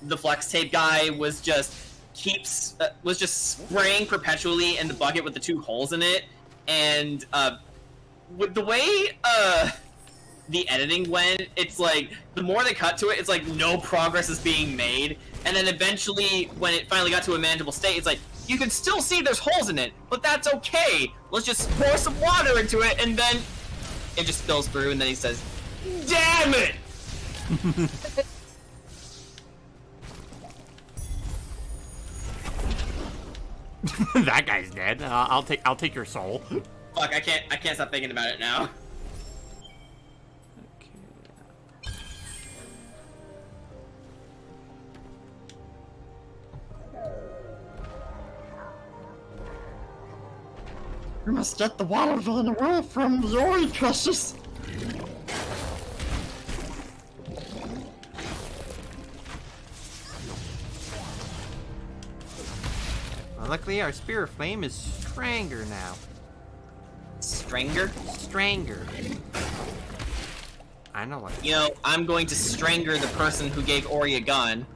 the flex tape guy was just spraying perpetually in the bucket with the 2 holes in it, and, with the way, the editing went, it's like, the more they cut to it, it's like no progress is being made, and then eventually, when it finally got to a manageable state, it's like, you can still see there's holes in it, but that's okay. Let's just pour some water into it, and then it just spills through, and then he says, "Damn it!" That guy's dead. I'll take your soul. Fuck, I can't stop thinking about it now. We must get the water vein away from the Ori precious. Well, luckily, our spirit flame is stronger now. Stranger? Stranger. I know what. You know, I'm going to stranger the person who gave Ori a gun.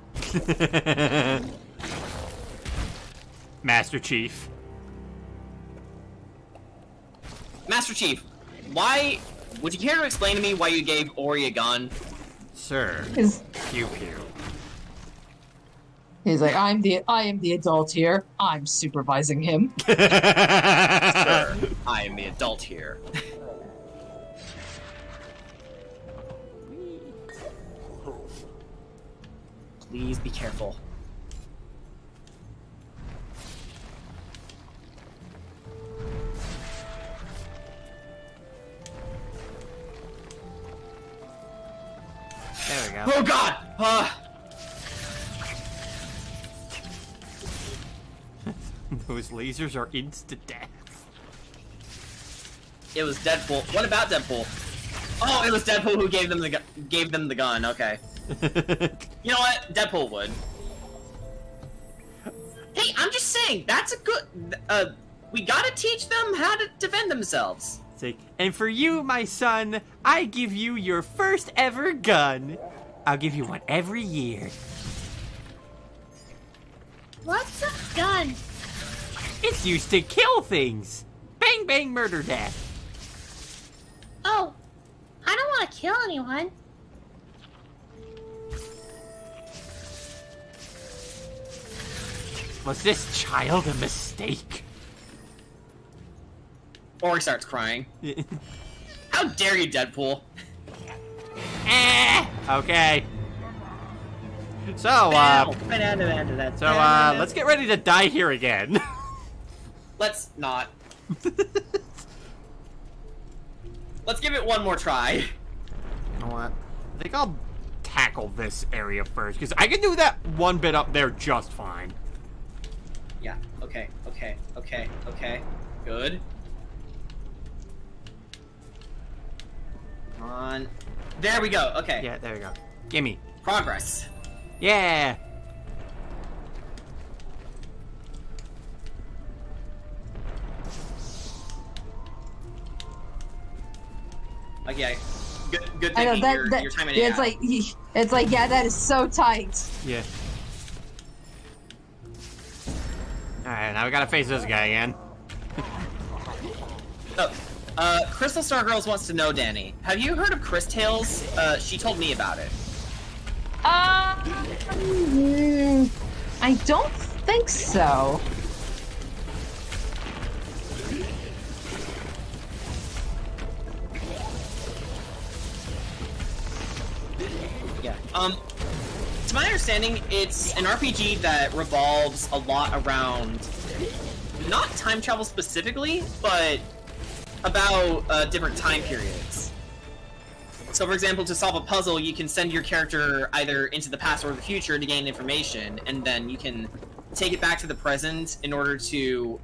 Master Chief. Master Chief, would you care to explain to me why you gave Ori a gun? Sir. Pew pew. He's like, I am the adult here. I'm supervising him. Sir, I am the adult here. Please be careful. There we go. Oh god! Those lasers are instant death. It was Deadpool. What about Deadpool? Oh, it was Deadpool who gave them the gun. Okay. You know what? Deadpool would. Hey, I'm just saying, that's a good... we gotta teach them how to defend themselves. It's like, and for you, my son, I give you your first ever gun. I'll give you one every year. What's a gun? It's used to kill things. Bang, bang, murder, death. Oh, I don't want to kill anyone. Was this child a mistake? Ori starts crying. How dare you, Deadpool? Okay. So, let's get ready to die here again. Let's not. Let's give it one more try. You know what? I think I'll tackle this area first, because I can do that one bit up there just fine. Yeah, okay. Good. Come on. There we go, okay. Yeah, there we go. Gimme. Progress. Yeah! Okay. Good I know thinking. that You're timing yeah, it it's out. like it's like yeah, that is so tight. Yeah. Alright, now we gotta face this guy again. Crystal Star Girls wants to know, Danny, have you heard of Chris Tales? She told me about it. I don't think so. Yeah. To my understanding, it's an RPG that revolves a lot around not time travel specifically, but about different time periods. So, for example, to solve a puzzle, you can send your character either into the past or the future to gain information, and then you can take it back to the present in order to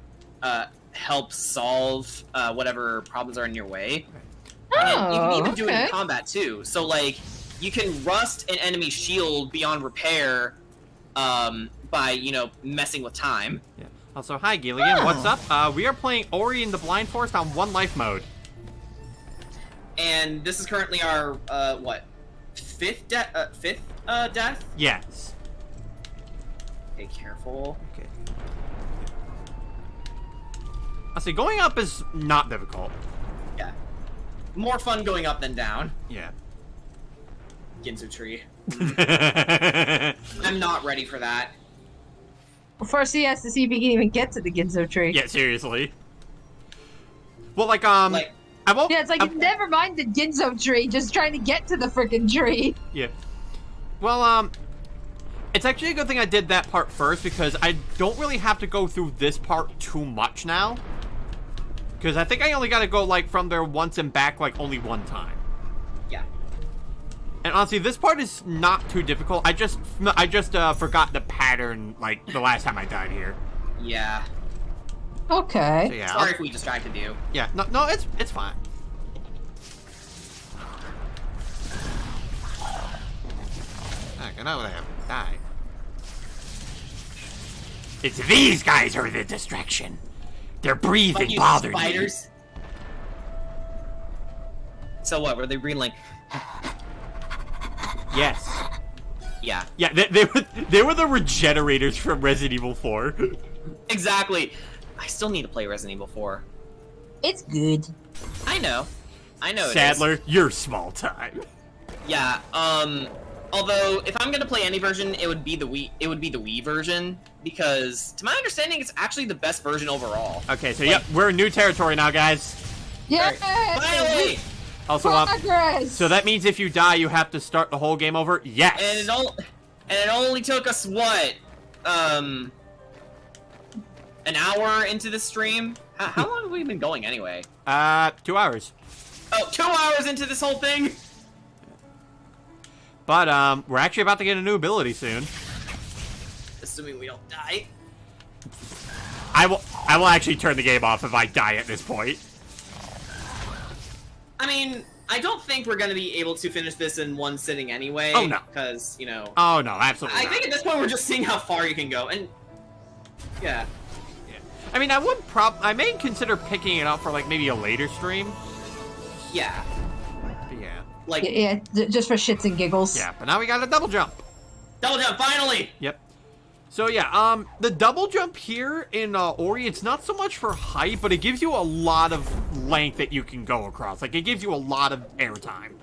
help solve whatever problems are in your way. And you can even do it in combat, too. So, like, you can rust an enemy's shield beyond repair by, you know, messing with time. Yeah. Also, hi, Gilligan. What's up? We are playing Ori and the Blind Forest on 1 life mode. And this is currently our, fifth death? Yes. Okay, careful. Okay. I see, going up is not difficult. Yeah. More fun going up than down. Yeah. Ginzu tree. I'm not ready for that. Well, first he has to see if he can even get to the Ginzo tree. Yeah, seriously. Well, I won't. Yeah, it's like, never mind the Ginzo tree, just trying to get to the freaking tree. Yeah. Well, it's actually a good thing I did that part first, because I don't really have to go through this part too much now. Because I think I only gotta go, like, from there once and back, like, only one time. Yeah. And honestly, this part is not too difficult. I just forgot the pattern, like, the last time I died here. Yeah. Okay. So, yeah, Sorry if we distracted you. Yeah, no, it's fine. I know they have died. It's these guys who are the distraction. Their breathing Fuck you, bothers me. spiders. So what? Were they breathing like? Yes. Yeah. Yeah, they were the regenerators from Resident Evil 4. Exactly. I still need to play Resident Evil 4. It's good. I know. It is. Sadler, you're small time. Yeah. Although if I'm gonna play any version, it would be the Wii. It would be the Wii version because, to my understanding, it's actually the best version overall. Okay, so yep, we're in new territory now, guys. Yeah. Finally. Also, Progress. so that means if you die, you have to start the whole game over. Yes. And it only took us what, an hour into the stream. How long have we been going anyway? 2 hours. Oh, 2 hours into this whole thing. But we're actually about to get a new ability soon. Assuming we don't die. I will actually turn the game off if I die at this point. I mean, I don't think we're gonna be able to finish this in one sitting anyway. Oh, no. Because, you know. Oh no, absolutely I not. think at this point we're just seeing how far you can go, and yeah. I mean, I may consider picking it up for like maybe a later stream. Yeah. But yeah. Like Yeah, just for shits and giggles. Yeah, but now we got a double jump. double jump, finally! Yep. So yeah, the double jump here in Ori, it's not so much for height, but it gives you a lot of length that you can go across. Like, it gives you a lot of airtime.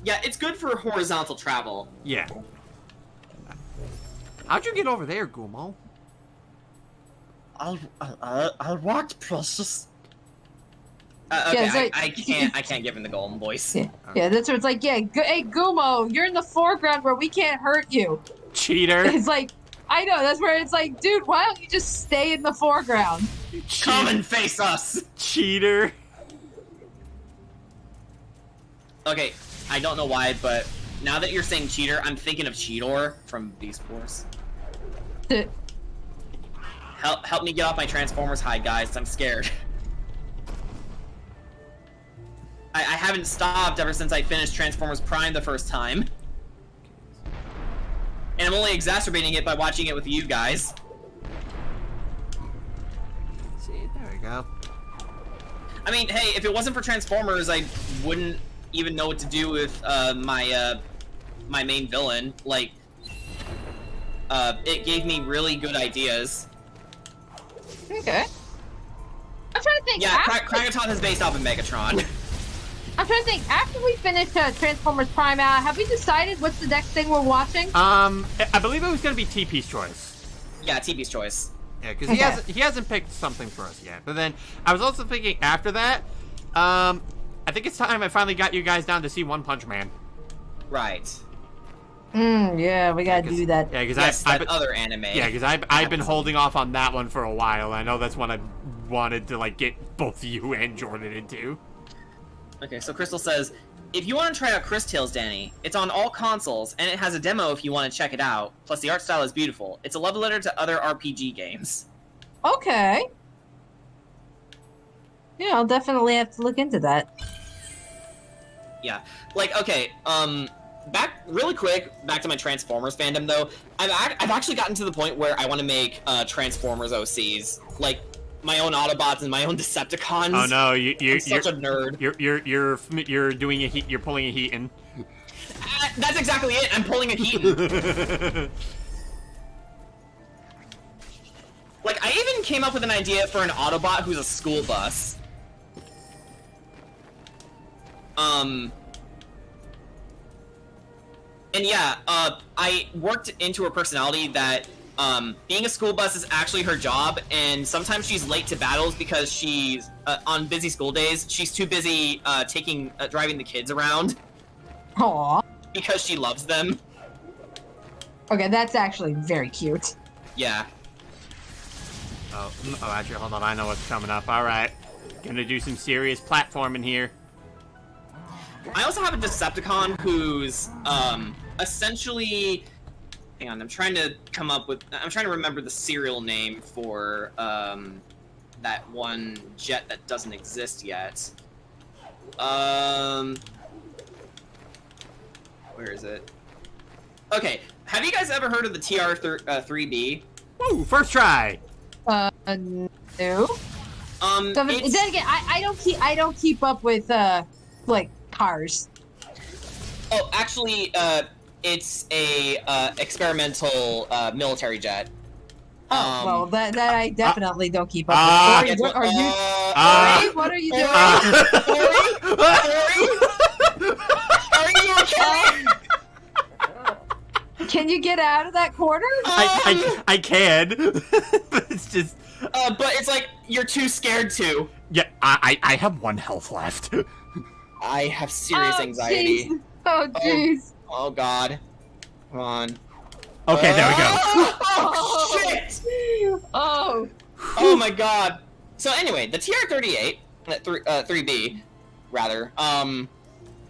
Yeah, it's good for horizontal travel. Yeah. How'd you get over there, Gumo? I walked, precious. Okay, Yeah, it's I can't give him the golden voice. Yeah, yeah, that's where it's like, yeah, hey, Gumo, you're in the foreground where we can't hurt you. Cheater. It's like, I know, that's where it's like, dude, why don't you just stay in the foreground? Come and face us! Cheater. Okay, I don't know why, but now that you're saying cheater, I'm thinking of Cheetor from Beast Wars. Help me get off my Transformers high, guys. I'm scared. I haven't stopped ever since I finished Transformers Prime the first time. And I'm only exacerbating it by watching it with you guys. See, there we go. I mean, hey, if it wasn't for Transformers, I wouldn't even know what to do with my main villain. Like, it gave me really good ideas. Okay. I'm trying to think. Yeah, Kragaton is based off of Megatron. I'm trying to think. After we finish Transformers Prime out, have we decided what's the next thing we're watching? I believe it was gonna be TP's choice. Yeah, TP's choice. Yeah, because he hasn't picked something for us yet. But then I was also thinking after that, I think it's time I finally got you guys down to see One Punch Man. Right. Yeah, we gotta do that. Yeah, because Yes, I've that been, other anime. yeah, because I've been holding off on that one for a while. I know that's one I wanted to like get both you and Jordan into. Okay, so Crystal says, if you want to try out Chris Tales, Danny, it's on all consoles, and it has a demo if you want to check it out. Plus, the art style is beautiful. It's a love letter to other RPG games. Okay. Yeah, I'll definitely have to look into that. Yeah, like, okay, back really quick, back to my Transformers fandom, though. I've actually gotten to the point where I want to make Transformers OCs, like my own Autobots and my own Decepticons. Oh no, you're such a nerd. You're doing a heat. You're pulling a Heaton. That's exactly it. I'm pulling a Heaton. Like, I even came up with an idea for an Autobot who's a school bus. And yeah, I worked into her personality that, being a school bus is actually her job, and sometimes she's late to battles because she's, on busy school days, she's too busy, driving the kids around. Aww. Because she loves them. Okay, that's actually very cute. Yeah. Oh, actually, hold on. I know what's coming up. All right, gonna do some serious platforming here. I also have a Decepticon who's, essentially... Hang on, I'm trying to remember the serial name for, that one jet that doesn't exist yet. Where is it? Okay, have you guys ever heard of the TR-3B? Woo! First try. No. So, then again, I don't keep up with like cars. Oh, actually, it's a experimental military jet. Oh, well, that I definitely don't keep up with. What What are you? Ori, What are you doing? Are you okay? Can you get out of that corner? I can, but it's just. But it's like you're too scared to. Yeah, I have 1 health left. I have serious anxiety. Jeez. Oh, jeez. Oh God. Come on. Okay, there we go. Oh shit! Oh. Oh my God. So anyway, the TR-38, 3B, rather.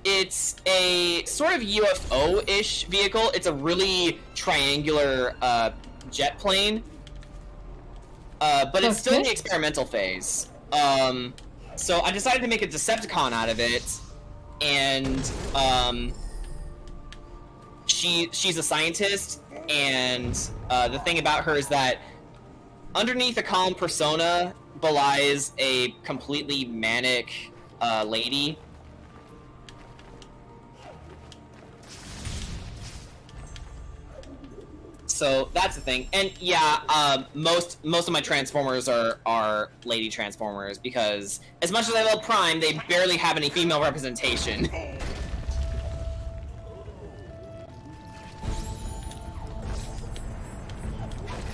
It's a sort of UFO-ish vehicle. It's a really triangular jet plane. But it's still in the experimental phase. So I decided to make a Decepticon out of it, and she's a scientist, and the thing about her is that underneath a calm persona belies a completely manic lady. So that's the thing, and yeah, most of my Transformers are lady Transformers, because as much as I love Prime, they barely have any female representation.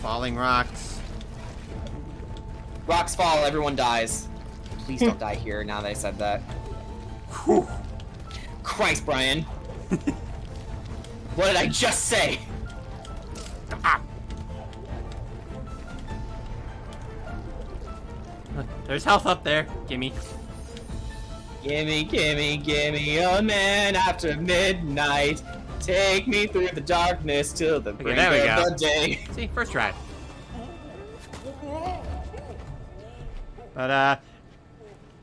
Falling rocks. Rocks fall, everyone dies. Please don't die here. Now that I said that. Whew. Christ, Brian. What did I just say? Ah. There's health up there. Gimme. Gimme, gimme, gimme a man after midnight. Take me through the darkness till the brink there we of go. the day. See, first try. But,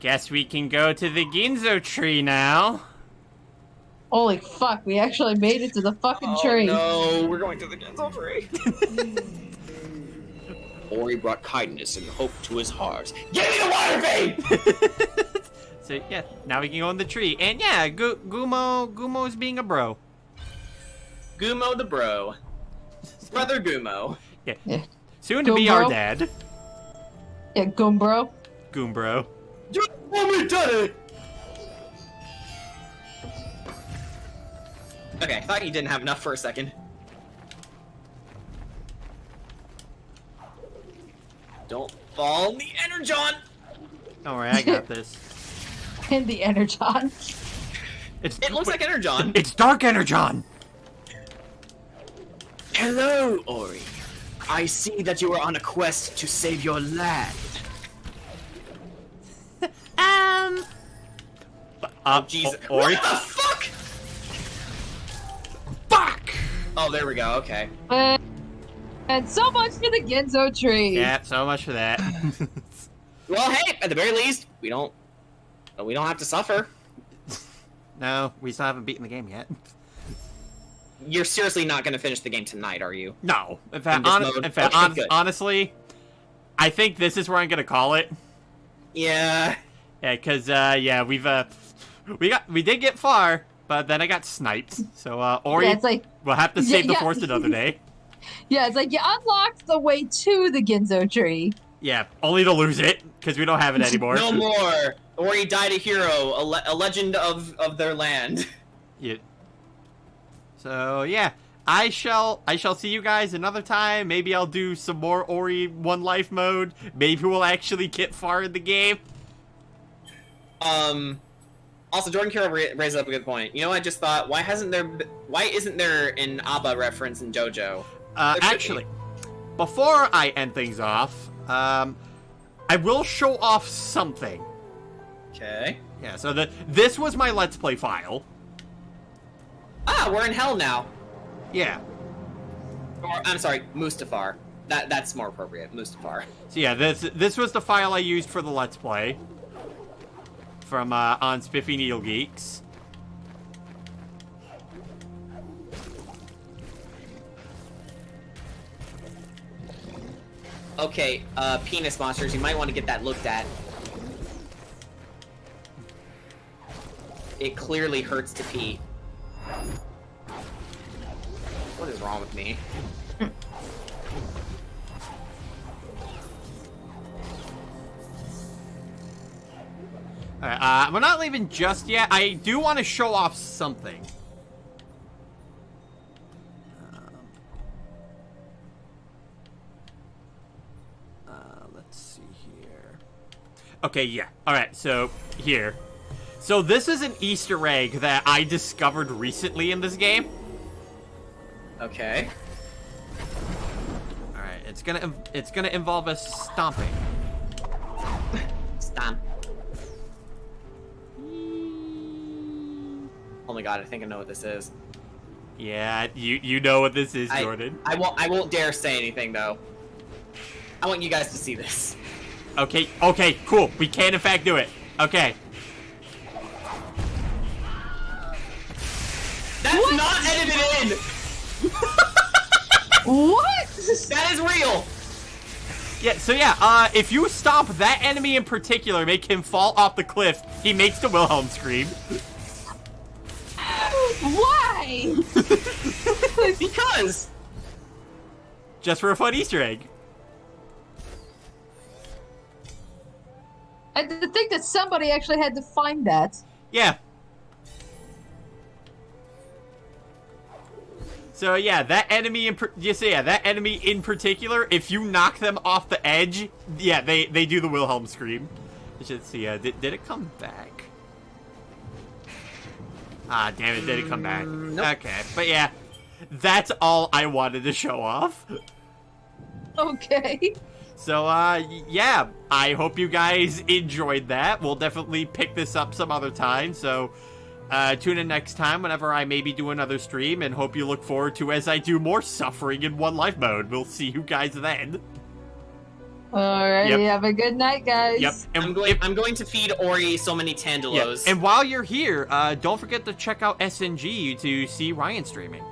guess we can go to the Ginzo tree now. Holy fuck, we actually made it to the fucking tree. No, we're going to the Genzo tree. Ori brought kindness and hope to his heart. Give me the water vein! So, yeah, now we can go in the tree. And, yeah, Gumo's being a bro. Gumo the bro. Brother Gumo. Yeah. Soon to be our dad. Yeah, Gumbro. Goombro. You me daddy! Okay, I thought you didn't have enough for a second. Don't fall in the Energon! Don't worry, I got this. And the Energon. It looks like Energon. It's Dark Energon! Hello, Ori. I see that you are on a quest to save your land. Jesus. Ori? What the fuck? Fuck! Oh, there we go. Okay. And so much for the Ginzo tree. Yeah, so much for that. Well, hey, at the very least, we don't have to suffer. No, we still haven't beaten the game yet. You're seriously not going to finish the game tonight, are you? No. In fact, Okay, good. honestly, I think this is where I'm gonna call it. Yeah. Yeah, because yeah, we did get far, but then I got sniped. So Ori, Yeah, it's like, we'll have to save the force another day. yeah, it's like you unlocked the way to the Ginzo tree. Yeah, only to lose it because we don't have it anymore. No more. Ori died a hero, a legend of their land. Yeah. So yeah, I shall see you guys another time. Maybe I'll do some more Ori One Life mode. Maybe we'll actually get far in the game. Also, Jordan Carroll raised up a good point. You know, I just thought, why isn't there an ABBA reference in JoJo? Actually, before I end things off, I will show off something. Okay. Yeah, so this was my Let's Play file. Ah, we're in hell now. Yeah. Or, I'm sorry, Mustafar. That's more appropriate, Mustafar. So yeah, this was the file I used for the Let's Play. From, on Spiffy Needle Geeks. Okay, penis monsters, you might want to get that looked at. It clearly hurts to pee. What is wrong with me? Alright, we're not leaving just yet. I do want to show off something. Let's see here. Okay, yeah. Alright, so here. So this is an Easter egg that I discovered recently in this game. Okay. Alright, it's gonna involve us stomping. Stomp. Oh my god, I think I know what this is. Yeah, you know what this is, Jordan. I won't dare say anything though. I want you guys to see this. Okay, cool. We can in fact do it. Okay. That's not edited in! What? That is real! Yeah, so yeah, if you stomp that enemy in particular, make him fall off the cliff, he makes the Wilhelm scream. Why? Because! Just for a fun Easter egg. I didn't think that somebody actually had to find that. Yeah. So yeah, that enemy in particular, if you knock them off the edge, yeah, they do the Wilhelm scream. I should see. Did it come back? Ah, damn it! Did it come back? Nope. Okay, but yeah, that's all I wanted to show off. Okay. So yeah, I hope you guys enjoyed that. We'll definitely pick this up some other time. So. Tune in next time whenever I maybe do another stream, and hope you look forward to as I do more suffering in One Life mode. We'll see you guys then. Alrighty, Yep. have a good night, guys. Yep. I'm going to feed Ori so many Tandalos. And while you're here, don't forget to check out SNG to see Ryan streaming.